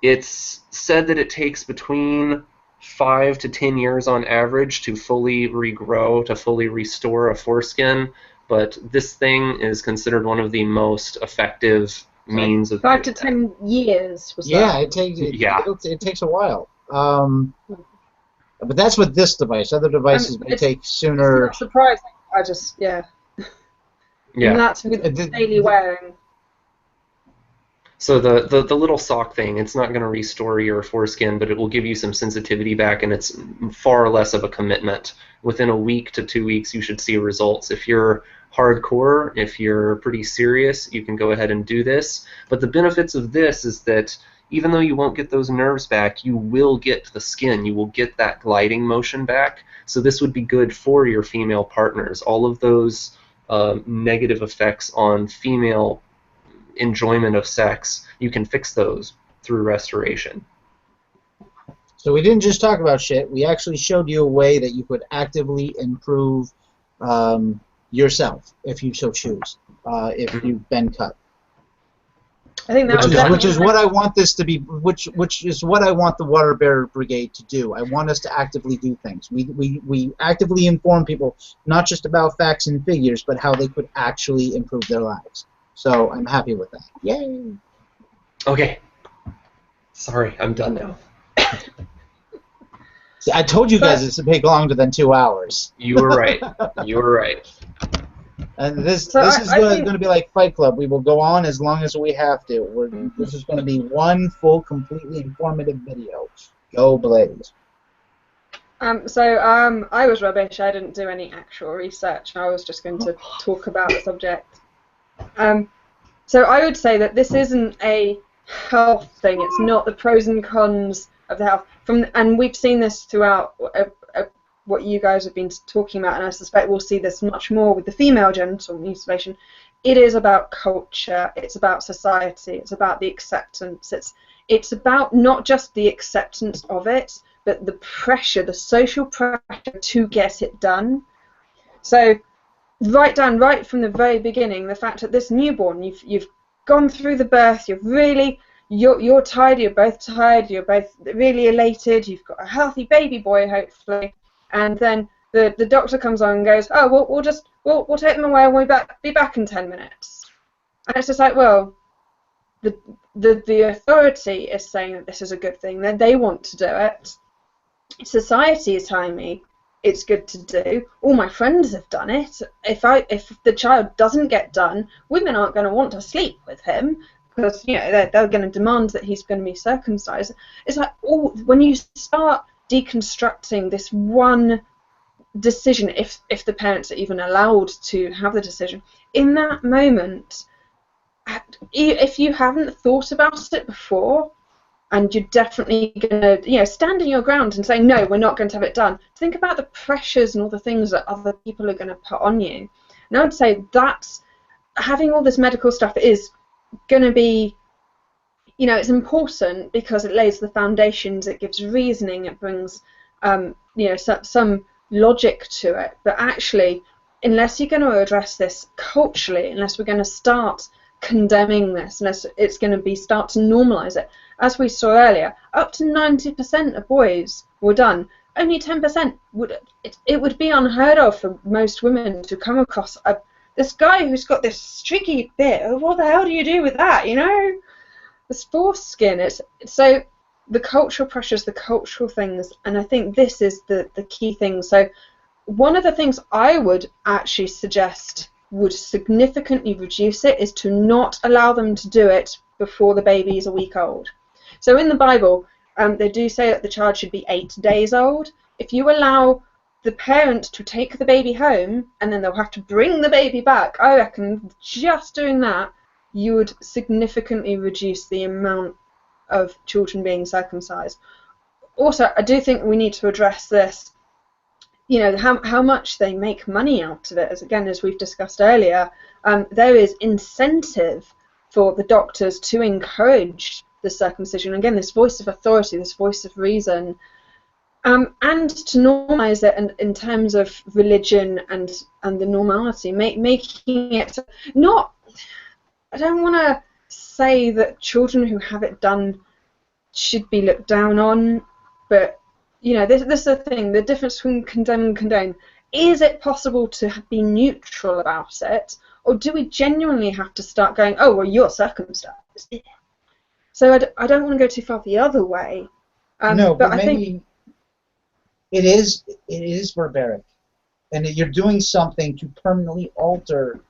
it's said that it takes between 5 to 10 years on average to fully regrow, to fully restore a foreskin. But this thing is considered one of the most effective means of 5 to 10 years. Yeah, it takes a while. But that's with this device. Other devices may take sooner. It's not surprising. Yeah. And that's with daily wearing. So the little sock thing, it's not going to restore your foreskin, but it will give you some sensitivity back, and it's far less of a commitment. Within a week to 2 weeks, you should see results. If you're hardcore, if you're pretty serious, you can go ahead and do this. But the benefits of this is that even though you won't get those nerves back, you will get the skin. You will get that gliding motion back. So this would be good for your female partners. All of those negative effects on female enjoyment of sex, you can fix those through restoration. So we didn't just talk about shit. We actually showed you a way that you could actively improve yourself, if you so choose, if you've been cut. I think that which is what I want this to be. Which is what I want the Bear Brigade to do. I want us to actively do things. We actively inform people not just about facts and figures, but how they could actually improve their lives. So I'm happy with that. Yay! Okay. Sorry, I'm done now. See, I told you guys it's to take longer than 2 hours. You were right. You were right. And this is going to be like Fight Club. We will go on as long as we have to. This is going to be one full, completely informative video. Go Blaise. I was rubbish. I didn't do any actual research. I was just going to talk about the subject. So I would say that this isn't a health thing. It's not the pros and cons of the health. And we've seen this throughout what you guys have been talking about, and I suspect we'll see this much more with the female genital mutilation. It is about culture. It's about society. It's about the acceptance. It's about not just the acceptance of it, but the pressure, the social pressure to get it done. So right from the very beginning, the fact that this newborn, you've gone through the birth, you're tired, you're both tired, you're both really elated, you've got a healthy baby boy, hopefully, and then the doctor comes on and goes, oh, we'll take them away and we'll be back in 10 minutes. And it's just like, well, the authority is saying that this is a good thing, that they want to do it. Society is telling me it's good to do. All my friends have done it. If the child doesn't get done, women aren't going to want to sleep with him because they're going to demand that he's going to be circumcised. It's like when you start deconstructing this one decision, if the parents are even allowed to have the decision in that moment, if you haven't thought about it before, and you're definitely going to, stand in your ground and say, no, we're not going to have it done. Think about the pressures and all the things that other people are going to put on you. And I would say that having all this medical stuff is going to be, it's important because it lays the foundations, it gives reasoning, it brings, some logic to it. But actually, unless you're going to address this culturally, unless we're going to start condemning this, unless it's going to start to normalize it, as we saw earlier, up to 90% of boys were done. Only 10% it would be unheard of for most women to come across this guy who's got this streaky bit. What the hell do you do with that? This foreskin. So the cultural pressures, the cultural things, and I think this is the key thing. So one of the things I would actually suggest would significantly reduce it is to not allow them to do it before the baby is a week old. So in the Bible, they do say that the child should be 8 days old. If you allow the parent to take the baby home and then they'll have to bring the baby back, I reckon just doing that, you would significantly reduce the amount of children being circumcised. Also, I do think we need to address this, how much they make money out of it. As we've discussed earlier, there is incentive for the doctors to encourage the circumcision. Again, this voice of authority, this voice of reason, and to normalise it in terms of religion and the normality, making it not. I don't want to say that children who have it done should be looked down on, but this is the thing. The difference between condemn and condone. Is it possible to be neutral about it, or do we genuinely have to start going, oh, well, you're circumcised? So I don't want to go too far the other way. No, but I maybe think it is barbaric, and you're doing something to permanently alter.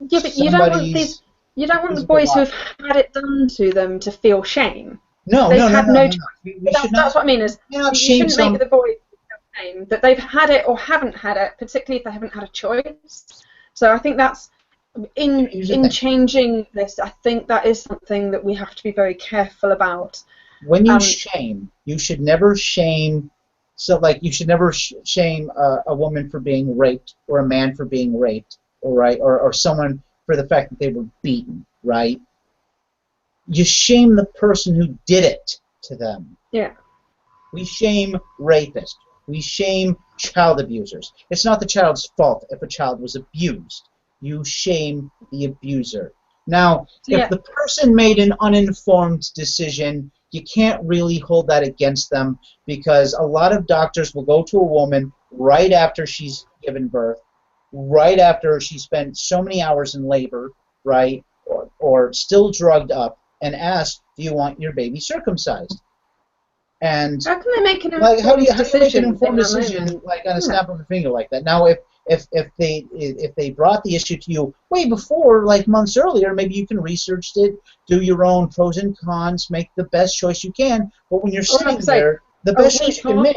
Yeah, but you don't want these. You don't want the boys who've had it done to them to feel shame. No. We should that's what I mean. Is you shouldn't make the boys feel shame that they've had it or haven't had it, particularly if they haven't had a choice. So I think that's in changing this. I think that is something that we have to be very careful about. When you shame, you should never shame. So, you should never shame a woman for being raped or a man for being raped, or someone for the fact that they were beaten, right? You shame the person who did it to them. Yeah. We shame rapists. We shame child abusers. It's not the child's fault if a child was abused. You shame the abuser. Now, if the person made an uninformed decision, you can't really hold that against them, because a lot of doctors will go to a woman right after she's given birth, right after she spent so many hours in labor, right, or still drugged up, and ask, do you want your baby circumcised? And how can they make an informed informed decision on a snap of a finger like that? Now, if they brought the issue to you way before, months earlier, maybe you can research it, do your own pros and cons, make the best choice you can. But when you're sitting there, the best choice you can make,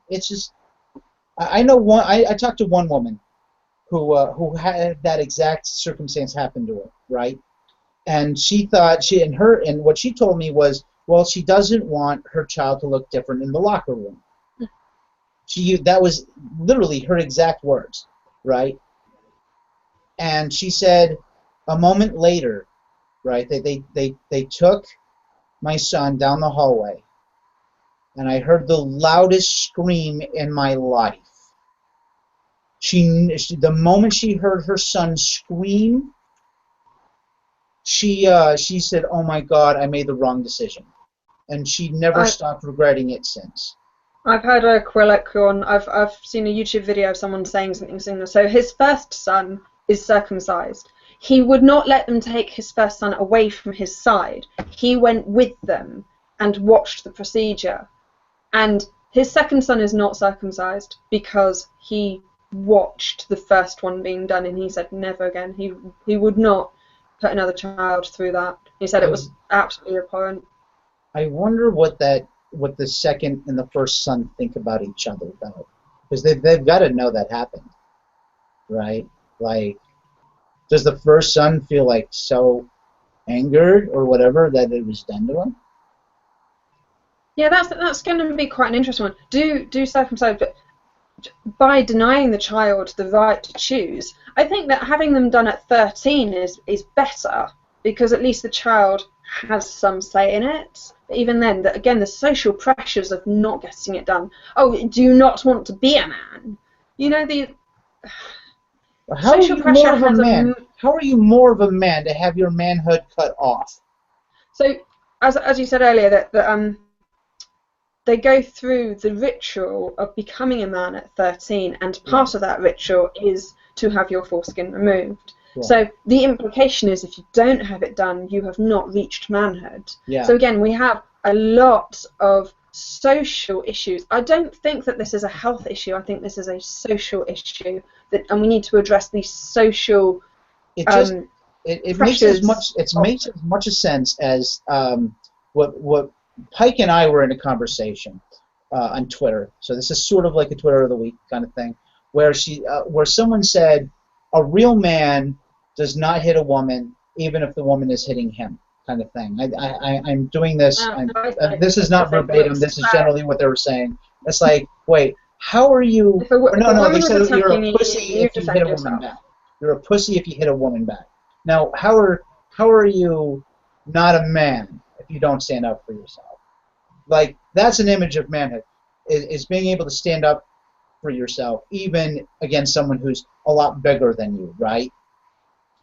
it's just. I know one. I talked to one woman who had that exact circumstance happen to her, right? And she thought and what she told me was, well, she doesn't want her child to look different in the locker room. That was literally her exact words, right? And she said, a moment later, right? They took my son down the hallway, and I heard the loudest scream in my life. The moment she heard her son scream, she said, "Oh my God, I made the wrong decision," and she never stopped regretting it since. I've heard a colloquial. I've seen a YouTube video of someone saying something similar. So his first son is circumcised. He would not let them take his first son away from his side. He went with them and watched the procedure. And his second son is not circumcised because he watched the first one being done, and he said never again. He would not put another child through that. He said it was absolutely abhorrent. I wonder what the second and the first son think about each other, though, because they've got to know that happened, right? Like, does the first son feel like so angered or whatever that it was done to him? Yeah, that's going to be quite an interesting one. Do circumcise, but by denying the child the right to choose, I think that having them done at 13 is better, because at least the child has some say in it. But even then, again, the social pressures of not getting it done. Oh, do you not want to be a man? You know, the social pressure has a... How are you more of a man to have your manhood cut off? So, as you said earlier, that they go through the ritual of becoming a man at 13, and part of that ritual is to have your foreskin removed. Yeah. So the implication is if you don't have it done, you have not reached manhood. Yeah. So again, we have a lot of social issues. I don't think that this is a health issue. I think this is a social issue, and we need to address these social it makes as much a sense as what Pike and I were in a conversation on Twitter. So this is sort of like a Twitter of the week kind of thing, where someone said a real man does not hit a woman even if the woman is hitting him, kind of thing. I'm doing this. This is not verbatim. This is generally what they were saying. It's like, wait, how are you? No, they said you're a pussy if you hit a woman back. You're a pussy if you hit a woman back. Now, how are you not a man if you don't stand up for yourself? Like, that's an image of manhood, is being able to stand up for yourself, even against someone who's a lot bigger than you, right?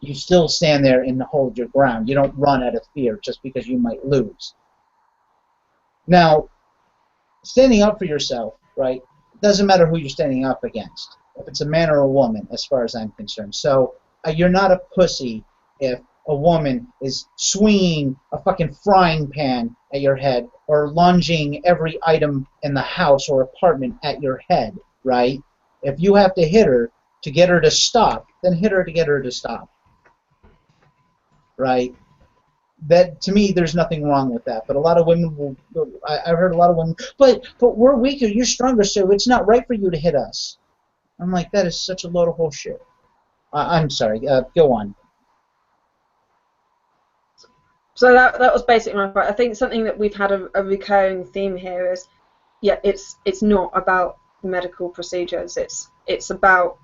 You still stand there and hold your ground. You don't run out of fear just because you might lose. Now, standing up for yourself, right, doesn't matter who you're standing up against, if it's a man or a woman, as far as I'm concerned. So you're not a pussy if a woman is swinging a fucking frying pan at your head or lunging every item in the house or apartment at your head, right? If you have to hit her to get her to stop, then hit her to get her to stop, right? That, to me, there's nothing wrong with that. But a lot of women will, I've heard a lot of women, but we're weaker, you're stronger, so it's not right for you to hit us. I'm like, that is such a load of bullshit. I'm sorry, go on. So that was basically my point. I think something that we've had a recurring theme here is, yeah, it's not about medical procedures. It's about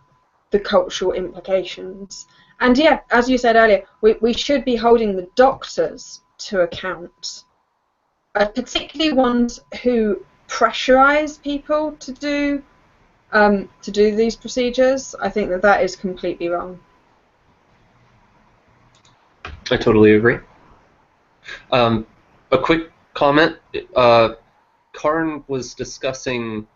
the cultural implications. And yeah, as you said earlier, we should be holding the doctors to account, particularly ones who pressurize people to do these procedures. I think that is completely wrong. I totally agree. A quick comment. Karn was discussing,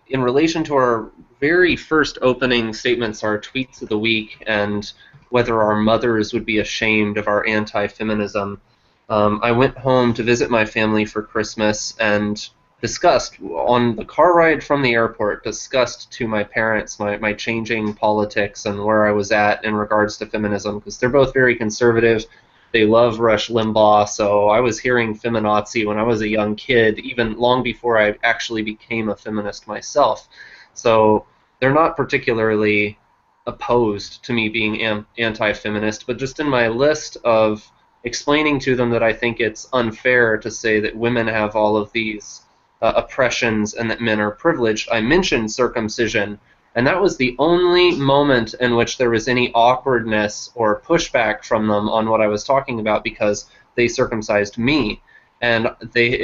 in relation to our very first opening statements, our tweets of the week, and whether our mothers would be ashamed of our anti-feminism. I went home to visit my family for Christmas and discussed, on the car ride from the airport, discussed to my parents my changing politics and where I was at in regards to feminism, because they're both very conservative. They love Rush Limbaugh, so I was hearing feminazi when I was a young kid, even long before I actually became a feminist myself. So they're not particularly opposed to me being anti-feminist, but just in my list of explaining to them that I think it's unfair to say that women have all of these oppressions and that men are privileged, I mentioned circumcision. And that was the only moment in which there was any awkwardness or pushback from them on what I was talking about, because they circumcised me. And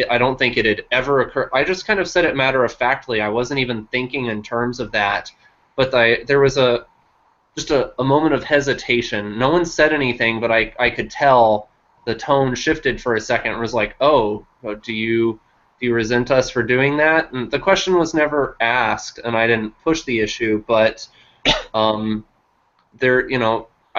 I don't think it had ever occurred. I just kind of said it matter-of-factly. I wasn't even thinking in terms of that. But there was just a moment of hesitation. No one said anything, but I could tell the tone shifted for a second. It was like, oh, do you do you resent us for doing that? And the question was never asked, and I didn't push the issue, but I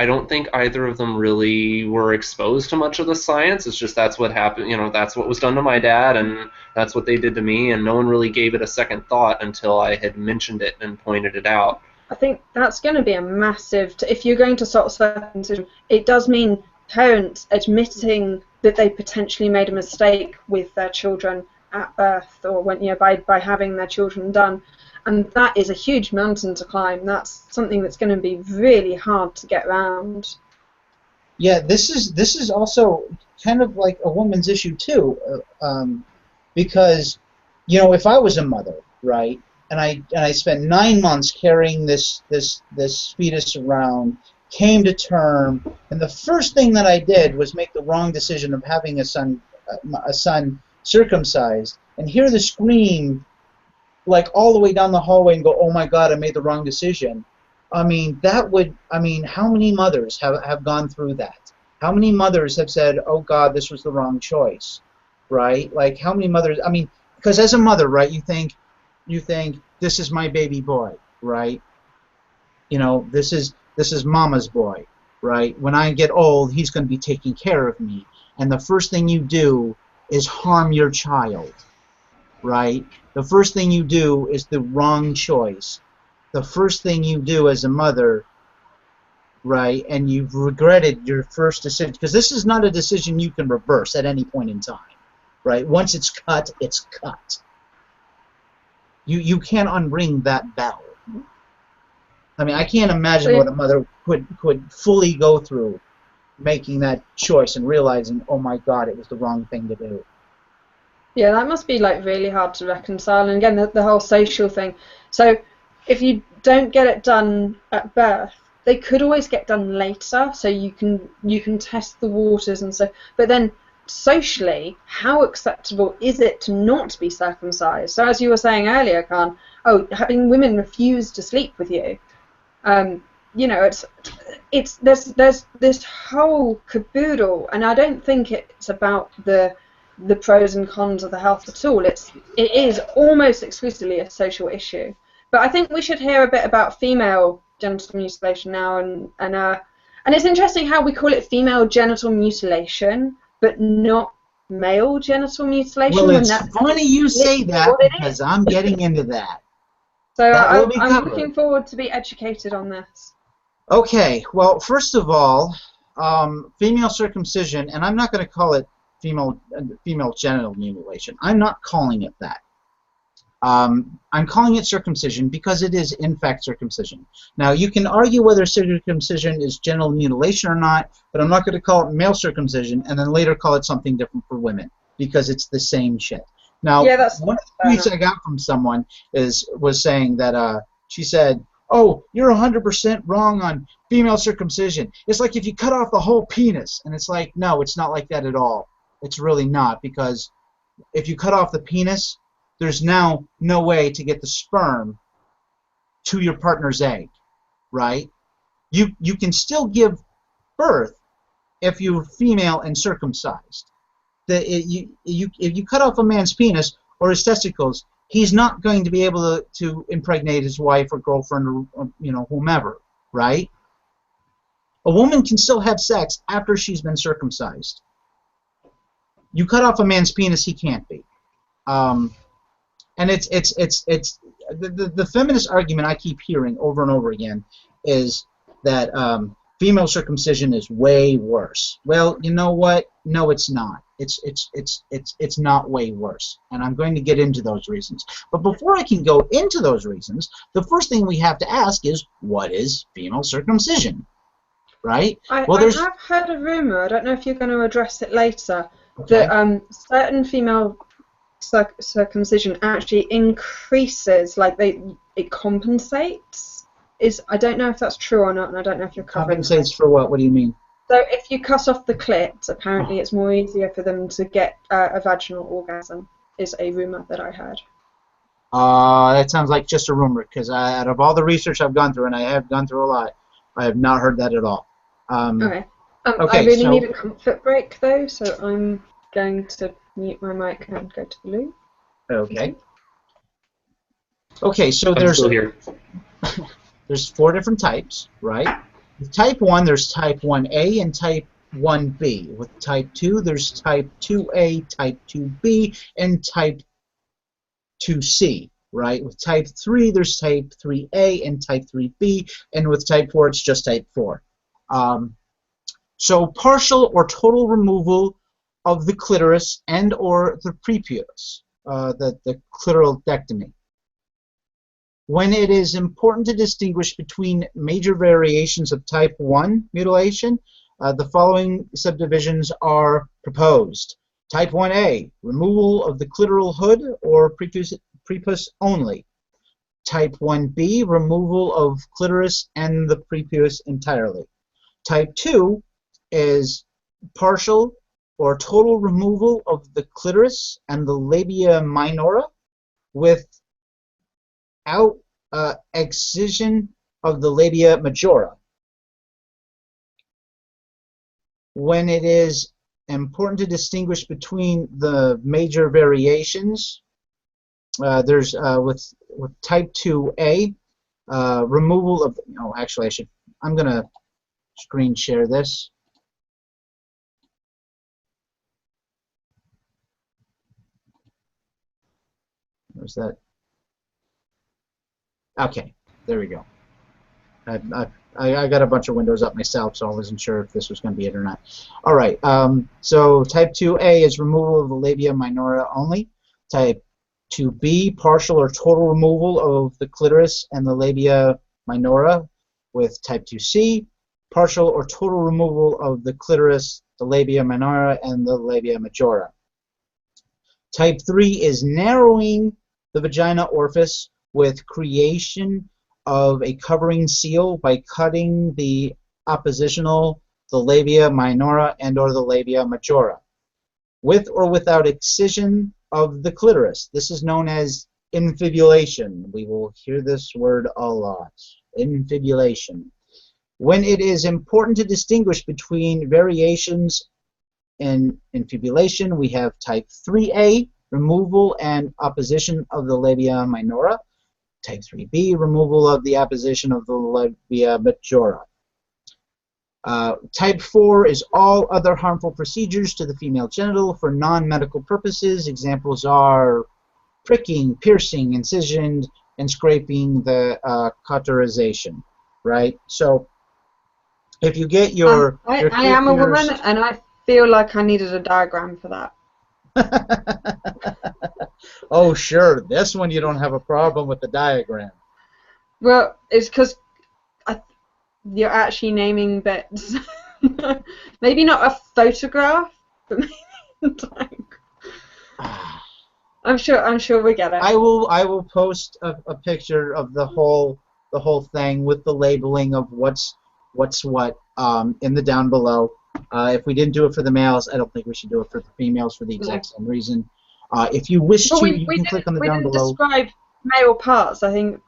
don't think either of them really were exposed to much of the science. It's just that's what happened. That's what was done to my dad, and that's what they did to me, and no one really gave it a second thought until I had mentioned it and pointed it out. I think that's going to be a massive... if you're going to sort of circumcision, it does mean parents admitting that they potentially made a mistake with their children at birth, or when, by having their children done. And that is a huge mountain to climb. That's something that's going to be really hard to get around. Yeah, this is also kind of like a woman's issue too, because if I was a mother, right, and I spent 9 months carrying this fetus around, came to term, and the first thing that I did was make the wrong decision of having a son circumcised, and hear the scream like all the way down the hallway and go, oh my God, I made the wrong decision. how many mothers have gone through that? How many mothers have said, oh God, this was the wrong choice, right? Like how many mothers, because as a mother, right, you think, this is my baby boy, right? This is mama's boy, right? When I get old, he's going to be taking care of me. And the first thing you do is harm your child, right? The first thing you do is the wrong choice. The first thing you do as a mother, right, and you've regretted your first decision, because this is not a decision you can reverse at any point in time, right? Once it's cut, it's cut. You can't unring that bell. I can't imagine what a mother could fully go through making that choice and realizing, oh my God, it was the wrong thing to do. Yeah, that must be like really hard to reconcile. And again, the whole social thing. So if you don't get it done at birth, they could always get done later. So you can test the waters and so. But then socially, how acceptable is it to not be circumcised? So as you were saying earlier, Khan, having women refuse to sleep with you. There's this whole caboodle, and I don't think it's about the pros and cons of the health at all. It is almost exclusively a social issue. But I think we should hear a bit about female genital mutilation now, and it's interesting how we call it female genital mutilation, but not male genital mutilation. Well, it's funny you say that because I'm getting into that. So I'm looking forward to be educated on this. Okay, well, first of all, female circumcision, and I'm not going to call it female genital mutilation. I'm not calling it that. I'm calling it circumcision because it is, in fact, circumcision. Now, you can argue whether circumcision is genital mutilation or not, but I'm not going to call it male circumcision and then later call it something different for women because it's the same shit. Now, one of the tweets I got from someone was saying that she said, oh, you're 100% wrong on female circumcision. It's like if you cut off the whole penis. And it's like, no, it's not like that at all. It's really not, because if you cut off the penis, there's now no way to get the sperm to your partner's egg, right? You can still give birth if you're female and circumcised. If you cut off a man's penis or his testicles, he's not going to be able to impregnate his wife or girlfriend or whomever, right? A woman can still have sex after she's been circumcised. You cut off a man's penis, he can't be. And it's the feminist argument I keep hearing over and over again is that female circumcision is way worse. Well, you know what? No, it's not. It's not way worse, and I'm going to get into those reasons. But before I can go into those reasons, the first thing we have to ask is, what is female circumcision, right? I have heard a rumor. I don't know if you're going to address it later. Okay. That certain female circumcision actually increases, like it compensates. I don't know if that's true or not, and I don't know if you're covering. Compensates for what? What do you mean? So if you cut off the clit, apparently it's more easier for them to get a vaginal orgasm, is a rumor that I heard. That sounds like just a rumor, because out of all the research I've gone through, and I have gone through a lot, I have not heard that at all. Okay. I really need a comfort break, though, so I'm going to mute my mic and go to the loo. Okay. Okay, so I'm still here. there's 4 different types, right? With type 1, there's type 1A and type 1B. With type 2, there's type 2A, type 2B, and type 2C, right? With type 3, there's type 3A and type 3B, and with type 4, it's just type 4. So partial or total removal of the clitoris and or the prepuce, the clitoraldectomy. When it is important to distinguish between major variations of type 1 mutilation, the following subdivisions are proposed. Type 1A, removal of the clitoral hood or prepuce only. Type 1B, removal of clitoris and the prepuce entirely. Type 2 is partial or total removal of the clitoris and the labia minora without excision of the labia majora. When it is important to distinguish between the major variations, there's with type 2A, removal of, no, actually I'm going to screen share this. Where's that? Okay, there we go. I got a bunch of windows up myself, so I wasn't sure if this was going to be it or not. All right, so type 2A is removal of the labia minora only. Type 2B, partial or total removal of the clitoris and the labia minora. With type 2C, partial or total removal of the clitoris, the labia minora, and the labia majora. Type 3 is narrowing the vagina orifice with creation of a covering seal by cutting the oppositional, the labia minora and or the labia majora, with or without excision of the clitoris. This is known as infibulation. We will hear this word a lot. Infibulation. When it is important to distinguish between variations in infibulation, we have type 3A, removal and opposition of the labia minora. Type 3B, removal of the opposition of the labia majora. Type 4 is all other harmful procedures to the female genital for non-medical purposes. Examples are pricking, piercing, incision, and scraping the cauterization, right? So if you get your... I am a woman, and I feel like I needed a diagram for that. Oh, sure. This one you don't have a problem with the diagram. Well, it's because you're actually naming bits. Maybe not a photograph, but maybe like... I'm sure we get it. I will post a picture of the whole thing with the labeling of what's what in the down below. If we didn't do it for the males, I don't think we should do it for the females for the exact same reason. If you wish to, you can click on the down below. We didn't describe male parts. I think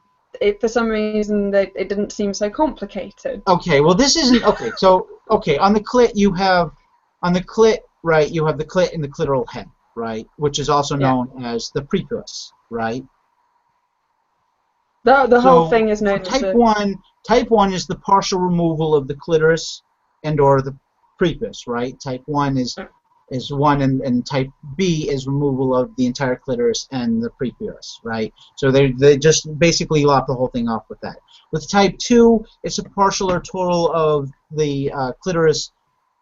for some reason it didn't seem so complicated. Okay, well this isn't okay. So on the clit you have right. You have the clit and the clitoral head, right, which is also known as the prepuce, right. The whole thing is known as type 1. Type 1 is the partial removal of the clitoris and or the prepuce, right? Type 1 is 1, and type B is removal of the entire clitoris and the prepuce, right? So they just basically lop the whole thing off with that. With type 2, it's a partial or total of the clitoris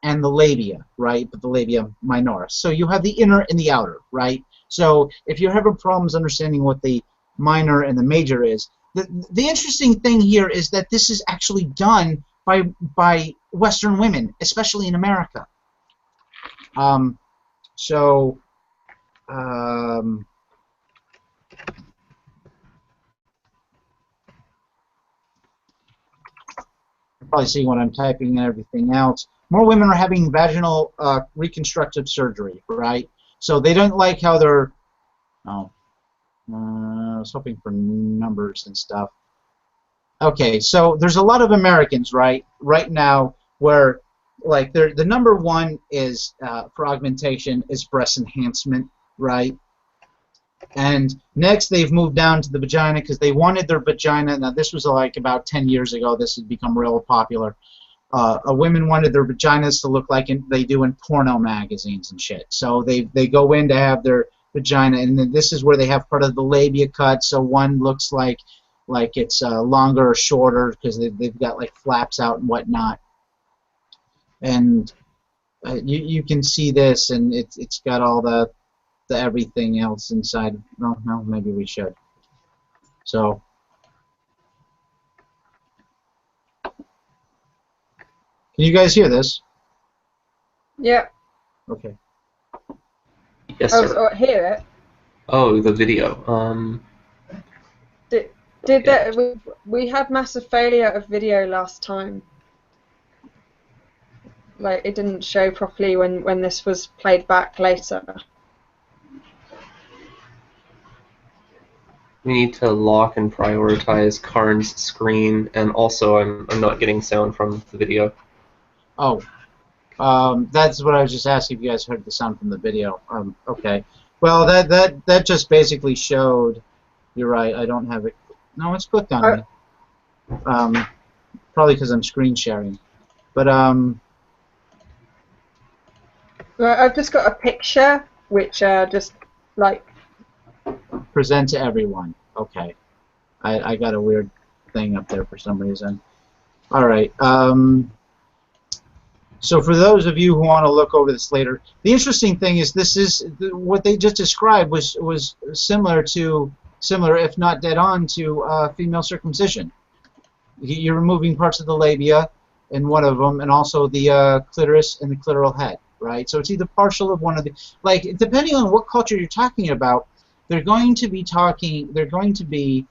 and the labia, right? But the labia minora. So you have the inner and the outer, right? So if you're having problems understanding what the minor and the major is, the interesting thing here is that this is actually done by Western women, especially in America. You'll probably see when I'm typing and everything else. More women are having vaginal reconstructive surgery, right? So they don't like how they're... Oh, I was hoping for numbers and stuff. Okay, so there's a lot of Americans, right now, where like the number one is for augmentation is breast enhancement, right? And next, they've moved down to the vagina because they wanted their vagina. Now, this was like about 10 years ago. This had become real popular. Women wanted their vaginas to look like they do in porno magazines and shit. So they go in to have their vagina, and then this is where they have part of the labia cut. So one looks like it's longer or shorter because they've got like flaps out and whatnot. And you can see this, and it's got all the everything else inside. No, maybe we should. So, can you guys hear this? Yeah. Okay. Yes, sir. Oh, hear it. Oh, the video. Did yeah. that? We had massive failure of video last time. Like, it didn't show properly when this was played back later. We need to lock and prioritize Karn's screen, and also I'm not getting sound from the video. Oh, that's what I was just asking if you guys heard the sound from the video. Okay. Well, that just basically showed. You're right. I don't have it. No, it's clicked on me. Probably because I'm screen sharing. But Well, I've just got a picture which just like. Present to everyone. Okay. I got a weird thing up there for some reason. All right. So for those of you who want to look over this later, the interesting thing is what they just described was similar, if not dead on, to female circumcision. You're removing parts of the labia in one of them, and also the clitoris and the clitoral head, right? So it's either partial of one of the, like, depending on what culture you're talking about, they're going to be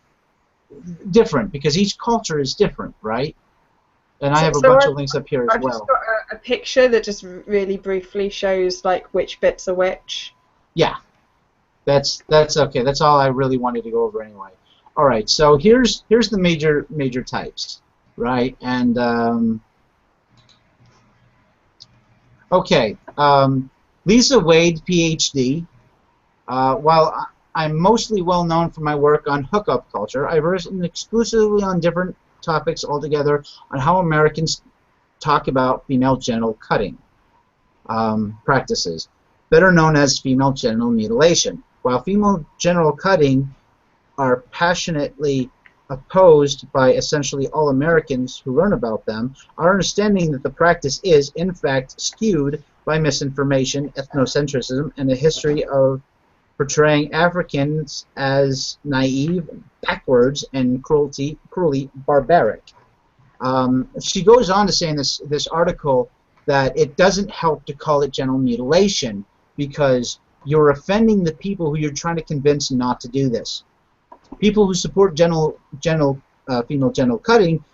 different because each culture is different, right? And I have a bunch of links up here as well. I've just got a picture that just really briefly shows like which bits are which. Yeah, that's okay. That's all I really wanted to go over anyway. All right, so here's the major types, right? And okay, Lisa Wade, PhD. While I'm mostly well known for my work on hookup culture, I've written exclusively on different topics altogether on how Americans talk about female genital cutting practices, better known as female genital mutilation. While female genital cutting are passionately opposed by essentially all Americans who learn about them, our understanding that the practice is, in fact, skewed by misinformation, ethnocentrism, and a history of portraying Africans as naive, backwards, and cruelly barbaric. She goes on to say in this article that it doesn't help to call it genital mutilation because you're offending the people who you're trying to convince not to do this. People who support female genital cutting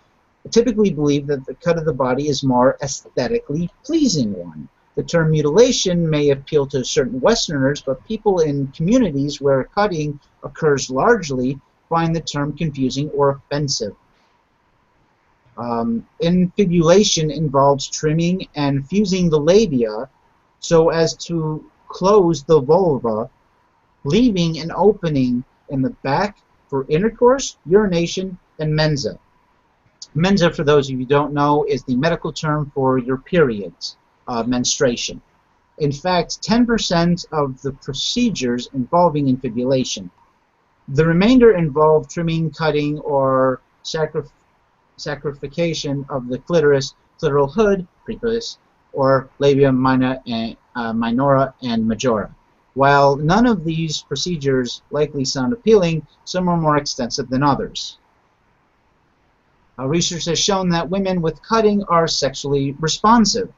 typically believe that the cut of the body is more aesthetically pleasing one. The term mutilation may appeal to certain Westerners, but people in communities where cutting occurs largely find the term confusing or offensive. Infibulation involves trimming and fusing the labia so as to close the vulva, leaving an opening in the back for intercourse, urination, and mensa. Mensa, for those of you who don't know, is the medical term for your periods. Menstruation. In fact, 10% of the procedures involving infibulation. The remainder involve trimming, cutting, or sacrification of the clitoris, clitoral hood, prepuce, or labia minora and majora. While none of these procedures likely sound appealing, some are more extensive than others. Research has shown that women with cutting are sexually responsive.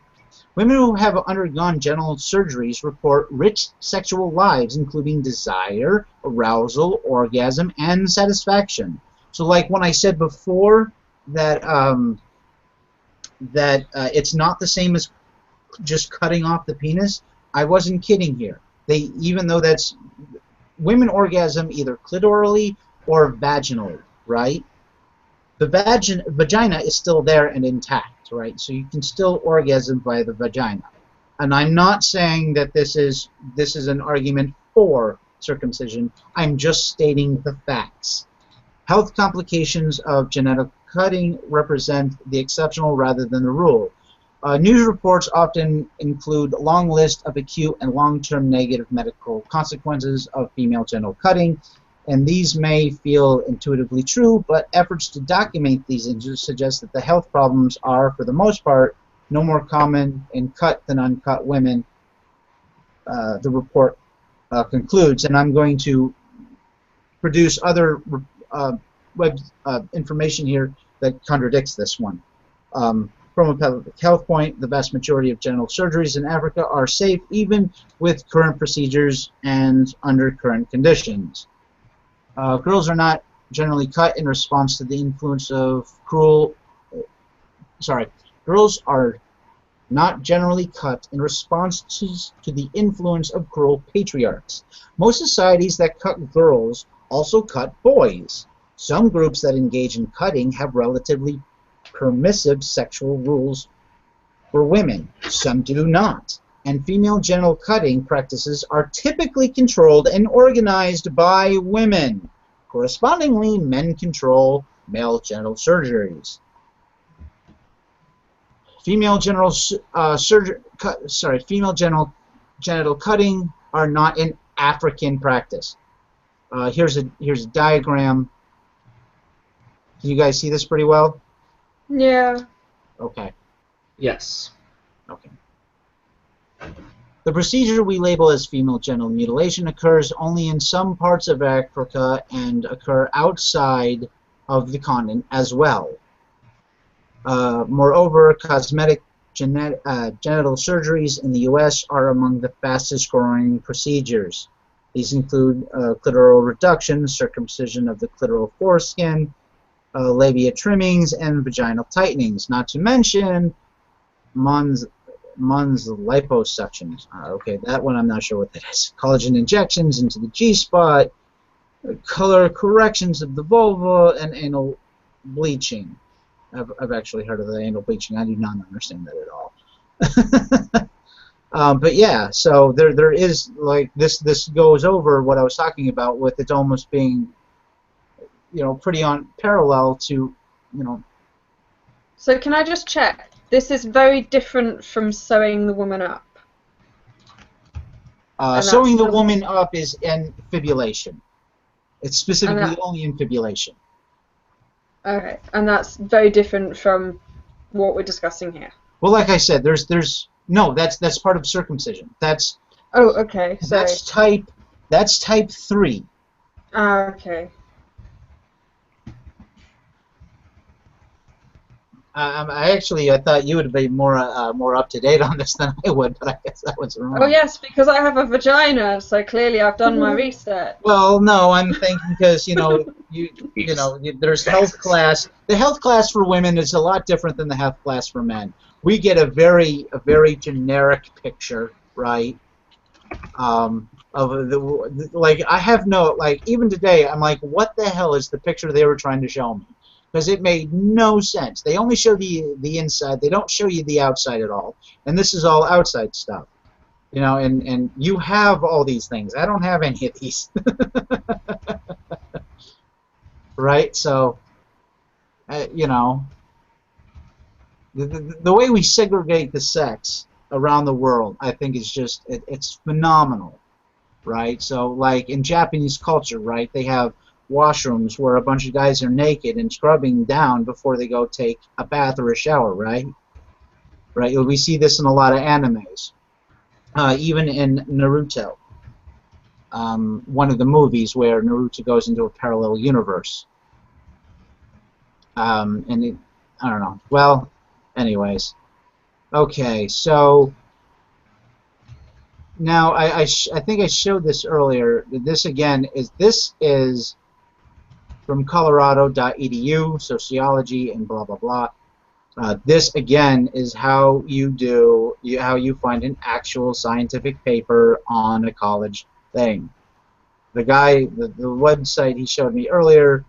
Women who have undergone genital surgeries report rich sexual lives, including desire, arousal, orgasm, and satisfaction. So, like when I said before that it's not the same as just cutting off the penis, I wasn't kidding here. Even though that's women orgasm either clitorally or vaginally, right? The vagina is still there and intact, right? So you can still orgasm via the vagina. And I'm not saying that this is an argument for circumcision. I'm just stating the facts. Health complications of genetic cutting represent the exceptional rather than the rule. News reports often include a long list of acute and long-term negative medical consequences of female genital cutting, and these may feel intuitively true, but efforts to document these injuries suggest that the health problems are, for the most part, no more common in cut than uncut women, the report concludes. And I'm going to produce other web information here that contradicts this one. From a public health point, the vast majority of genital surgeries in Africa are safe even with current procedures and under current conditions. Girls are not generally cut in response to the influence of girls are not generally cut in response to the influence of cruel patriarchs. Most societies that cut girls also cut boys. Some groups that engage in cutting have relatively permissive sexual rules for women. Some do not. And female genital cutting practices are typically controlled and organized by women. Correspondingly, men control male genital surgeries. Female genital genital cutting are not an African practice. Here's a diagram. Can you guys see this pretty well? Yeah. Okay. Yes. Okay. The procedure we label as female genital mutilation occurs only in some parts of Africa and occur outside of the continent as well. Moreover, cosmetic genital surgeries in the U.S. are among the fastest growing procedures. These include clitoral reduction, circumcision of the clitoral foreskin, labia trimmings, and vaginal tightenings, not to mention Moen's liposuctions. Okay, that one I'm not sure what that is. Collagen injections into the G-spot, color corrections of the vulva, and anal bleaching. I've actually heard of the anal bleaching. I do not understand that at all. But yeah, so there is, like, this goes over what I was talking about with it almost being, you know, pretty on parallel to, you know. So can I just check? This is very different from sewing the woman up. Sewing the woman up is infibulation. It's specifically only infibulation. Okay, and that's very different from what we're discussing here. Well, like I said, that's part of circumcision. That's okay. Sorry. That's type 3. Okay. I thought you would be more up to date on this than I would, but I guess that was wrong. Oh yes, because I have a vagina, so clearly I've done my research. Well, no, I'm thinking because there's health class. The health class for women is a lot different than the health class for men. We get a very generic picture, right? Of the like I have no, like, even today I'm like, what the hell is the picture they were trying to show me? Because it made no sense. They only show the inside. They don't show you the outside at all. And this is all outside stuff. You know, and you have all these things. I don't have any of these. Right? So, you know, the way we segregate the sex around the world, I think is just, it's phenomenal. Right? So, like, in Japanese culture, right, they have washrooms where a bunch of guys are naked and scrubbing down before they go take a bath or a shower, right? Right. We see this in a lot of animes, even in Naruto, one of the movies where Naruto goes into a parallel universe. I don't know. Well, anyways, okay. So now I think I showed this earlier. This again is from colorado.edu, sociology, and blah, blah, blah. This, again, is how you find an actual scientific paper on a college thing. The guy, the website he showed me earlier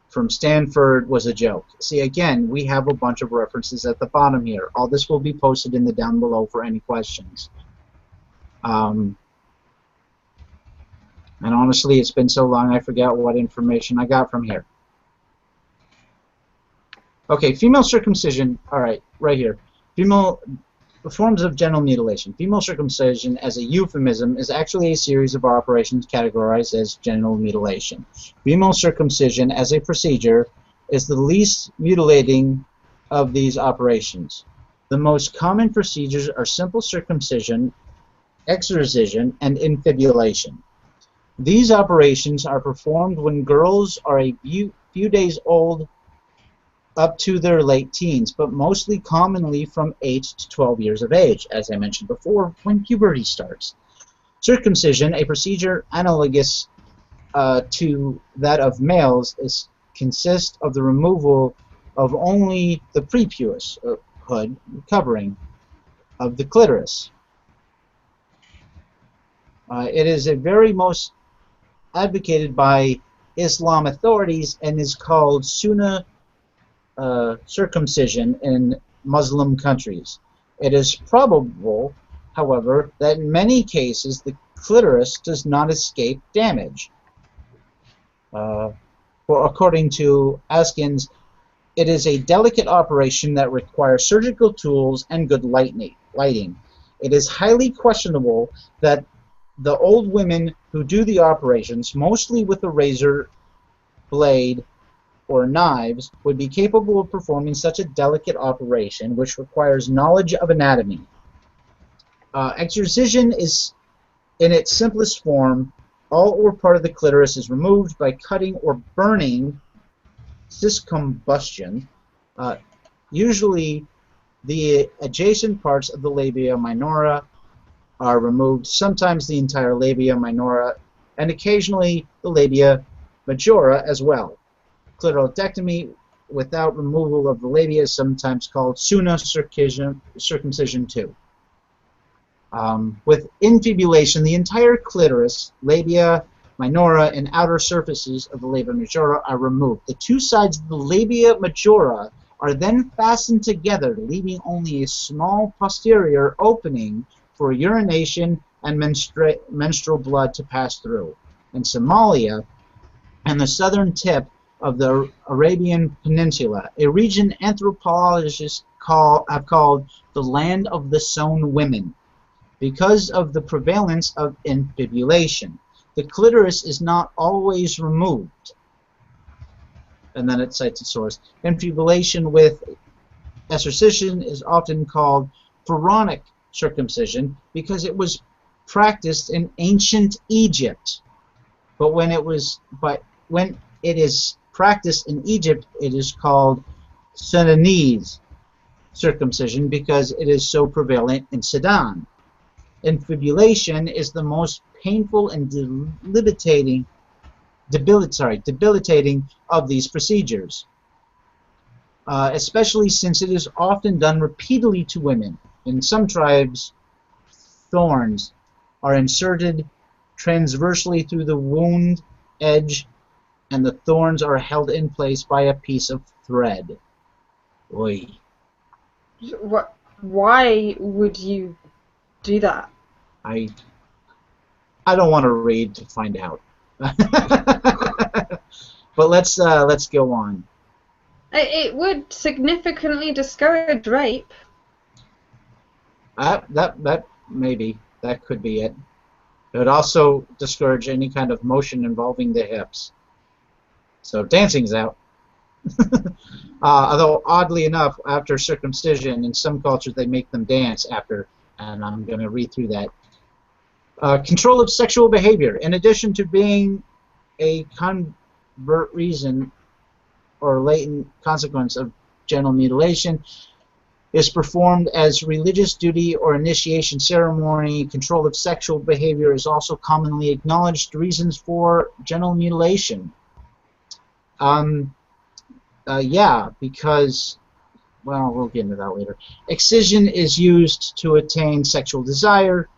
from Stanford was a joke. See, again, we have a bunch of references at the bottom here. All this will be posted in the down below for any questions. And honestly, it's been so long I forgot what information I got from here. Okay, female circumcision, all right, right here. Female forms of genital mutilation. Female circumcision as a euphemism is actually a series of operations categorized as genital mutilation. Female circumcision as a procedure is the least mutilating of these operations. The most common procedures are simple circumcision, excision, and infibulation. These operations are performed when girls are a few days old up to their late teens, but mostly commonly from 8 to 12 years of age, as I mentioned before, when puberty starts. Circumcision, a procedure analogous to that of males, consists of the removal of only the prepuce hood covering of the clitoris. It is a very most advocated by Islam authorities and is called Sunnah circumcision in Muslim countries. It is probable, however, that in many cases the clitoris does not escape damage. According to Askins, it is a delicate operation that requires surgical tools and good lighting. It is highly questionable that the old women who do the operations, mostly with a razor blade or knives, would be capable of performing such a delicate operation, which requires knowledge of anatomy. Excision is, in its simplest form, all or part of the clitoris is removed by cutting or burning, discombustion. Usually, the adjacent parts of the labia minora are removed, sometimes the entire labia minora, and occasionally the labia majora as well. Clitoridectomy without removal of the labia is sometimes called Sunnah circumcision too. With infibulation, the entire clitoris, labia minora, and outer surfaces of the labia majora are removed. The two sides of the labia majora are then fastened together, leaving only a small posterior opening for urination and menstrual blood to pass through. In Somalia and the southern tip of the Arabian Peninsula, a region anthropologists have called the land of the sown women, because of the prevalence of infibulation. The clitoris is not always removed. And then it cites a source. Infibulation with excision is often called pharaonic circumcision because it was practiced in ancient Egypt. But when it is practiced in Egypt, it is called Sudanese circumcision because it is so prevalent in Sudan. Infibulation is the most painful and debilitating of these procedures, especially since it is often done repeatedly to women. In some tribes, thorns are inserted transversely through the wound edge, and the thorns are held in place by a piece of thread. Oy. Why would you do that? I don't want to read to find out. But let's go on. It would significantly discourage rape. That maybe that could be it. It would also discourage any kind of motion involving the hips. So dancing's out. Although oddly enough, after circumcision, in some cultures they make them dance after, and I'm going to read through that. Control of sexual behavior. In addition to being a convert reason or latent consequence of genital mutilation, is performed as religious duty or initiation ceremony. Control of sexual behavior is also commonly acknowledged reasons for genital mutilation. Yeah, because, well, we'll get into that later. Excision is used to attain sexual desire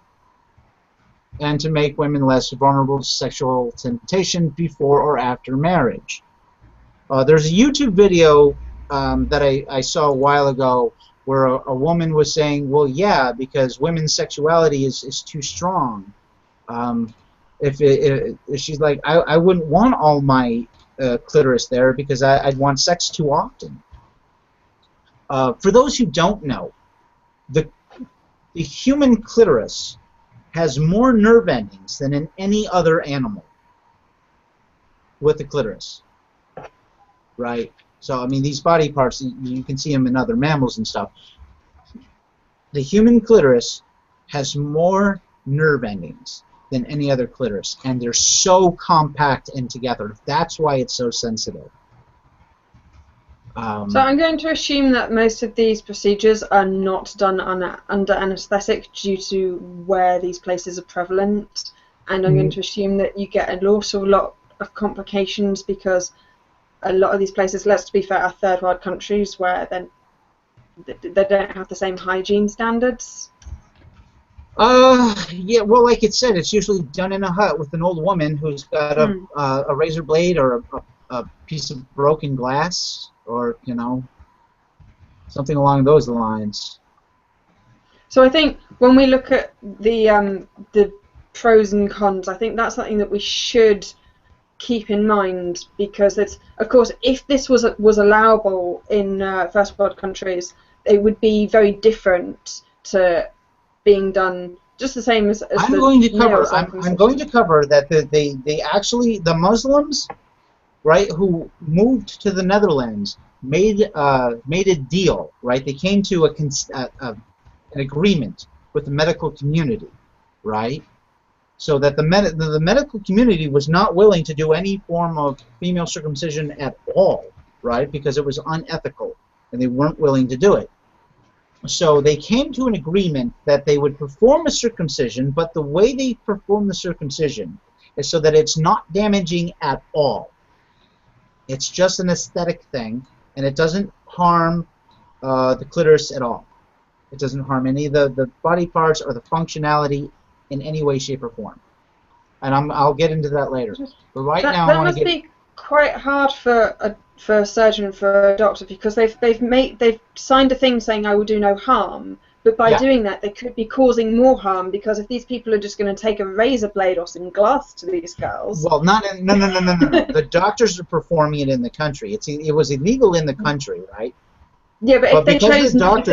and to make women less vulnerable to sexual temptation before or after marriage. There's a YouTube video that I saw a while ago where a woman was saying, well, yeah, because women's sexuality is too strong. if she's like, I wouldn't want all my clitoris there because I'd want sex too often. For those who don't know, the human clitoris has more nerve endings than in any other animal with the clitoris, right? So, I mean, these body parts, you can see them in other mammals and stuff. The human clitoris has more nerve endings than any other clitoris, and they're so compact and together. That's why it's so sensitive. So I'm going to assume that most of these procedures are not done under anaesthetic due to where these places are prevalent, and I'm going to assume that you get an awful lot of complications because a lot of these places, let's be fair, are third world countries where then they don't have the same hygiene standards. Yeah, well, like it said, it's usually done in a hut with an old woman who's got a razor blade or a piece of broken glass, or, you know, something along those lines. So I think when we look at the pros and cons, I think that's something that we should keep in mind, because it's, of course, if this was allowable in first world countries, it would be very different to being done just the same as I'm going to cover that they actually, the Muslims, right, who moved to the Netherlands made a deal, right? They came to an agreement with the medical community, right? So that the medical community was not willing to do any form of female circumcision at all, right? Because it was unethical, and they weren't willing to do it. So they came to an agreement that they would perform a circumcision, but the way they perform the circumcision is so that it's not damaging at all. It's just an aesthetic thing, and it doesn't harm the clitoris at all. It doesn't harm any of the body parts or the functionality in any way, shape, or form. And I'll get into that later. But right now, that must be quite hard for a surgeon, for a doctor, because they've signed a thing saying I will do no harm. But by doing that, they could be causing more harm, because if these people are just going to take a razor blade or some glass to these girls... Well, no. The doctors are performing it in the country. It was illegal in the country, right? Yeah, but if they chose to not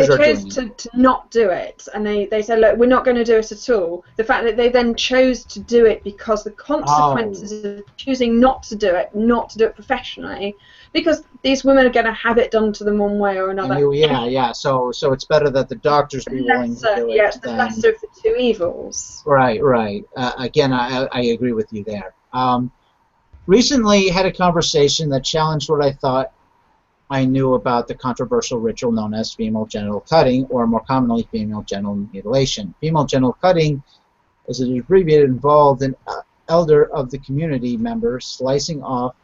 do it, and they said, look, we're not going to do it at all, the fact that they then chose to do it because the consequences of choosing not to do it professionally, because these women are going to have it done to them one way or another. Yeah. So it's better that the doctors be willing to do it. Yeah, it's the lesser of the two evils. Right. Again, I agree with you there. Recently had a conversation that challenged what I thought I knew about the controversial ritual known as female genital cutting, or more commonly female genital mutilation. Female genital cutting, as it is abbreviated, involved an elder of the community member slicing off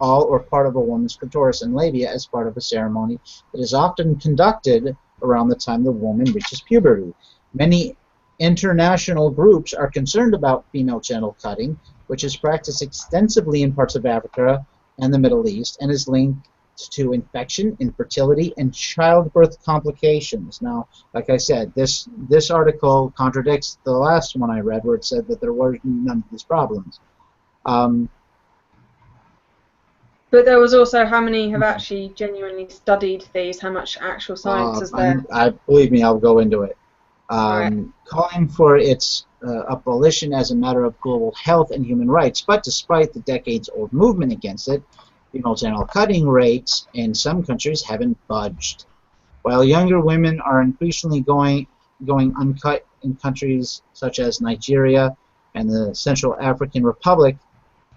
all or part of a woman's clitoris and labia as part of a ceremony that is often conducted around the time the woman reaches puberty. Many international groups are concerned about female genital cutting, which is practiced extensively in parts of Africa and the Middle East, and is linked to infection, infertility, and childbirth complications. Now, like I said, this article contradicts the last one I read, where it said that there were none of these problems. But there was also how many have actually genuinely studied these, how much actual science is there? Believe me, I'll go into it. Right. Calling for its abolition as a matter of global health and human rights, but despite the decades-old movement against it, female genital cutting rates in some countries haven't budged. While younger women are increasingly going uncut in countries such as Nigeria and the Central African Republic,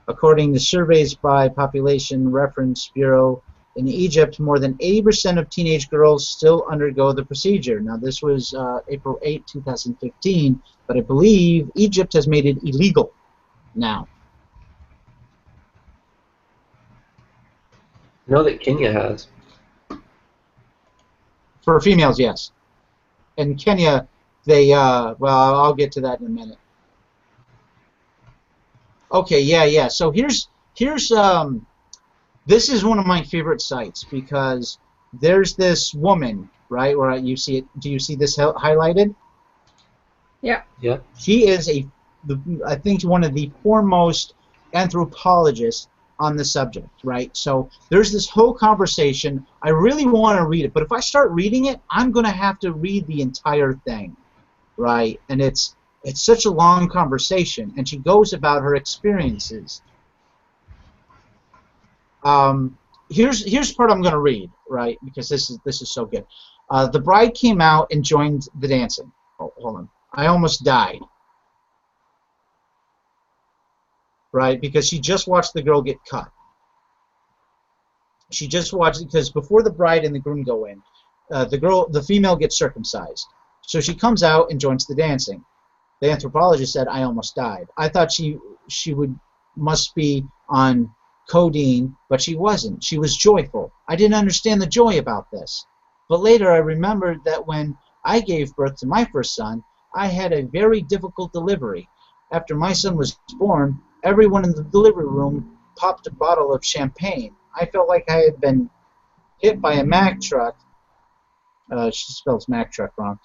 according to surveys by Population Reference Bureau, in Egypt, more than 80% of teenage girls still undergo the procedure. Now, this was April 8, 2015, but I believe Egypt has made it illegal now. I know that Kenya has. For females, yes. In Kenya, they, well, I'll get to that in a minute. Okay, yeah. So here's this is one of my favorite sites, because there's this woman, right, where you see it. Do you see this highlighted? Yeah. Yeah. She is I think one of the foremost anthropologists on the subject, right? So there's this whole conversation. I really want to read it, but if I start reading it, I'm going to have to read the entire thing, right? And it's such a long conversation, and she goes about her experiences. Here's part I'm going to read, right? Because this is so good. The bride came out and joined the dancing. Oh, hold on. I almost died. Right? Because she just watched the girl get cut. She just watched, because before the bride and the groom go in, the female gets circumcised. So she comes out and joins the dancing. The anthropologist said, I almost died. I thought she must be on codeine, but she wasn't. She was joyful. I didn't understand the joy about this. But later I remembered that when I gave birth to my first son, I had a very difficult delivery. After my son was born, everyone in the delivery room popped a bottle of champagne. I felt like I had been hit by a Mack truck. She spells Mack truck wrong.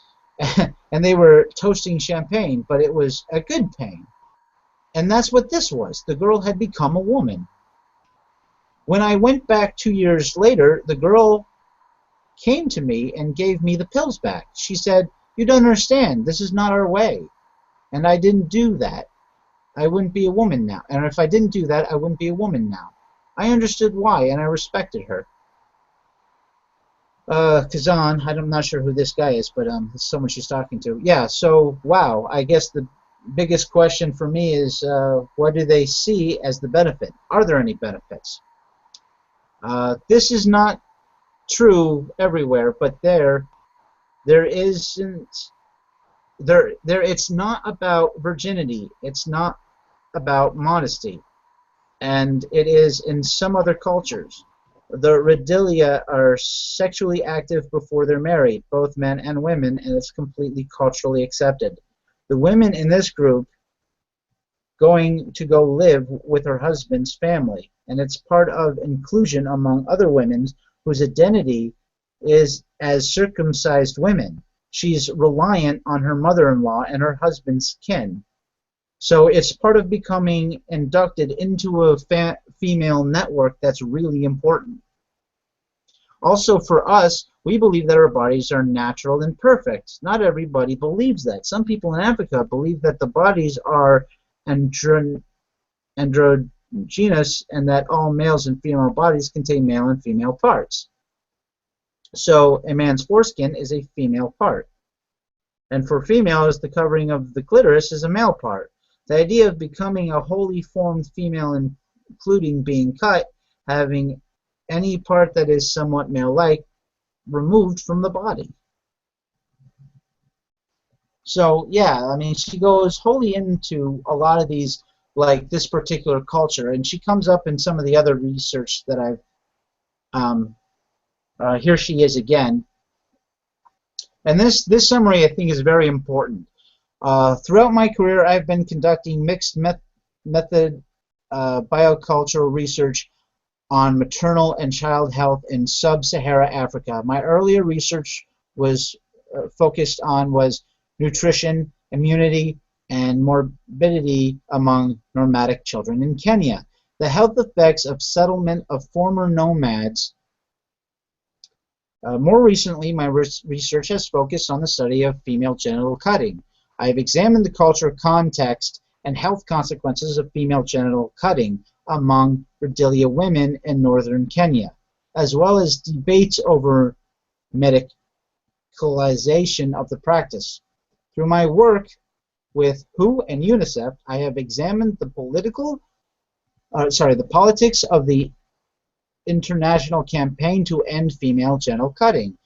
And they were toasting champagne, but it was a good pain. And that's what this was. The girl had become a woman. When I went back 2 years later, the girl came to me and gave me the pills back. She said, you don't understand. This is not our way. And I didn't do that. I wouldn't be a woman now. And if I didn't do that, I wouldn't be a woman now. I understood why, and I respected her. Kazan, I'm not sure who this guy is, but it's someone she's talking to. Yeah, so, wow, I guess the biggest question for me is, what do they see as the benefit? Are there any benefits? This is not true everywhere, but there isn't. It's not about virginity. It's not about modesty, and it is in some other cultures. The Redilia are sexually active before they're married, both men and women, and it's completely culturally accepted. The women in this group going to go live with her husband's family, and it's part of inclusion among other women whose identity is as circumcised women. She's reliant on her mother-in-law and her husband's kin. So it's part of becoming inducted into a female network that's really important. Also for us, we believe that our bodies are natural and perfect. Not everybody believes that. Some people in Africa believe that the bodies are androgynous and that all males and female bodies contain male and female parts. So a man's foreskin is a female part. And for females, the covering of the clitoris is a male part. The idea of becoming a wholly formed female, including being cut, having any part that is somewhat male-like removed from the body. So, yeah, I mean, she goes wholly into a lot of these, like this particular culture, and she comes up in some of the other research that I've here she is again. And this summary, I think, is very important. Throughout my career, I've been conducting mixed method biocultural research on maternal and child health in sub-Sahara Africa. My earlier research was focused on nutrition, immunity, and morbidity among nomadic children in Kenya. The health effects of settlement of former nomads. More recently, my research has focused on the study of female genital cutting. I have examined the cultural context and health consequences of female genital cutting among Redilia women in northern Kenya, as well as debates over medicalization of the practice. Through my work with WHO and UNICEF, I have examined the politics of the international campaign to end female genital cutting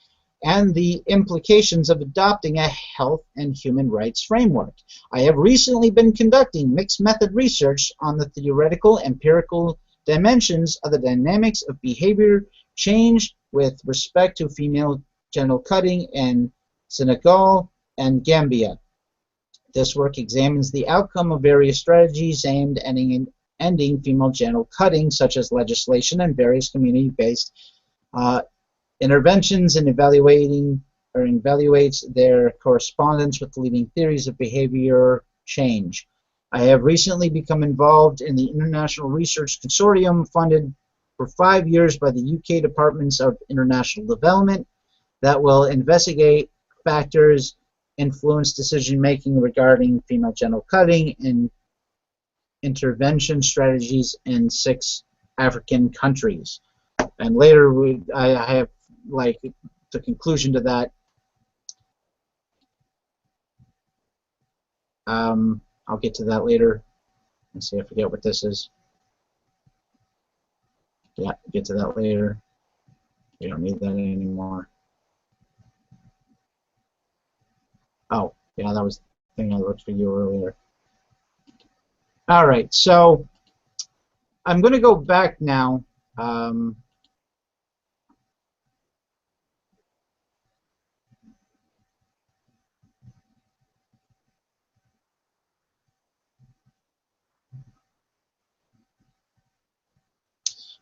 and the implications of adopting a health and human rights framework. I have recently been conducting mixed method research on the theoretical empirical dimensions of the dynamics of behavior change with respect to female genital cutting in Senegal and Gambia. This work examines the outcome of various strategies aimed at ending female genital cutting, such as legislation and various community-based interventions, and evaluates their correspondence with leading theories of behavior change. I have recently become involved in the International Research Consortium funded for 5 years by the UK Departments of International Development that will investigate factors influence decision-making regarding female genital cutting and intervention strategies in 6 African countries. And later I have like the conclusion to that. I'll get to that later. Let's see, I forget what this is. Yeah, get to that later. We don't need that anymore. Oh, yeah, that was the thing I looked for you earlier. All right, so I'm going to go back now.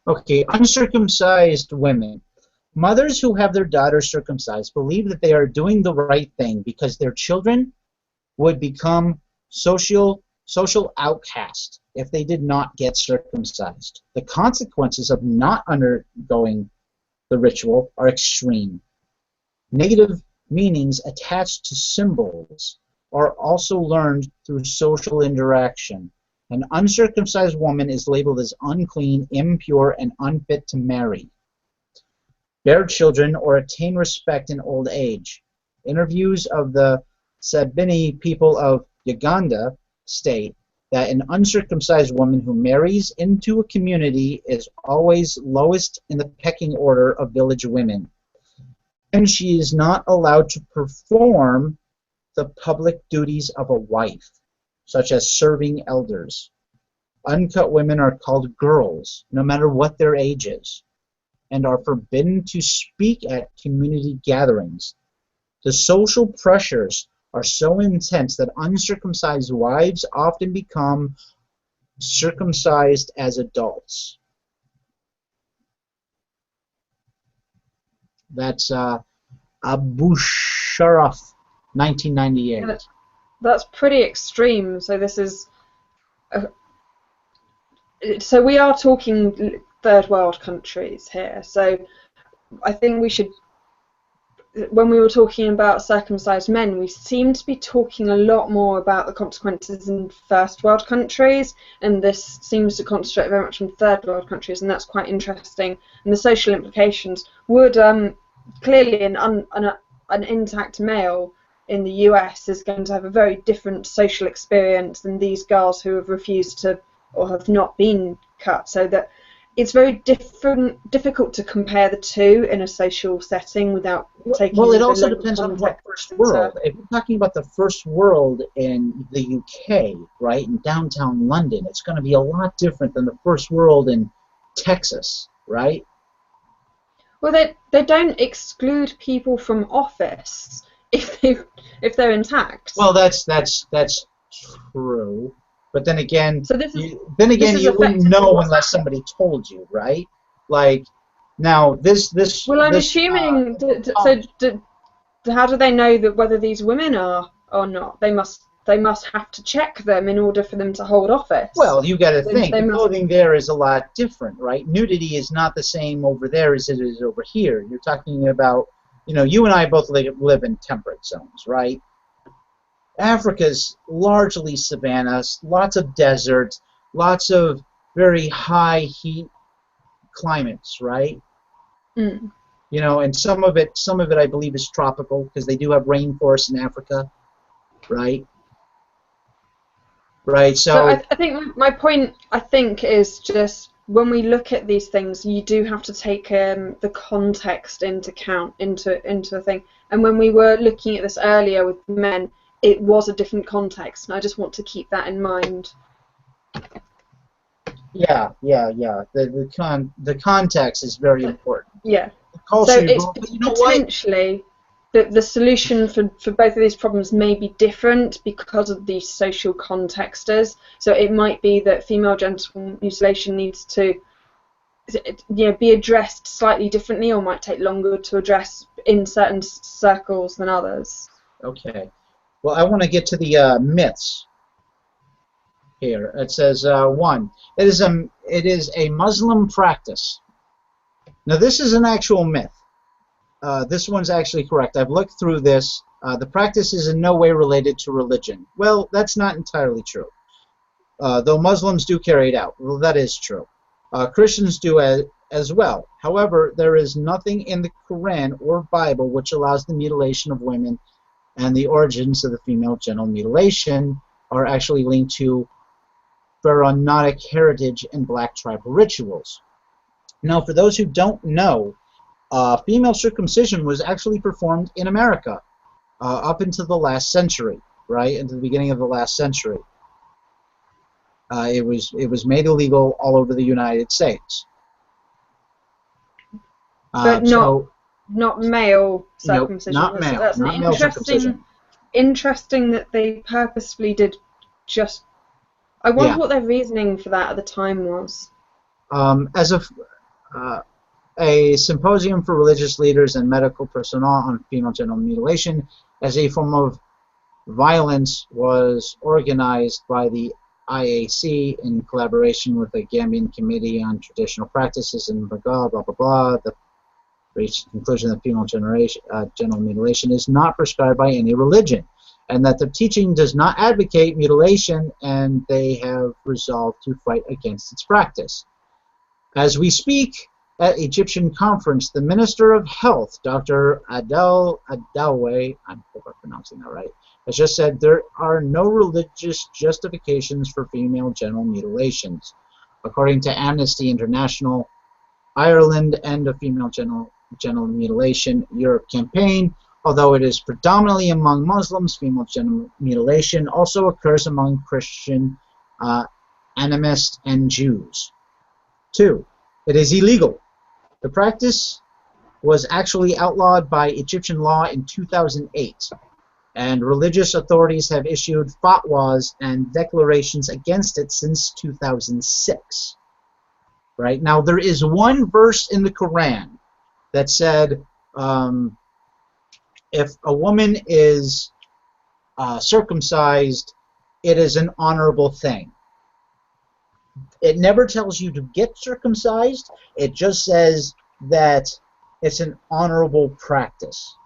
Okay, uncircumcised women. Mothers who have their daughters circumcised believe that they are doing the right thing because their children would become social outcasts if they did not get circumcised. The consequences of not undergoing the ritual are extreme. Negative meanings attached to symbols are also learned through social interaction. An uncircumcised woman is labeled as unclean, impure, and unfit to marry, bear children, or attain respect in old age. Interviews of the Sabini people of Uganda state that an uncircumcised woman who marries into a community is always lowest in the pecking order of village women, and she is not allowed to perform the public duties of a wife, such as serving elders. Uncut women are called girls, no matter what their age is, and are forbidden to speak at community gatherings. The social pressures are so intense that uncircumcised wives often become circumcised as adults. That's Abu Sharaf, 1998. Yeah, that's pretty extreme. So this is, so we are talking third world countries here. So I think we should, when we were talking about circumcised men, we seem to be talking a lot more about the consequences in first world countries, and this seems to concentrate very much on third world countries, and that's quite interesting. And the social implications would clearly an intact male in the US is going to have a very different social experience than these girls who have refused to or have not been cut, so that it's very difficult to compare the two in a social setting without taking. Well, it also depends on what first world. If you're talking about the first world in the UK, right, in downtown London, it's going to be a lot different than the first world in Texas, right? Well, they don't exclude people from office if they're intact. Well, that's true. But then again, so you wouldn't know unless somebody told you, right? Like, now this. Well, I'm assuming. How do they know that whether these women are or not? They must have to check them in order for them to hold office. Well, you got to think the clothing there is a lot different, right? Nudity is not the same over there as it is over here. You're talking about, you and I both live in temperate zones, right? Africa's largely savannas, lots of deserts, lots of very high heat climates, right? Mm. And some of it I believe is tropical because they do have rainforests in Africa, right? Right. So I think my point, is just when we look at these things, you do have to take the context into a thing. And when we were looking at this earlier with men, it was a different context, and I just want to keep that in mind. Yeah. The context is very important. Yeah. So it's potentially the solution for both of these problems may be different because of these social contexts. So it might be that female genital mutilation needs to be addressed slightly differently, or might take longer to address in certain circles than others. Okay. Well, I want to get to the myths. here. It says 1. It is a Muslim practice. Now this is an actual myth. This one's actually correct. I've looked through this. The practice is in no way related to religion. Well, that's not entirely true. Though Muslims do carry it out. Well, that is true. Christians do as well. However, there is nothing in the Quran or Bible which allows the mutilation of women, and the origins of the female genital mutilation are actually linked to pharaonic heritage and black tribal rituals. Now, for those who don't know, female circumcision was actually performed in America up into the last century, right, into the beginning of the last century. It was made illegal all over the United States. But not male circumcision. Nope, not male. That's not male circumcision. Interesting that they purposefully did just. I wonder what their reasoning for that at the time was. As a symposium for religious leaders and medical personnel on female genital mutilation as a form of violence was organized by the IAC in collaboration with the Gambian Committee on Traditional Practices and blah, blah, blah, blah. The reached the conclusion that female genital mutilation is not prescribed by any religion, and that the teaching does not advocate mutilation, and they have resolved to fight against its practice. As we speak at Egyptian conference, the Minister of Health, Dr. Adel Adalwe, I hope I'm pronouncing that right, has just said there are no religious justifications for female genital mutilations. According to Amnesty International, Ireland End of Female Genital Mutilation Europe campaign, although it is predominantly among Muslims, female genital mutilation also occurs among Christian animists and Jews. 2. It is illegal. The practice was actually outlawed by Egyptian law in 2008, and religious authorities have issued fatwas and declarations against it since 2006. Right? Now, there is one verse in the Quran that said if a woman is circumcised, it is an honorable thing. It never tells you to get circumcised. It just says that it's an honorable practice.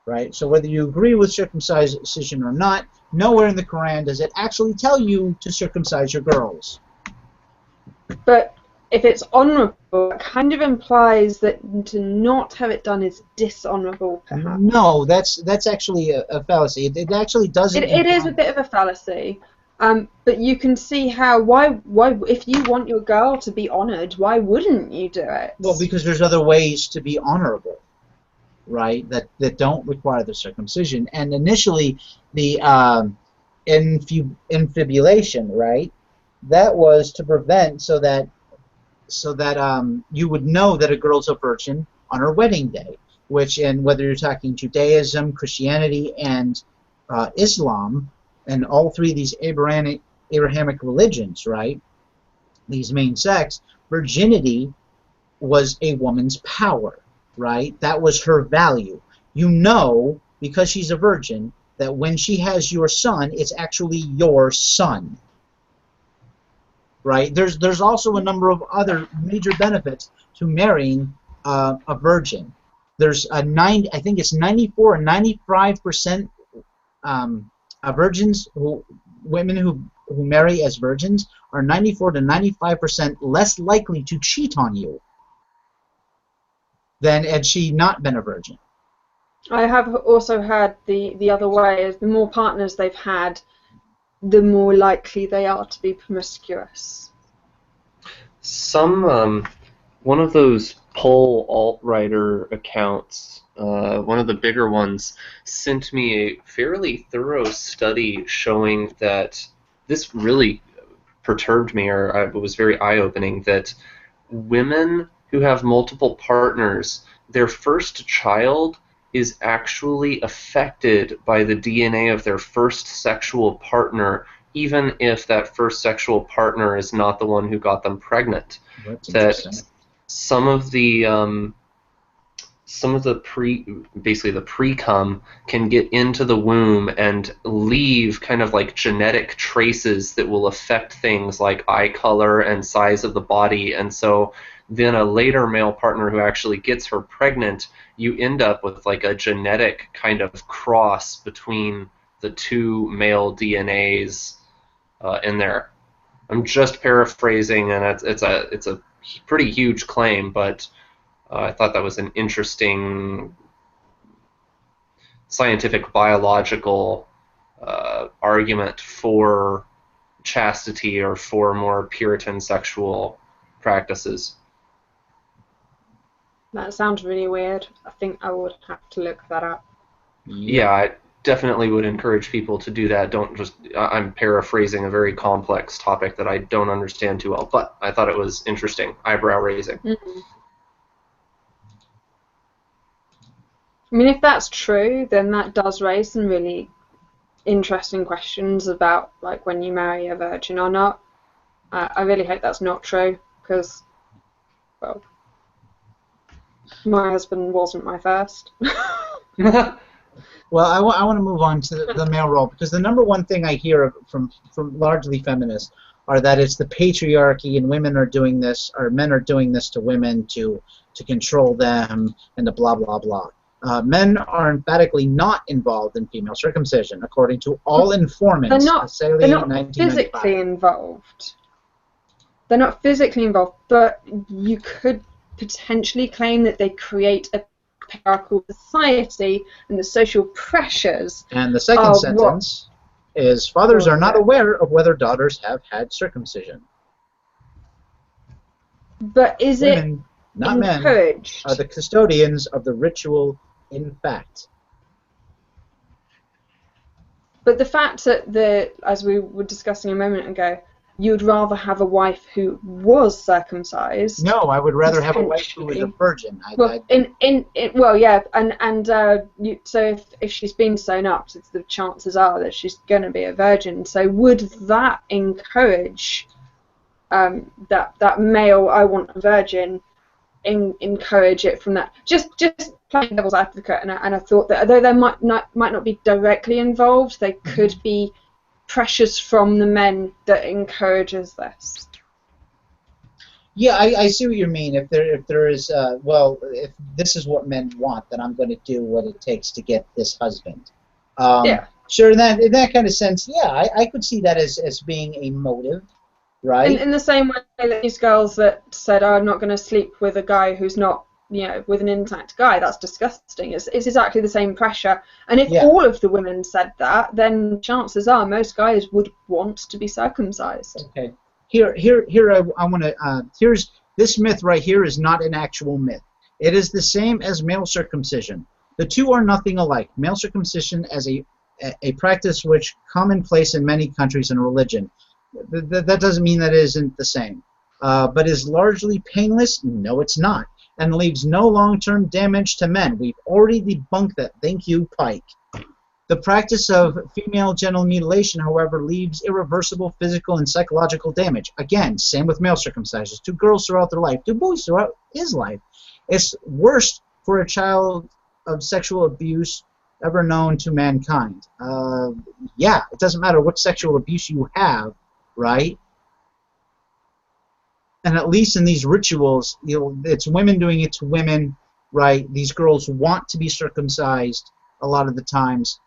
Right? So whether you agree with circumcision or not, nowhere in the Quran does it actually tell you to circumcise your girls. But if it's honourable, it kind of implies that to not have it done is dishonourable, perhaps. No, that's actually a fallacy. It actually doesn't. It is a bit of a fallacy, but you can see how why if you want your girl to be honoured, why wouldn't you do it? Well, because there's other ways to be honourable, right? That don't require the circumcision. And initially, the infibulation, right? That was to prevent so that you would know that a girl's a virgin on her wedding day, which, in whether you're talking Judaism, Christianity, and Islam, and all three of these Abrahamic religions, right, these main sects, virginity was a woman's power, right? That was her value. You know, because she's a virgin, that when she has your son, it's actually your son. Right? There's also a number of other major benefits to marrying a virgin. There's I think it's 94 or 95% virgins women who marry as virgins are 94 to 95% less likely to cheat on you than had she not been a virgin. I have also had the other way, is the more partners they've had, the more likely they are to be promiscuous. One of those poll alt-writer accounts, one of the bigger ones, sent me a fairly thorough study showing that this really perturbed me, or it was very eye-opening, that women who have multiple partners, their first child is actually affected by the DNA of their first sexual partner, even if that first sexual partner is not the one who got them pregnant. That's that some of the some of the basically the pre-cum can get into the womb and leave kind of like genetic traces that will affect things like eye color and size of the body. And so then a later male partner who actually gets her pregnant, you end up with like a genetic kind of cross between the two male DNAs in there. I'm just paraphrasing, and it's a pretty huge claim, but I thought that was an interesting scientific biological argument for chastity or for more Puritan sexual practices. That sounds really weird. I think I would have to look that up. Yeah, I definitely would encourage people to do that. Don't just, I'm paraphrasing a very complex topic that I don't understand too well, but I thought it was interesting, eyebrow raising. Mm-hmm. I mean, if that's true, then that does raise some really interesting questions about like when you marry a virgin or not. I really hope that's not true, because, well, my husband wasn't my first. Well, I want to move on to the male role, because the number one thing I hear from largely feminists are that it's the patriarchy and women are doing this, or men are doing this to women to control them and to blah, blah, blah. Men are emphatically not involved in female circumcision, according to all informants. They're not physically involved. They're not physically involved, but you could potentially claim that they create a patriarchal society and the social pressures. And the second sentence is, fathers are not aware of whether daughters have had circumcision. But is Women, it not encouraged? Men, are the custodians of the ritual in fact. But the fact that, as we were discussing a moment ago, you'd rather have a wife who was circumcised. No, I would rather have a wife who was a virgin. Well, yeah, and so if she's been sewn up, the chances are that she's going to be a virgin. So would that encourage that male, I want a virgin, encourage it from that? Just playing devil's advocate, and I thought that although they might not be directly involved, they could be pressures from the men that encourages this. Yeah, I see what you mean. If there is, well, if this is what men want, then I'm going to do what it takes to get this husband. Yeah. Sure, in that kind of sense, yeah, I could see that as being a motive, right? In the same way that these girls that said, oh, I'm not going to sleep with a guy who's not, with an intact guy, that's disgusting. It's exactly the same pressure. And if all of the women said that, then chances are most guys would want to be circumcised. Okay. Here I want to. Here's this myth right here is not an actual myth. It is the same as male circumcision. The two are nothing alike. Male circumcision as a practice which commonplace in many countries and religion. That doesn't mean that it isn't the same. But is largely painless? No, it's not. And leaves no long-term damage to men. We've already debunked that. Thank you, Pike. The practice of female genital mutilation, however, leaves irreversible physical and psychological damage. Again, same with male circumcisions. 2 girls throughout their life, 2 boys throughout his life. It's worse for a child of sexual abuse ever known to mankind. Yeah, it doesn't matter what sexual abuse you have, right? And at least in these rituals, it's women doing it to women, right? These girls want to be circumcised a lot of the times.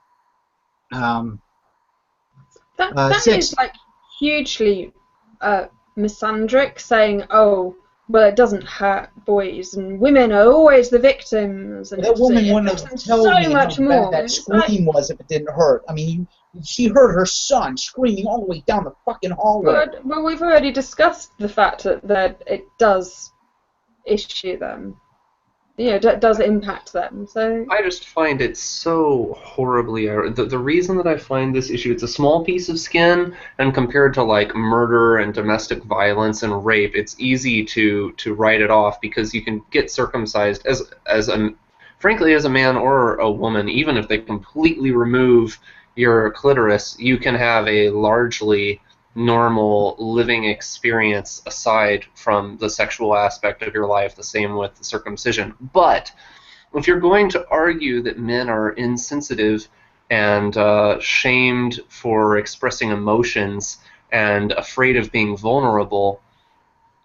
That is like hugely misandric, saying, oh, well, it doesn't hurt boys, and women are always the victims. And that woman wouldn't have told me how bad that scream was if it didn't hurt. I mean, she heard her son screaming all the way down the fucking hallway. Well, we've already discussed the fact that it does issue them. It does impact them. So I just find it so horribly. The reason that I find this issue, it's a small piece of skin, and compared to like murder and domestic violence and rape, it's easy to write it off because you can get circumcised frankly as a man or a woman, even if they completely remove your clitoris, you can have a largely normal living experience aside from the sexual aspect of your life, the same with circumcision. But If you're going to argue that men are insensitive and shamed for expressing emotions and afraid of being vulnerable,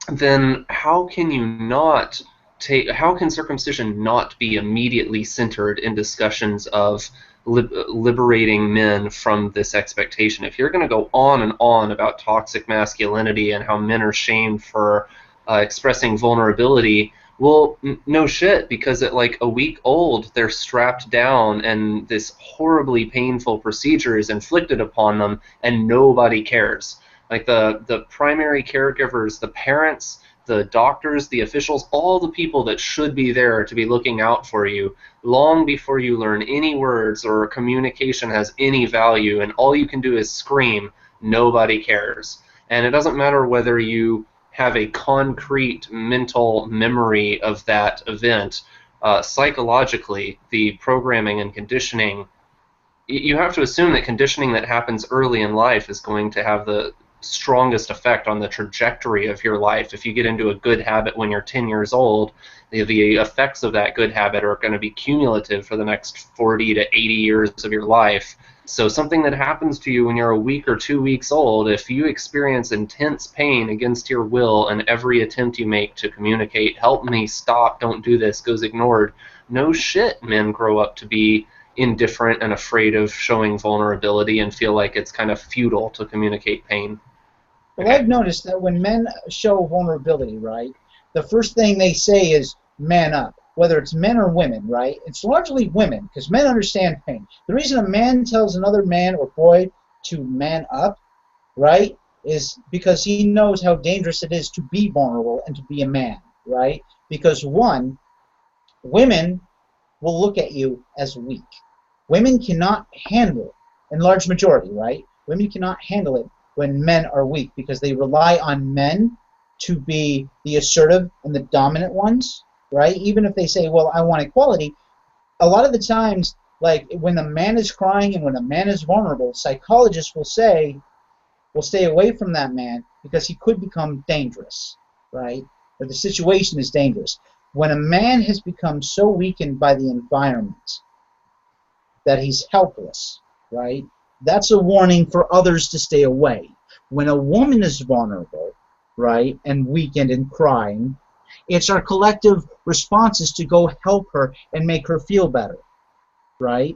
then how can you not how can circumcision not be immediately centered in discussions of liberating men from this expectation? If you're going to go on and on about toxic masculinity and how men are shamed for expressing vulnerability, well, no shit, because at like a week old, they're strapped down and this horribly painful procedure is inflicted upon them and nobody cares. Like the primary caregivers, the parents, the doctors, the officials, all the people that should be there to be looking out for you, long before you learn any words or communication has any value and all you can do is scream, nobody cares. And it doesn't matter whether you have a concrete mental memory of that event. Psychologically, the programming and conditioning, you have to assume that conditioning that happens early in life is going to have the strongest effect on the trajectory of your life. If you get into a good habit when you're 10 years old, the effects of that good habit are going to be cumulative for the next 40 to 80 years of your life. So something that happens to you when you're a week or 2 weeks old, if you experience intense pain against your will and every attempt you make to communicate, help me, stop, don't do this, goes ignored, no shit, men grow up to be indifferent and afraid of showing vulnerability and feel like it's kind of futile to communicate pain. Well, I've noticed that when men show vulnerability, right, the first thing they say is man up, whether it's men or women, right? It's largely women, because men understand pain. The reason a man tells another man or boy to man up, right, is because he knows how dangerous it is to be vulnerable and to be a man, right? Because, one, women will look at you as weak. Women cannot handle, in large majority, right? Women cannot handle it when men are weak because they rely on men to be the assertive and the dominant ones, right? Even if they say, well, I want equality, a lot of the times, like when a man is crying and when a man is vulnerable, psychologists will say, we'll stay away from that man because he could become dangerous, right? Or the situation is dangerous. When a man has become so weakened by the environment that he's helpless, right? That's a warning for others to stay away. When a woman is vulnerable, right, and weakened and crying, it's our collective responses to go help her and make her feel better, right?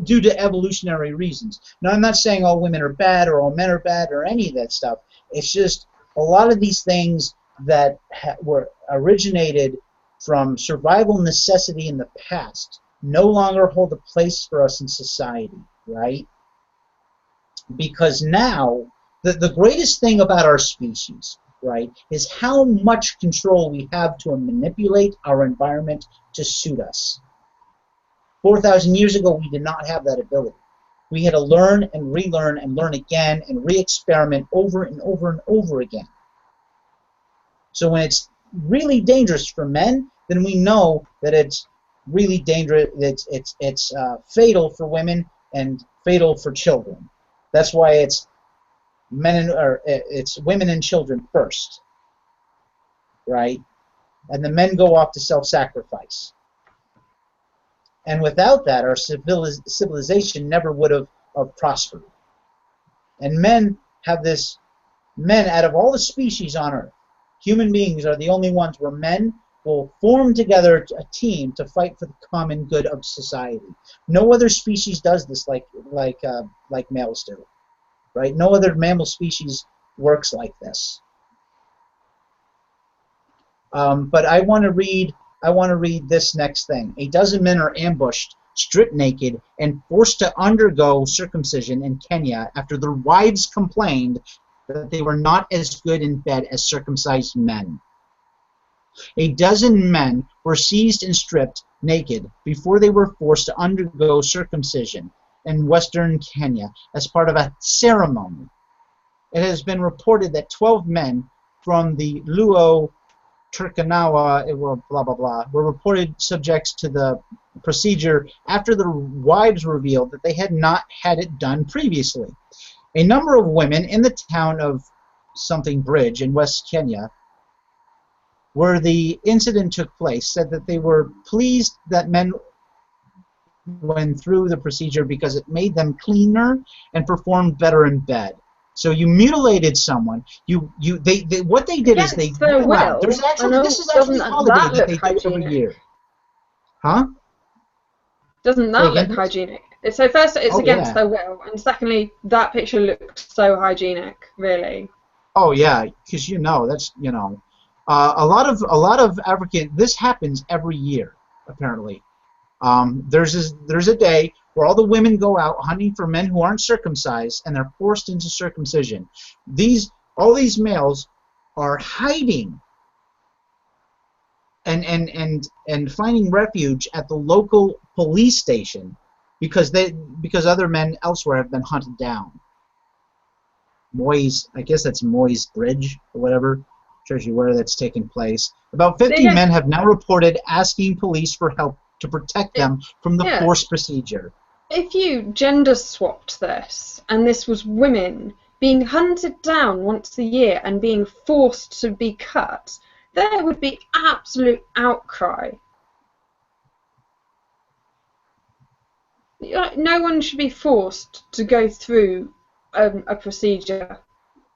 Due to evolutionary reasons. Now, I'm not saying all women are bad or all men are bad or any of that stuff. It's just a lot of these things that were originated from survival necessity in the past no longer hold a place for us in society, right? Because now, the greatest thing about our species, right, is how much control we have to manipulate our environment to suit us. 4,000 years ago, we did not have that ability. We had to learn and relearn and learn again and re-experiment over and over and over again. So when it's really dangerous for men, then we know that it's really dangerous. It's fatal for women and fatal for children. That's why it's it's women and children first, right? And the men go off to self-sacrifice. And without that, our civilization never would have prospered. And men have this. Men, out of all the species on Earth, human beings are the only ones where men will form together a team to fight for the common good of society. No other species does this like males do, right? No other mammal species works like this. But I want to read this next thing. A dozen men are ambushed, stripped naked, and forced to undergo circumcision in Kenya after their wives complained that they were not as good in bed as circumcised men. A dozen men were seized and stripped naked before they were forced to undergo circumcision in western Kenya as part of a ceremony. It has been reported that 12 men from the Luo Turkanawa, blah, blah, blah, were reported subjects to the procedure after their wives revealed that they had not had it done previously. A number of women in the town of something Bridge in West Kenya where the incident took place, said that they were pleased that men went through the procedure because it made them cleaner and performed better in bed. So you mutilated someone. What they did is they Against their went around. will. There's actually I know, this is actually a doesn't holiday that that look they do every hygienic? year. Huh? Doesn't Say that again, look please? hygienic? So first, it's Oh against yeah. their will, and secondly, that picture looked so hygienic, really. Oh yeah, because that's a lot of African. This happens every year apparently. There's a day where all the women go out hunting for men who aren't circumcised, and they're forced into circumcision. All these males are hiding and finding refuge at the local police station because other men elsewhere have been hunted down. I guess that's Moy's Bridge or whatever. Shows you where that's taking place. About 50 men have now reported asking police for help to protect them from the forced procedure. If you gender swapped this, and this was women being hunted down once a year and being forced to be cut, there would be absolute outcry. No one should be forced to go through a procedure,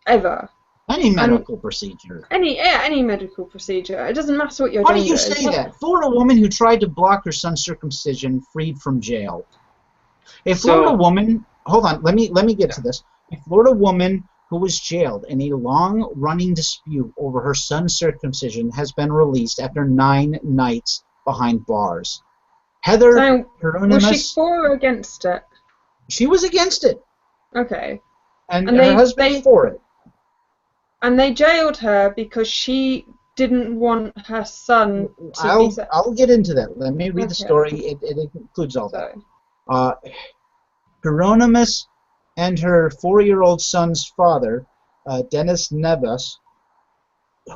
ever. Any medical procedure. Any medical procedure. It doesn't matter what your Why gender do you is. say that? Florida woman who tried to block her son's circumcision freed from jail. A Florida woman, hold on, let me get to this. A Florida woman who was jailed in a long-running dispute over her son's circumcision has been released after 9 nights behind bars. Heather Hieronymus, was she for or against it? She was against it. Okay. And her husband's for it. And they jailed her because she didn't want her son to I'll get into that. Let me read the story. It includes all that. Hieronymus and her 4-year-old son's father, Dennis Nebus,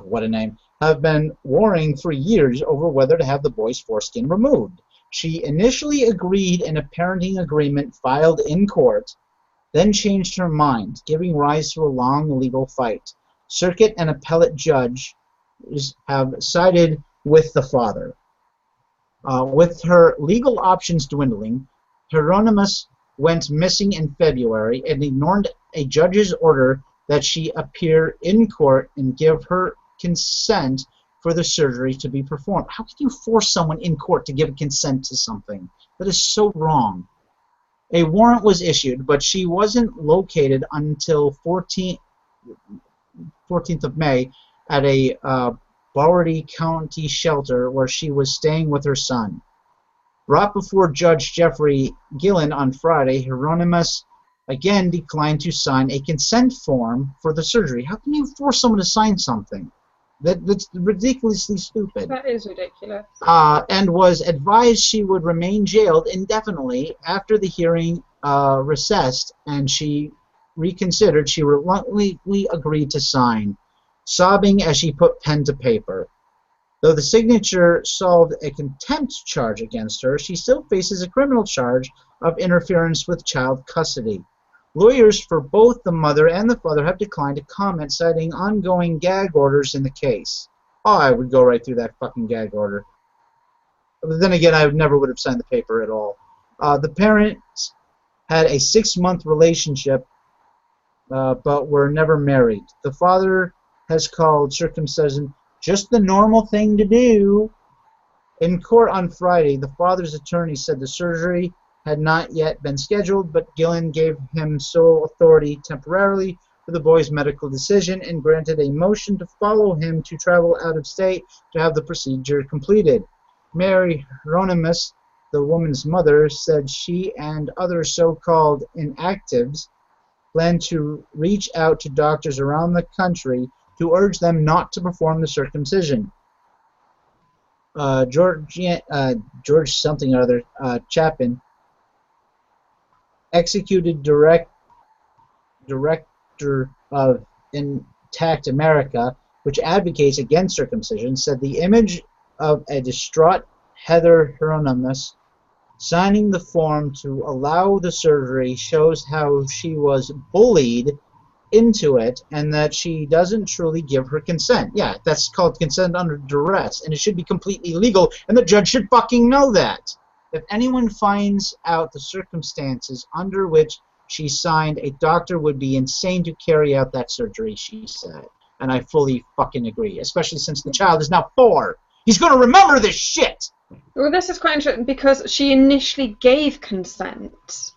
what a name, have been warring for years over whether to have the boy's foreskin removed. She initially agreed in a parenting agreement filed in court, then changed her mind, giving rise to a long legal fight. Circuit and appellate judges have sided with the father. With her legal options dwindling, Hieronymus went missing in February and ignored a judge's order that she appear in court and give her consent for the surgery to be performed. How can you force someone in court to give consent to something? That is so wrong. A warrant was issued, but she wasn't located until 14th of May at a Boulder County shelter where she was staying with her son. Brought before Judge Jeffrey Gillen on Friday, Hieronymus again declined to sign a consent form for the surgery. How can you force someone to sign something? That's ridiculously stupid. That is ridiculous. And was advised she would remain jailed indefinitely after the hearing recessed, and she reconsidered. She reluctantly agreed to sign, sobbing as she put pen to paper. Though the signature solved a contempt charge against her, she still faces a criminal charge of interference with child custody. Lawyers for both the mother and the father have declined to comment, citing ongoing gag orders in the case. Oh, I would go right through that fucking gag order. But then again, I never would have signed the paper at all. The parents had a 6-month relationship, but were never married. The father has called circumcision just the normal thing to do. In court on Friday, the father's attorney said the surgery had not yet been scheduled, but Gillen gave him sole authority temporarily for the boy's medical decision and granted a motion to follow him to travel out of state to have the procedure completed. Mary Hieronymus, the woman's mother, said she and other so-called inactives plan to reach out to doctors around the country to urge them not to perform the circumcision. George something or other, Chapin, executed director of Intact America, which advocates against circumcision, said the image of a distraught Heather Hieronymus signing the form to allow the surgery shows how she was bullied into it and that she doesn't truly give her consent. Yeah, that's called consent under duress, and it should be completely legal, and the judge should fucking know that. If anyone finds out the circumstances under which she signed, a doctor would be insane to carry out that surgery, she said. And I fully fucking agree, especially since the child is now 4. He's going to remember this shit! Well, this is quite interesting because she initially gave consent.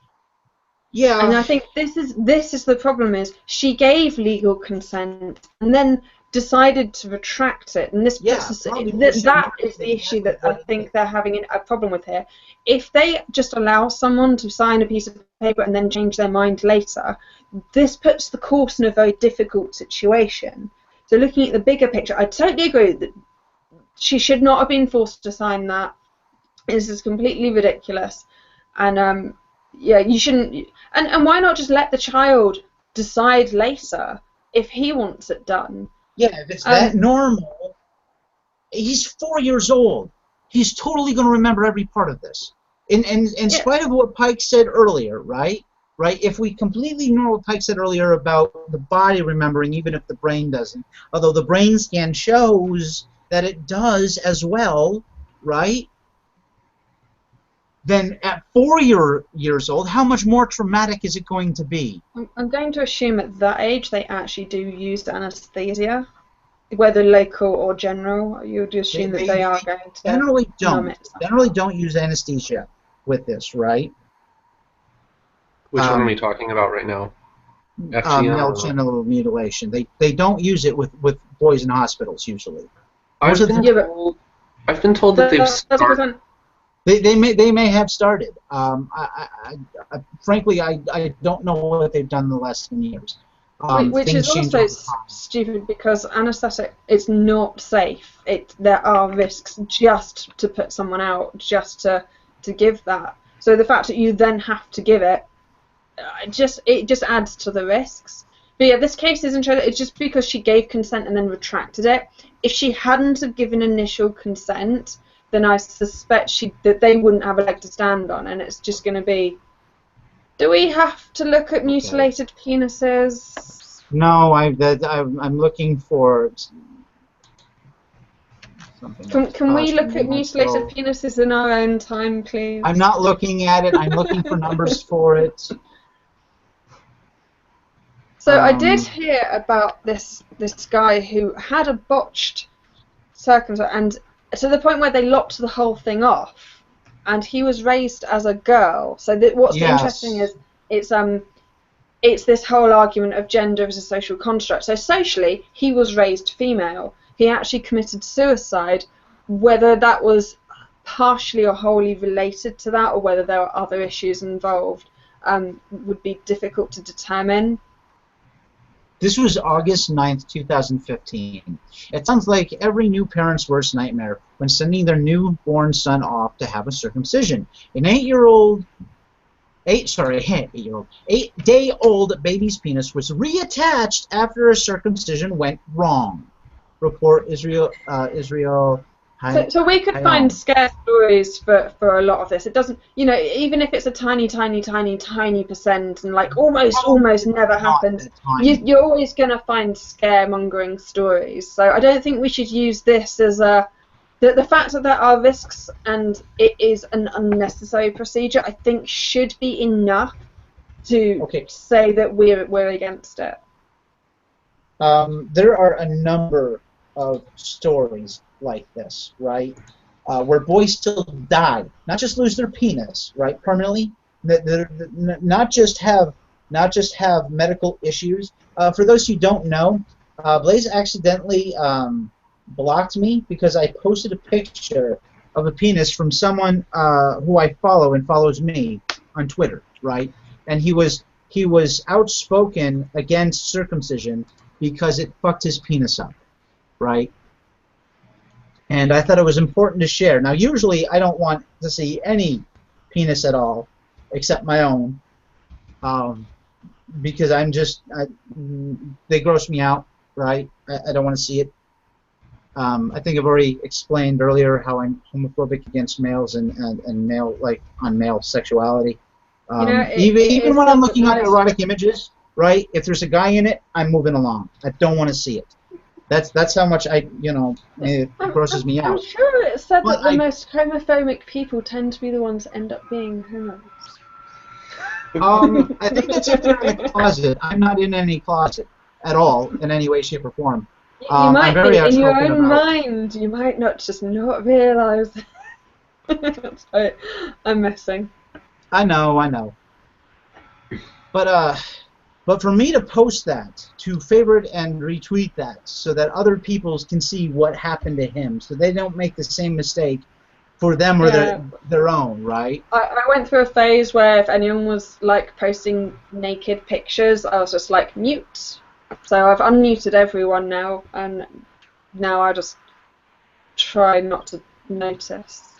Yeah. And I think this is the problem, is she gave legal consent and then decided to retract it, and this puts us, that is the issue that I think they're having a problem with here. If they just allow someone to sign a piece of paper and then change their mind later, this puts the course in a very difficult situation. So looking at the bigger picture, I totally agree that she should not have been forced to sign that. This is completely ridiculous, and yeah, you shouldn't. And why not just let the child decide later if he wants it done? Yeah, if it's that normal, he's 4 years old. He's totally going to remember every part of this. In spite of what Pike said earlier, right? If we completely ignore what Pike said earlier about the body remembering, even if the brain doesn't, although the brain scan shows that it does as well, right? Then at 4 years old, how much more traumatic is it going to be? I'm going to assume at that age they actually do use anesthesia, whether local or general. You would assume that they are going to generally don't use anesthesia with this, right? Which one are we talking about right now? FGM male genital mutilation. They don't use it with boys in hospitals usually. I've been told that they've started. They may have started. Frankly, I don't know what they've done in the last 10 years. Which is also stupid because anaesthetic is not safe. There are risks just to put someone out, just to give that. So the fact that you then have to give it, it just adds to the risks. But yeah, this case isn't true. It's just because she gave consent and then retracted it. If she hadn't have given initial consent, then I suspect that they wouldn't have a leg to stand on, and it's just going to be, do we have to look at mutilated penises? No, I'm looking for something. Can we look at mutilated penises in our own time, please? I'm not looking at it. I'm looking for numbers for it. So I did hear about this guy who had a botched circumcision, and to the point where they locked the whole thing off, and he was raised as a girl. So what's interesting is it's this whole argument of gender as a social construct. So socially, he was raised female. He actually committed suicide. Whether that was partially or wholly related to that, or whether there were other issues involved, would be difficult to determine. This was August 9th, 2015. It sounds like every new parent's worst nightmare when sending their newborn son off to have a circumcision. An 8-day-old baby's penis was reattached after a circumcision went wrong. Report Israel. So we could find scare stories for a lot of this. It doesn't, even if it's a tiny percent and like almost never happens, you're always going to find scaremongering stories. So I don't think we should use this as the fact that there are risks and it is an unnecessary procedure, I think should be enough to say that we're against it. There are a number of stories like this, right? Where boys still die, not just lose their penis, right, permanently, not just have medical issues. For those who don't know, Blaise accidentally blocked me because I posted a picture of a penis from someone who I follow and follows me on Twitter, right? And he was outspoken against circumcision because it fucked his penis up, right? And I thought it was important to share. Now, usually I don't want to see any penis at all, except my own, because they gross me out, right? I don't want to see it. I think I've already explained earlier how I'm homophobic against males and male, like, on male sexuality. Even when I'm looking at erotic images, right? If there's a guy in it, I'm moving along. I don't want to see it. That's how much it grosses me out. I'm sure it's said But that the most homophobic people tend to be the ones that end up being homos. I think that's if they're in the closet. I'm not in any closet at all in any way, shape, or form. You might I'm very be in your outspoken own about. mind. You might just not realise. Sorry, I'm messing. I know. But for me to post that, to favorite and retweet that, so that other people can see what happened to him, so they don't make the same mistake for them or their own, right? I went through a phase where if anyone was like posting naked pictures, I was just like mute. So I've unmuted everyone now, and now I just try not to notice.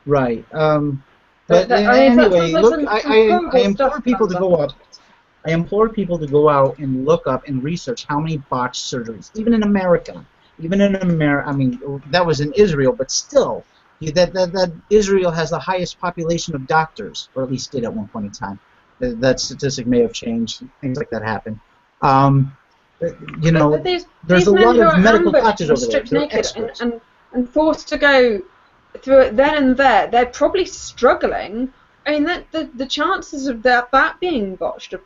Right. But anyway, look, I implore people to go up. I implore people to go out and look up and research how many botched surgeries, even in America. I mean, that was in Israel, but still, that Israel has the highest population of doctors, or at least did at one point in time. That statistic may have changed. Things like that happen. There's a lot of medical doctors over there. They're experts. And forced to go through it then and there. They're probably struggling. I mean, the chances of that being botched are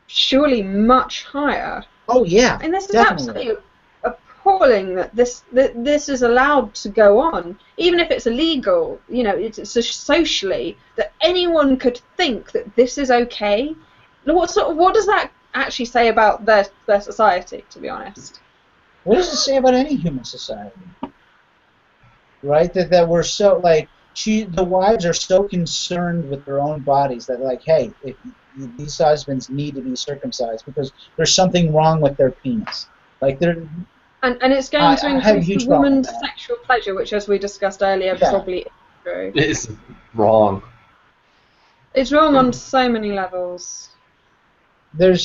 surely much higher. Oh yeah, and this is definitely. Absolutely appalling that this is allowed to go on, even if it's illegal. It's socially that anyone could think that this is okay. What does that actually say about their society? To be honest, what does it say about any human society? Right, that we're so the wives are so concerned with their own bodies that hey, these husbands need to be circumcised because there's something wrong with their penis. They're and it's going to increase the woman's sexual pleasure, which, as we discussed earlier, probably is true. It's wrong. It's wrong on so many levels. So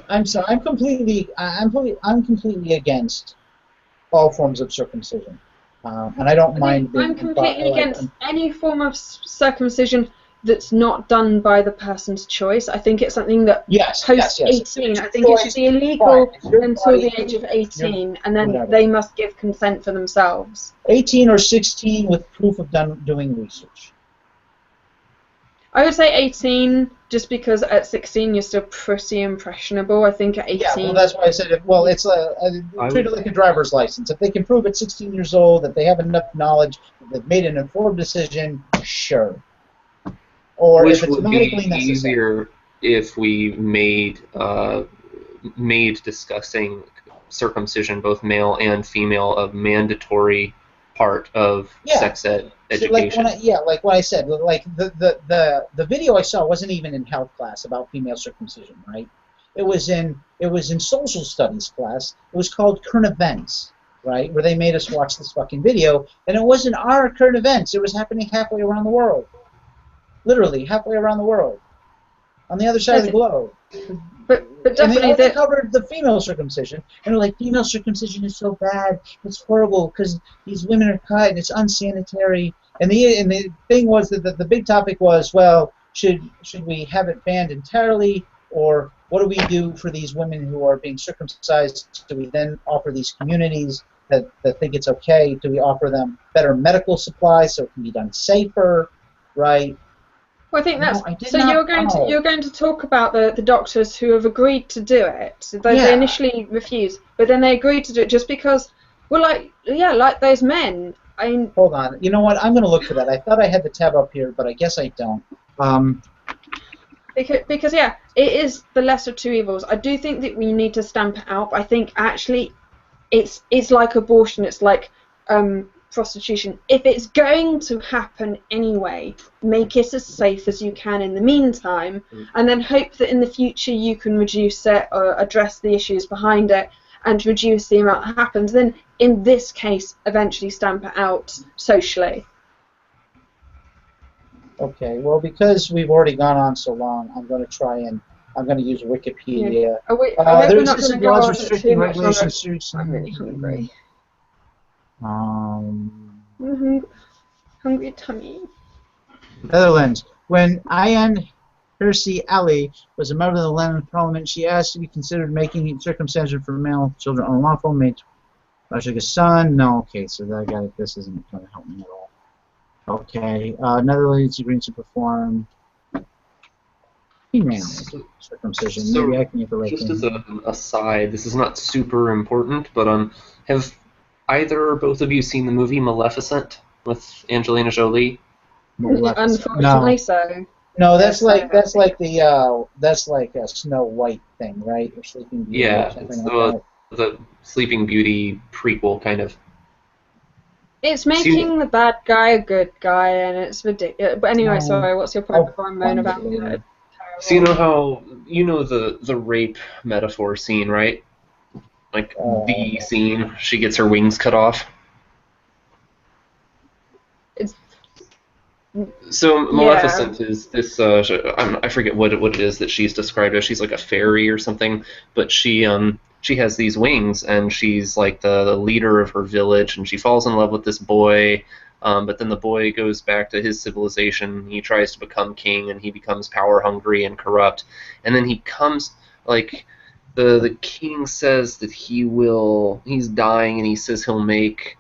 I'm sorry. I'm completely against all forms of circumcision, and I don't mind. I'm completely against any form of circumcision that's not done by the person's choice. I think it's something that post 18. I think it should be illegal until the age of 18, and then they must give consent for themselves. 18 or 16 with proof of doing research. I would say 18, just because at 16 you're still pretty impressionable. I think at 18. Yeah, well, that's why I said it. Well, it's treat it like a driver's license. If they can prove at 16 years old that they have enough knowledge, they've made an informed decision, sure. Or which if it's would be easier if we made discussing circumcision, both male and female, a mandatory part of sex ed education. Like what I said, the video I saw wasn't even in health class about female circumcision, right? It was in social studies class. It was called current events, right? Where they made us watch this fucking video, and it wasn't our current events. It was happening halfway around the world. Literally halfway around the world, on the other side of the globe. But definitely they covered the female circumcision, and they're like, female circumcision is so bad, it's horrible because these women are cut, and it's unsanitary. And the thing was that the big topic was, well, should we have it banned entirely, or what do we do for these women who are being circumcised? Do we then offer these communities that think it's okay? Do we offer them better medical supplies so it can be done safer, right? Well, I think that's so. You're going to talk about the doctors who have agreed to do it. They initially refused, but then they agreed to do it just because, well, like those men. Hold on. You know what? I'm going to look for that. I thought I had the tab up here, but I guess I don't. Because it is the lesser of two evils. I do think that we need to stamp it out. But I think actually, it's like abortion. It's like prostitution. If it's going to happen anyway, make it as safe as you can in the meantime, and then hope that in the future you can reduce it or address the issues behind it and reduce the amount that happens. Then, in this case, eventually stamp it out socially. Okay, well, because we've already gone on so long, I'm going to use Wikipedia. Yeah. There's just laws restricting regulations. I'm really hungry. Hungry tummy. Netherlands. When I.N. Percy Ali was a member of the London Parliament. She asked to be considered making circumcision for male children unlawful. Made like a son. No, okay, so that guy. This isn't going to help me at all. Okay, Netherlands agreed to perform female circumcision. So, maybe I can get the right just thing. as an aside, this is not super important, but have either or both of you seen the movie Maleficent with Angelina Jolie? Unfortunately, so. No, that's Yes, like that's like a Snow White thing, right? Or Sleeping Beauty or Yeah, something it's like that. the Sleeping Beauty prequel, kind of. It's making the bad guy a good guy, and it's ridiculous. But anyway, sorry, what's your point before I moan about it? So you know how, the rape metaphor scene, right? Like, the scene, she gets her wings cut off. So Maleficent is this, I forget what it is that she's described as. She's like a fairy or something, but she has these wings, and she's like the leader of her village, and she falls in love with this boy, but then the boy goes back to his civilization. He tries to become king, and he becomes power hungry and corrupt, and then he comes, like, the king says that he's dying, and he says he'll make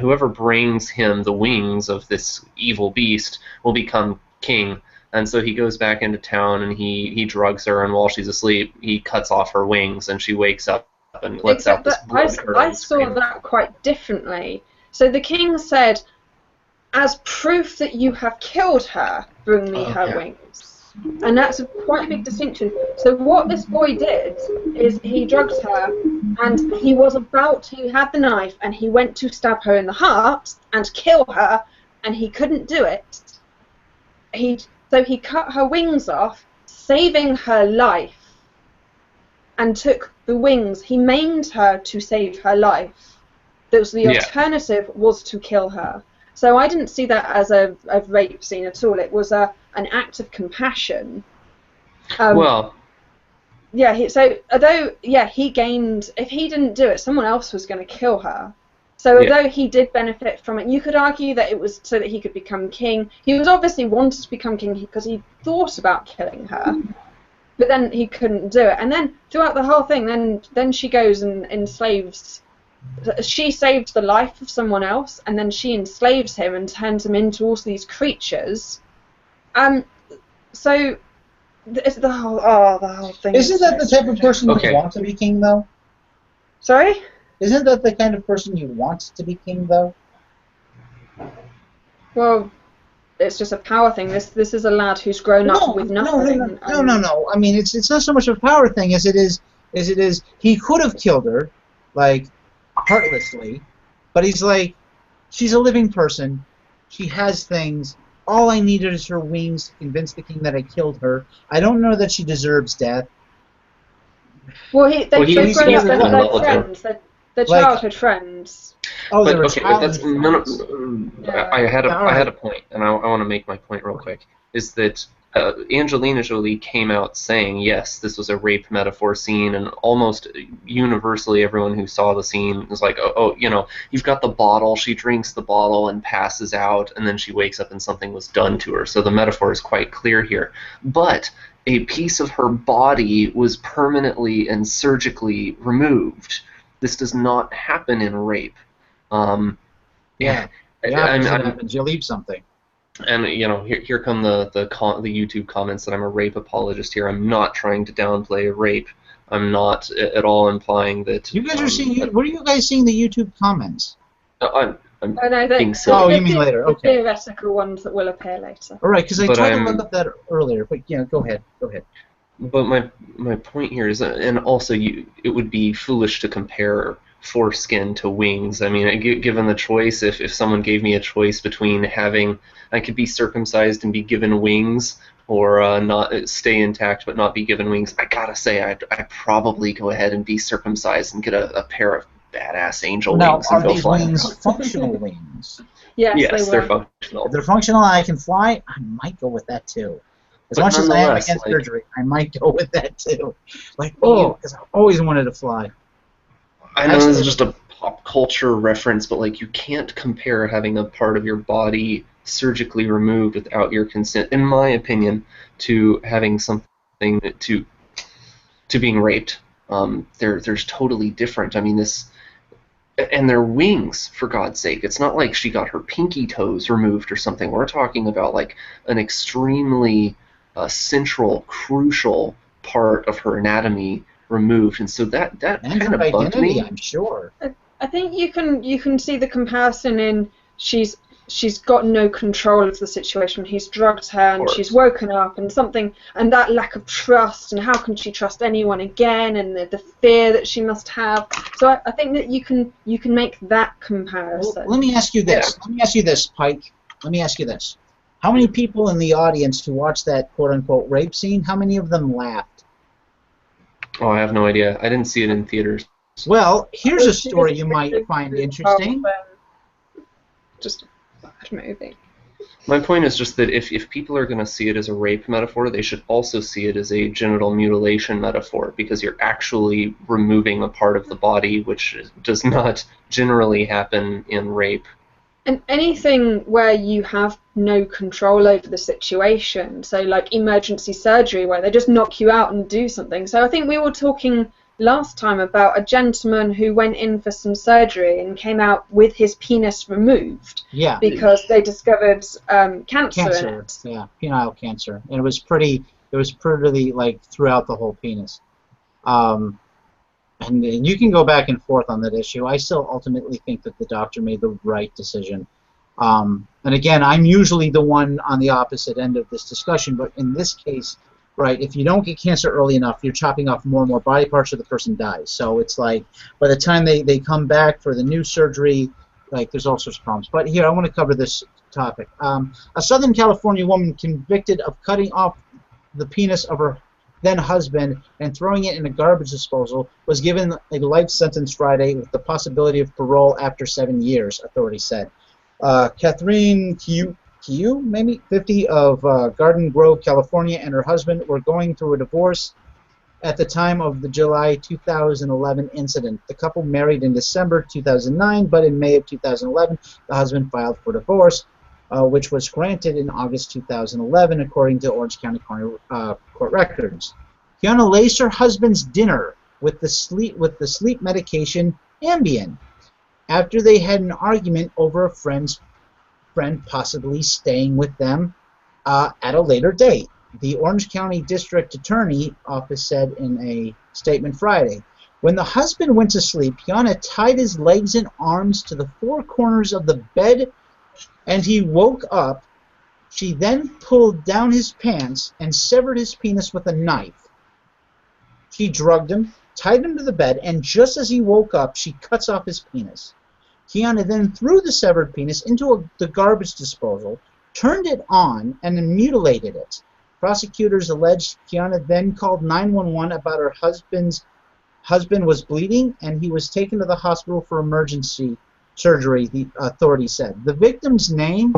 whoever brings him the wings of this evil beast will become king. And so he goes back into town, and he drugs her, and while she's asleep, he cuts off her wings, and she wakes up and lets out this blood curdling I saw scream. that quite differently. So the king said, as proof that you have killed her, bring me her wings. And that's quite a big distinction. So what this boy did is he drugged her, and he was about to, he had the knife, and he went to stab her in the heart and kill her, and he couldn't do it. So he cut her wings off, saving her life, and took the wings. He maimed her to save her life. The alternative was to kill her. So I didn't see that as a rape scene at all. It was an act of compassion. Well, yeah. He gained. If he didn't do it, someone else was going to kill her. So although he did benefit from it, you could argue that it was so that he could become king. He was obviously wanted to become king because he thought about killing her, but then he couldn't do it. And then throughout the whole thing, then she goes and enslaves. She saved the life of someone else, and then she enslaves him and turns him into all these creatures. So the whole thing. Isn't that the type of person you want to be king, though? Sorry? Isn't that the kind of person you want to be king, though? Well, it's just a power thing. This is a lad who's grown up with nothing. No. I mean, it's not so much a power thing as it is he could have killed her, like, heartlessly, but he's like, she's a living person. She has things. All I needed is her wings to convince the king that I killed her. I don't know that she deserves death. Well, they're friends. They're childhood friends. Oh, but, they were okay, but that's I had a point, and I want to make my point real quick. Is that Angelina Jolie came out saying, yes, this was a rape metaphor scene, and almost universally everyone who saw the scene was like, oh, you've got the bottle, she drinks the bottle and passes out, and then she wakes up and something was done to her. So the metaphor is quite clear here. But a piece of her body was permanently and surgically removed. This does not happen in rape. Happens. You leave something. And here come the YouTube comments that I'm a rape apologist here. I'm not trying to downplay rape. I'm not at all implying that. You guys are seeing. What are you guys seeing the YouTube comments? I'm being silly. You mean later? The Okay. theoretical ones that will appear later. All right, because I tried to look up that earlier, but go ahead. But my point here is, and also it would be foolish to compare foreskin to wings. I mean, given the choice, if someone gave me a choice between I could be circumcised and be given wings, or not stay intact but not be given wings, I gotta say I'd probably go ahead and be circumcised and get a pair of badass angel wings and go fly. Now, are these wings functional wings? Yes, they're functional. If they're functional and I can fly, I might go with that too. As much as I am against surgery, I might go with that too. Because I always wanted to fly. I know this is just a pop culture reference, but you can't compare having a part of your body surgically removed without your consent, in my opinion, to having something to being raped. There's totally different. I mean, this, and their wings, for God's sake. It's not like she got her pinky toes removed or something. We're talking about like an extremely central, crucial part of her anatomy removed, and so that And kind her of bugged identity, me. I'm sure. I think you can see the comparison in she's got no control of the situation. He's drugged her and she's woken up and something, and that lack of trust, and how can she trust anyone again, and the fear that she must have. So I think that you can make that comparison. Well, let me ask you this. Let me ask you this, Pike. Let me ask you this. How many people in the audience who watched that quote-unquote rape scene, how many of them laughed? Oh, I have no idea. I didn't see it in theaters. Well, here's a story you might find interesting. Just a bad movie. My point is just that if people are going to see it as a rape metaphor, they should also see it as a genital mutilation metaphor, because you're actually removing a part of the body, which does not generally happen in rape. And anything where you have no control over the situation, so like emergency surgery where they just knock you out and do something. So I think we were talking last time about a gentleman who went in for some surgery and came out with his penis removed. Yeah. Because they discovered cancer in it. Yeah, penile cancer. And it was pretty like throughout the whole penis. And you can go back and forth on that issue. I still ultimately think that the doctor made the right decision. And again, I'm usually the one on the opposite end of this discussion, but in this case, right, if you don't get cancer early enough, you're chopping off more and more body parts, or the person dies. So it's like, by the time they come back for the new surgery, like, there's all sorts of problems. But here, I want to cover this topic. A Southern California woman convicted of cutting off the penis of her then-husband and throwing it in a garbage disposal was given a life sentence Friday with the possibility of parole after 7 years, authorities said. Catherine Kiu, maybe, 50, of Garden Grove, California, and her husband were going through a divorce at the time of the July 2011 incident. The couple married in December 2009, but in May of 2011, the husband filed for divorce, which was granted in August 2011, according to Orange County court records. Kiana laced her husband's dinner with the sleep medication Ambien after they had an argument over a friend possibly staying with them at a later date. The Orange County District Attorney Office said in a statement Friday, when the husband went to sleep, Kiana tied his legs and arms to the four corners of the bed, and he woke up. She then pulled down his pants and severed his penis with a knife. She drugged him, tied him to the bed, and just as he woke up, she cuts off his penis. Kiana then threw the severed penis into the garbage disposal, turned it on, and then mutilated it. Prosecutors alleged Kiana then called 911 about her husband was bleeding, and he was taken to the hospital for emergency surgery, the authorities said. The victim's name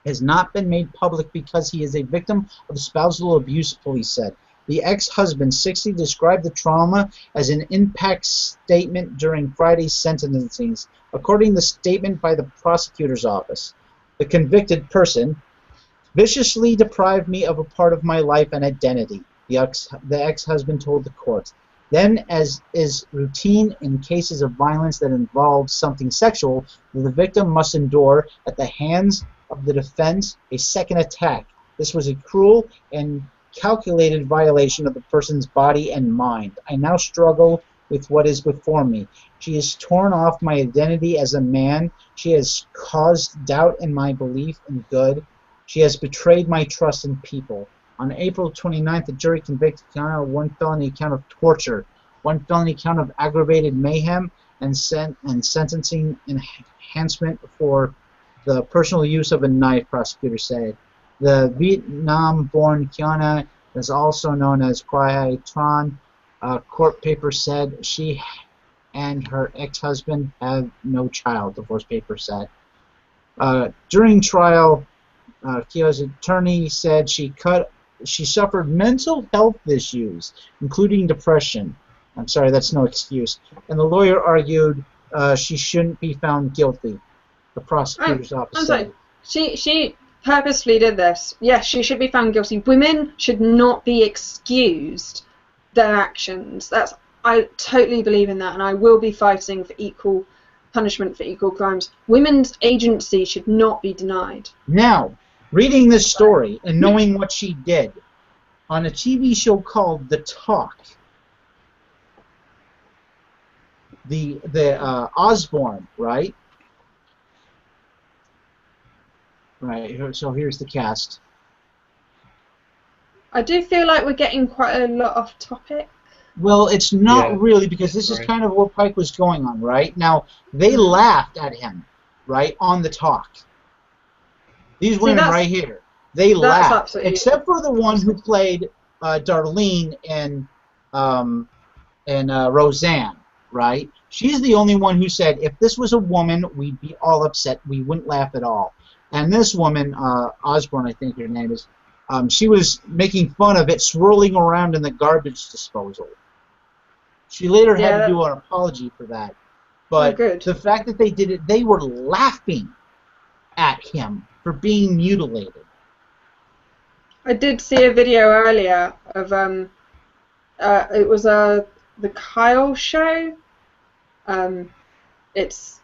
has not been made public because he is a victim of spousal abuse, police said. The ex-husband, 60, described the trauma as an impact statement during Friday's sentencing, according to the statement by the prosecutor's office. The convicted person viciously deprived me of a part of my life and identity, the ex-husband told the court. Then, as is routine in cases of violence that involves something sexual, the victim must endure at the hands of the defense a second attack. This was a cruel and calculated violation of the person's body and mind. I now struggle with what is before me. She has torn off my identity as a man. She has caused doubt in my belief in good. She has betrayed my trust in people. On April 29th, the jury convicted Kiana of one felony count of torture, one felony count of aggravated mayhem, and sentencing enhancement for the personal use of a knife, prosecutors said. The Vietnam-born Kiana is also known as Quai Tran. Court papers said she and her ex-husband have no child, divorce papers said. During trial, Kiana's attorney said she suffered mental health issues, including depression. I'm sorry, that's no excuse. And the lawyer argued she shouldn't be found guilty. The prosecutor's office said. She purposely did this. Yes, she should be found guilty. Women should not be excused their actions. I totally believe in that, and I will be fighting for equal punishment for equal crimes. Women's agency should not be denied. Now, reading this story and knowing what she did on a TV show called The Talk, the Osborne, right? Right. So here's the cast. I do feel like we're getting quite a lot off topic. Well, it's not really, because this is kind of what Pike was going on, right? Now, they laughed at him, right, on The Talk. These women right here, they laughed, except for the one who played Darlene and Roseanne, right? She's the only one who said, if this was a woman, we'd be all upset. We wouldn't laugh at all. And this woman, Osborne, I think her name is, she was making fun of it swirling around in the garbage disposal. She later had to do an apology for that. But the fact that they did it, they were laughing at him for being mutilated. I did see a video earlier of it was the Kyle show. It's,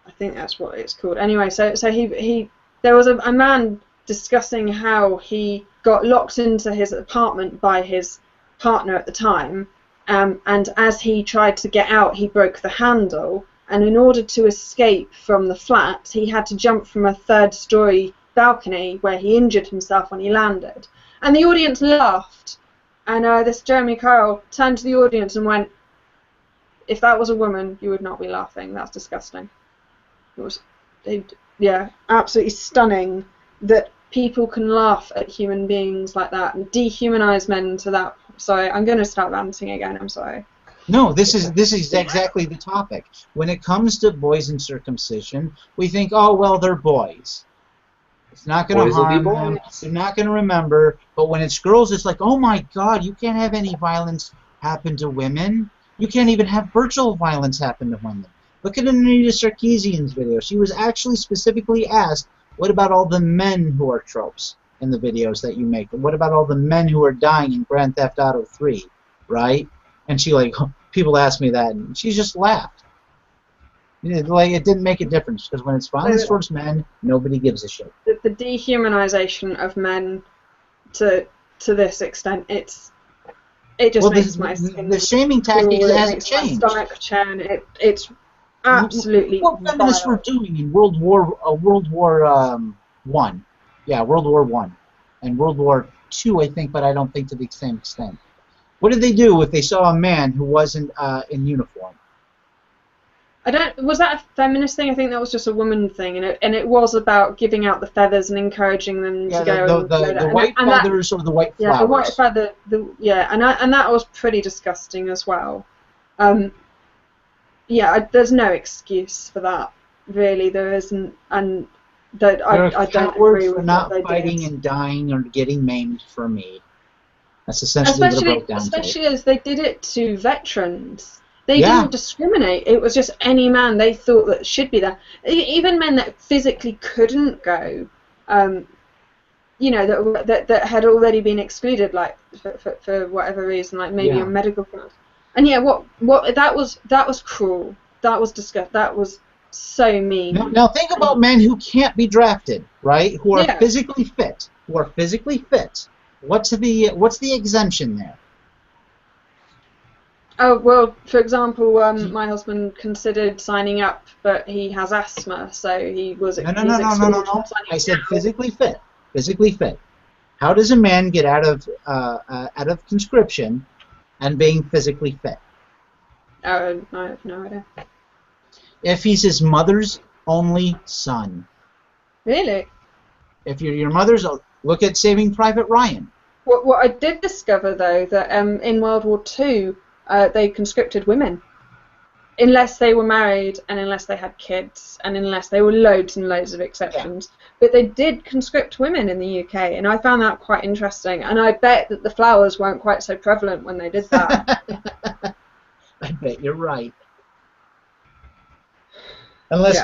I think that's what it's called. Anyway, so there was a man discussing how he got locked into his apartment by his partner at the time, and as he tried to get out, he broke the handle, and in order to escape from the flat, he had to jump from a third-story balcony where he injured himself when he landed. And the audience laughed, and this Jeremy Kyle turned to the audience and went, if that was a woman, you would not be laughing. That's disgusting. It was, yeah, absolutely stunning that people can laugh at human beings like that and dehumanize men to that. Sorry, I'm going to start ranting again. I'm sorry. No, this is exactly the topic. When it comes to boys and circumcision, we think, oh well, they're boys. It's not going to harm them. They're not going to remember. But when it's girls, it's like, oh my God, you can't have any violence happen to women. You can't even have virtual violence happen to women. Look at Anita Sarkeesian's video. She was actually specifically asked, what about all the men who are tropes in the videos that you make? And what about all the men who are dying in Grand Theft Auto 3, right? And she, like, people ask me that, and she just laughed. Like, it didn't make a difference, because when it's violence towards men, nobody gives a shit. The dehumanization of men to this extent, it just makes my skin. The shaming tactic hasn't changed. My stomach churn. It's absolutely. What feminists were doing in World War One, yeah, World War One, and World War II, I think, but I don't think to the same extent. What did they do if they saw a man who wasn't in uniform? Was that a feminist thing? I think that was just a woman thing, and it was about giving out the feathers and encouraging them to go. The white feathers or the white flowers. Yeah, the white feather. And that was pretty disgusting as well. Yeah, there's no excuse for that. Really, there isn't, and that I don't agree with not what they fighting did. and dying or getting maimed for me. That's essentially what it broke down to. Especially as they did it to veterans. They didn't discriminate. It was just any man they thought that should be there. Even men that physically couldn't go, you know, that had already been excluded, like for whatever reason, like maybe on medical grounds. And yeah, that was cruel. That was disgusting. That was so mean. Now think about men who can't be drafted, right? Who are physically fit. What's the exemption there? Oh, well, for example, my husband considered signing up, but he has asthma, so he was excluded. No. I said physically fit. Physically fit. How does a man get out of conscription and being physically fit? I have no idea. If he's his mother's only son. Really? If you're your mother's, look at Saving Private Ryan. What I did discover, though, that in World War II, they conscripted women, unless they were married and unless they had kids and unless there were loads and loads of exceptions. Yeah. But they did conscript women in the UK, and I found that quite interesting. And I bet that the flowers weren't quite so prevalent when they did that. I bet you're right. Unless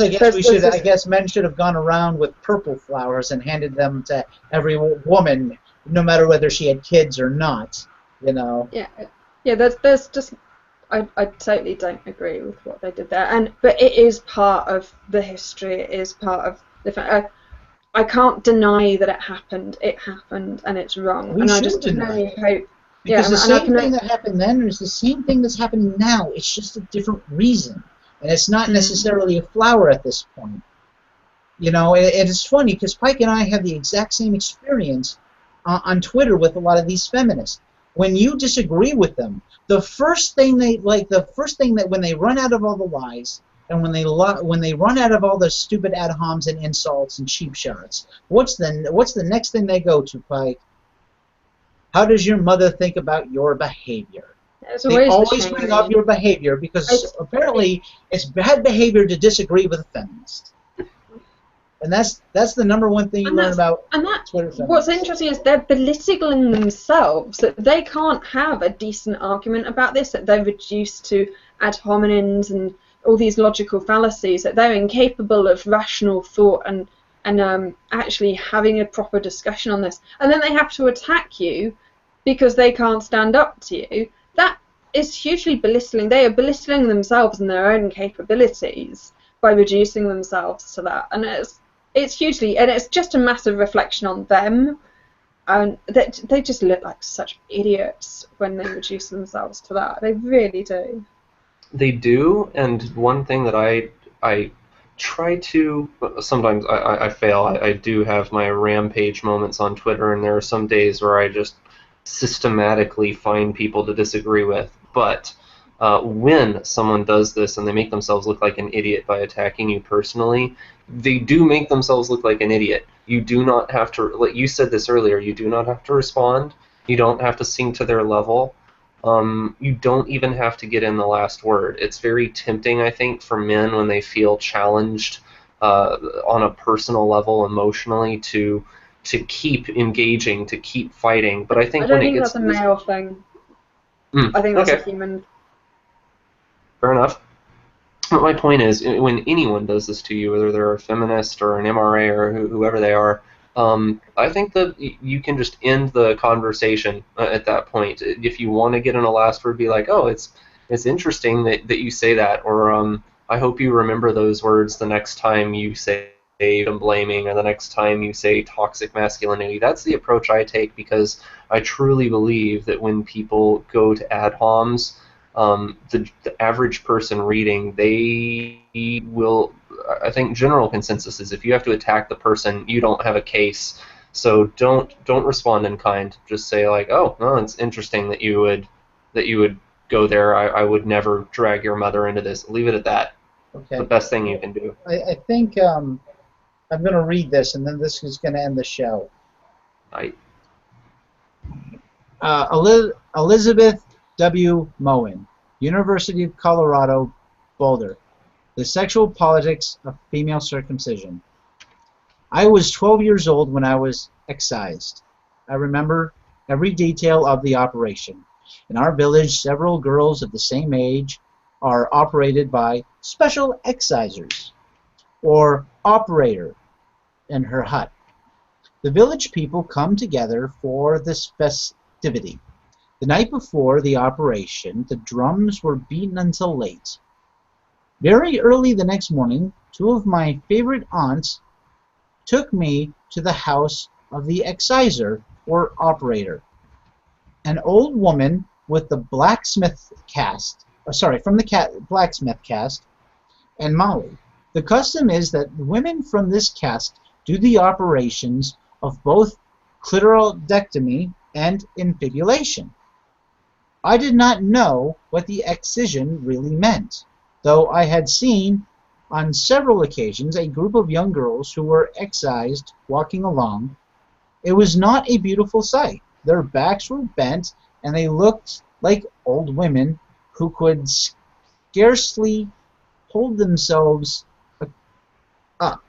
I guess I guess men should have gone around with purple flowers and handed them to every woman, no matter whether she had kids or not. You know. Yeah. There's just I totally don't agree with what they did there, but it is part of the history. It is part of the fact. I can't deny that it happened. It happened, and it's wrong. I just can only hope. Because the same thing that happened then is the same thing that's happening now. It's just a different reason. And it's not necessarily a flower at this point. You know, it's funny because Pike and I have the exact same experience on Twitter with a lot of these feminists. When you disagree with them, the first thing that when they run out of all the lies and when they run out of all the stupid ad homs and insults and cheap shots, what's the next thing they go to, Pike? How does your mother think about your behavior? They always bring up your behavior because apparently it's bad behavior to disagree with a feminist. And that's the number one thing you learn about Twitter feminists. What's interesting is they're belittling themselves, that they can't have a decent argument about this, that they're reduced to ad hominems and all these logical fallacies, that they're incapable of rational thought and actually having a proper discussion on this. And then they have to attack you because they can't stand up to you. That is hugely belittling. They are belittling themselves and their own capabilities by reducing themselves to that, and it's hugely, and it's just a massive reflection on them, and they just look like such idiots when they reduce themselves to that. They really do. They do, and one thing that I try to, sometimes I fail. I do have my rampage moments on Twitter, and there are some days where I just systematically find people to disagree with. But when someone does this and they make themselves look like an idiot by attacking you personally, they do make themselves look like an idiot. You do not have to, like you said this earlier, you do not have to respond. You don't have to sink to their level. You don't even have to get in the last word. It's very tempting, I think, for men when they feel challenged on a personal level emotionally to keep engaging, to keep fighting. But I think when it gets... that's a male thing. I think that's a human. Fair enough. But my point is, when anyone does this to you, whether they're a feminist or an MRA or whoever they are, I think that you can just end the conversation at that point. If you want to get in a last word, be like, oh, it's interesting that you say that, or I hope you remember those words the next time you say and blaming, or the next time you say toxic masculinity. That's the approach I take, because I truly believe that when people go to ad homs, the average person reading, they will, I think general consensus is if you have to attack the person, you don't have a case. So don't respond in kind. Just say like, oh, no, it's interesting that you would go there. I would never drag your mother into this. Leave it at that. Okay. The best thing you can do. I think I'm going to read this, and then this is going to end the show. Elizabeth W. Moen, University of Colorado, Boulder. The Sexual Politics of Female Circumcision. I was 12 years old when I was excised. I remember every detail of the operation. In our village, several girls of the same age are operated by special excisers, or operator, in her hut. The village people come together for this festivity. The night before the operation, the drums were beaten until late. Very early the next morning, two of my favorite aunts took me to the house of the exciser, or operator, an old woman with the blacksmith caste, from the blacksmith caste, and Molly. The custom is that women from this caste do the operations of both clitoridectomy and infibulation. I did not know what the excision really meant, though I had seen on several occasions a group of young girls who were excised walking along. It was not a beautiful sight. Their backs were bent, and they looked like old women who could scarcely hold themselves up.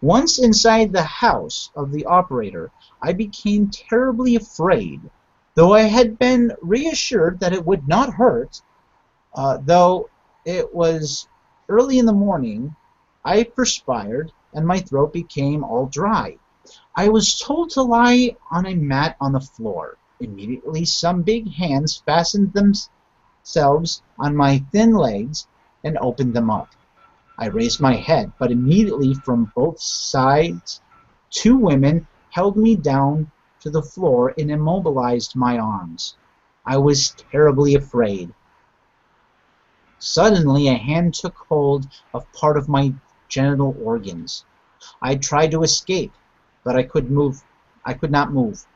Once inside the house of the operator, I became terribly afraid, though I had been reassured that it would not hurt, though it was Early in the morning, I perspired and my throat became all dry. I was told to lie on a mat on the floor. Immediately, some big hands fastened themselves on my thin legs and opened them up. I raised my head, but immediately from both sides, two women held me down to the floor and immobilized my arms. I was terribly afraid. Suddenly, a hand took hold of part of my genital organs. I tried to escape, but I could not move.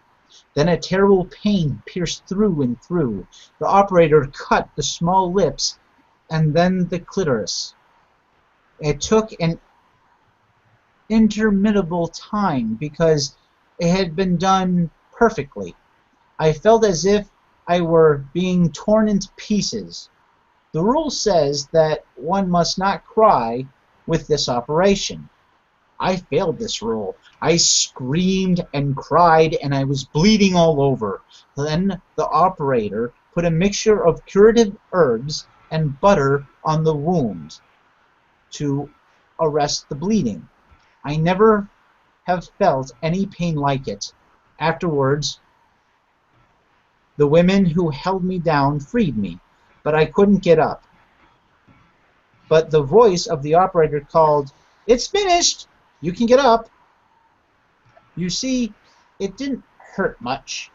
Then a terrible pain pierced through and through. The operator cut the small lips and then the clitoris. It took an interminable time because it had been done perfectly. I felt as if I were being torn into pieces. The rule says that one must not cry with this operation. I failed this rule. I screamed and cried and I was bleeding all over. Then the operator put a mixture of curative herbs and butter on the wound to arrest the bleeding. I never have felt any pain like it. Afterwards, the women who held me down freed me, but I couldn't get up. But the voice of the operator called, "It's finished! You can get up." You see, it didn't hurt much.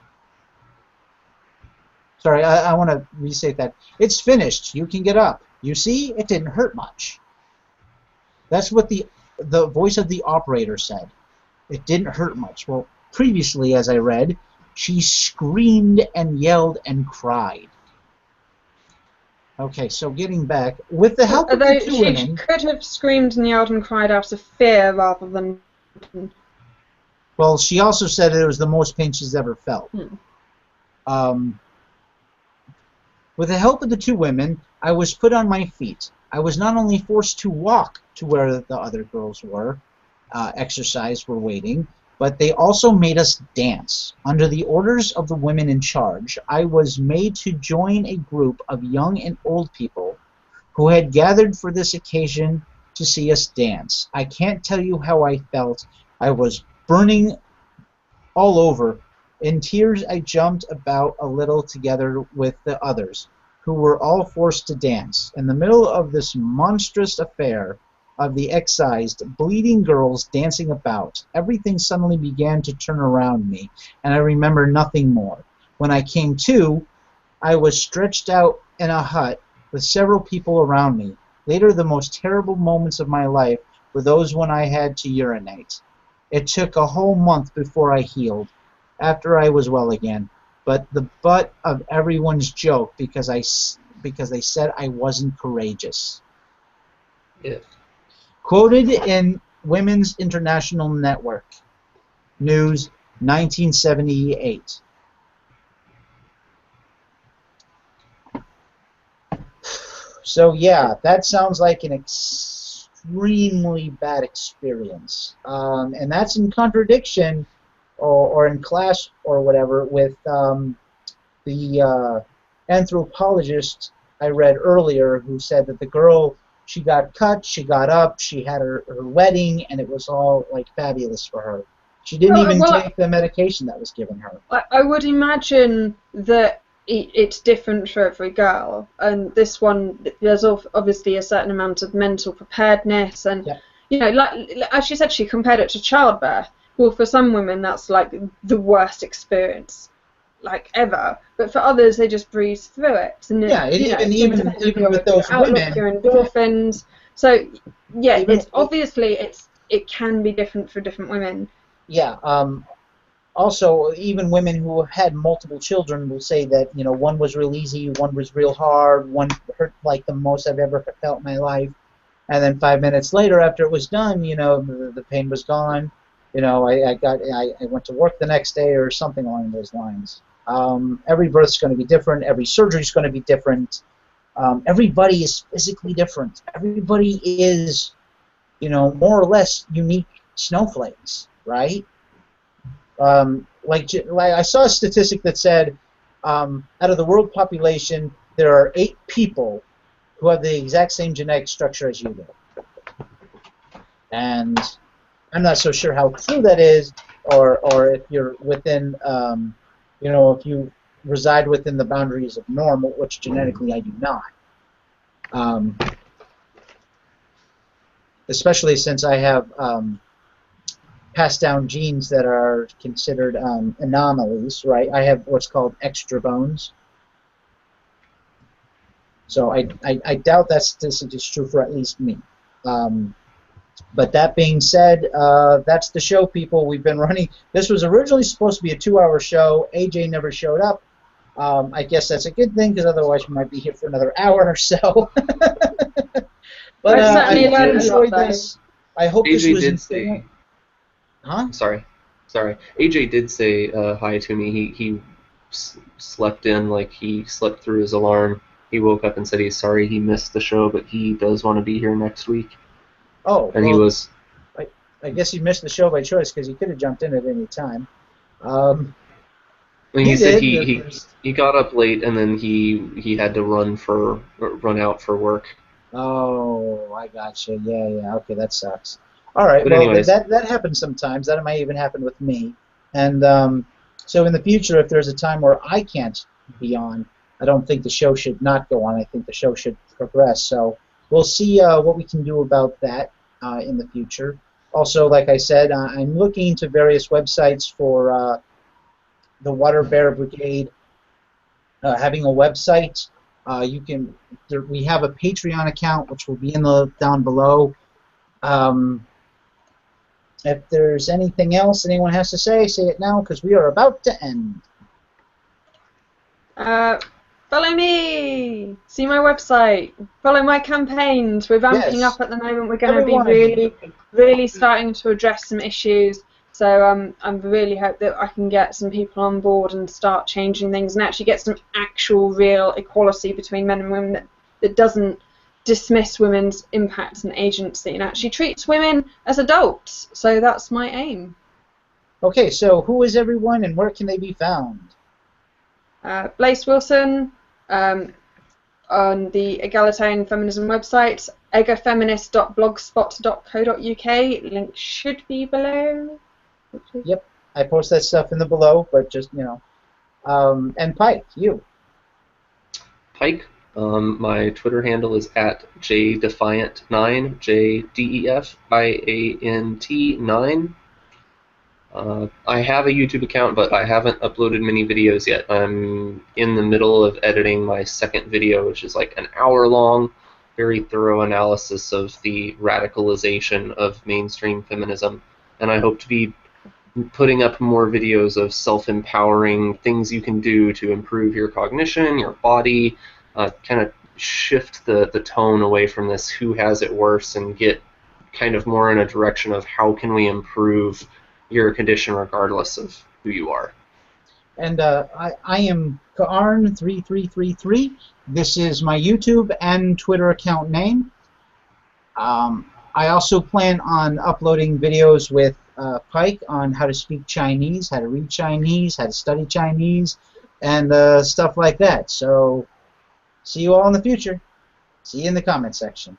Sorry, I want to restate that. "It's finished. You can get up. You see, it didn't hurt much." That's what the voice of the operator said. It didn't hurt much. Well, previously, as I read, she screamed and yelled and cried. Okay, so getting back, with the help of the two women... She could have screamed and yelled and cried out of fear rather than... Well, she also said it was the most pain she's ever felt. With the help of the two women, I was put on my feet. I was not only forced to walk to where the other girls were, exercise were waiting, but they also made us dance. Under the orders of the women in charge, I was made to join a group of young and old people who had gathered for this occasion to see us dance. I can't tell you how I felt. I was burning all over. In tears, I jumped about a little together with the others, who were all forced to dance. In the middle of this monstrous affair of the excised, bleeding girls dancing about, everything suddenly began to turn around me, and I remember nothing more. When I came to, I was stretched out in a hut with several people around me. Later, the most terrible moments of my life were those when I had to urinate. It took a whole month before I healed, after I was well again, but the butt of everyone's joke because they said I wasn't courageous. Yeah. Quoted in Women's International Network, News, 1978. So yeah, that sounds like an extremely bad experience, and that's in contradiction or in clash or whatever with the anthropologist I read earlier who said that the girl, she got cut, she got up, she had her wedding, and it was all like fabulous for her. She didn't even take the medication that was given her. I would imagine that it's different for every girl, and this one, there's obviously a certain amount of mental preparedness, and you know, like as she said, she compared it to childbirth. Well, for some women, that's like the worst experience, like ever. But for others, they just breeze through it. And yeah, even with those women, your endorphins. So yeah, it can be different for different women. Yeah. Also, even women who have had multiple children will say that, you know, one was real easy, one was real hard, one hurt like the most I've ever felt in my life, and then 5 minutes later, after it was done, you know, the pain was gone. You know, I went to work the next day or something along those lines. Every birth's going to be different. Every surgery's going to be different. Everybody is physically different. Everybody is, you know, more or less unique snowflakes, right? Like I saw a statistic that said, out of the world population, there are 8 people who have the exact same genetic structure as you do. And I'm not so sure how true that is, or if you're within, you know, if you reside within the boundaries of normal, which genetically I do not. Especially since I have passed down genes that are considered anomalies, right? I have what's called extra bones. So I doubt that statistic is true for at least me. But that being said, that's the show, people. We've been running. This was originally supposed to be a 2-hour show. AJ never showed up. I guess that's a good thing, because otherwise we might be here for another hour or so. But I enjoyed this. I hope AJ this was did say. Huh? Sorry. AJ did say hi to me. He slept in, like he slept through his alarm. He woke up and said he's sorry he missed the show, but he does want to be here next week. Oh, and well, he was. I guess he missed the show by choice, because he could have jumped in at any time. He said he got up late, and then he had to run out for work. Oh, I gotcha. Yeah. Okay, that sucks. All right. But well, anyways. that happens sometimes. That might even happen with me. And so in the future, if there's a time where I can't be on, I don't think the show should not go on. I think the show should progress. So we'll see what we can do about that in the future. Also, like I said, I'm looking into various websites for the Bear Brigade having a website. We have a Patreon account, which will be down below. If there's anything else anyone has to say it now, because we are about to end. Follow me! See my website. Follow my campaigns. We're ramping up at the moment. We're going to be really starting to address some issues. So I really hope that I can get some people on board and start changing things and actually get some actual real equality between men and women that doesn't dismiss women's impacts and agency and actually treats women as adults. So that's my aim. Okay, so who is everyone and where can they be found? Blaise Wilson on the Egalitarian Feminism website, egafeminist.blogspot.co.uk. Link should be below. Yep, I post that stuff in the below, but just, you know. And Pike, you. Pike, my Twitter handle is at jdefiant9, JDEFIANT9. I have a YouTube account, but I haven't uploaded many videos yet. I'm in the middle of editing my second video, which is like an hour-long, very thorough analysis of the radicalization of mainstream feminism. And I hope to be putting up more videos of self-empowering things you can do to improve your cognition, your body, kind of shift the tone away from this who has it worse and get kind of more in a direction of how can we improve your condition regardless of who you are. And I am Kaarn3333. This is my YouTube and Twitter account name. I also plan on uploading videos with Pike on how to speak Chinese, how to read Chinese, how to study Chinese, and stuff like that. So see you all in the future. See you in the comment section.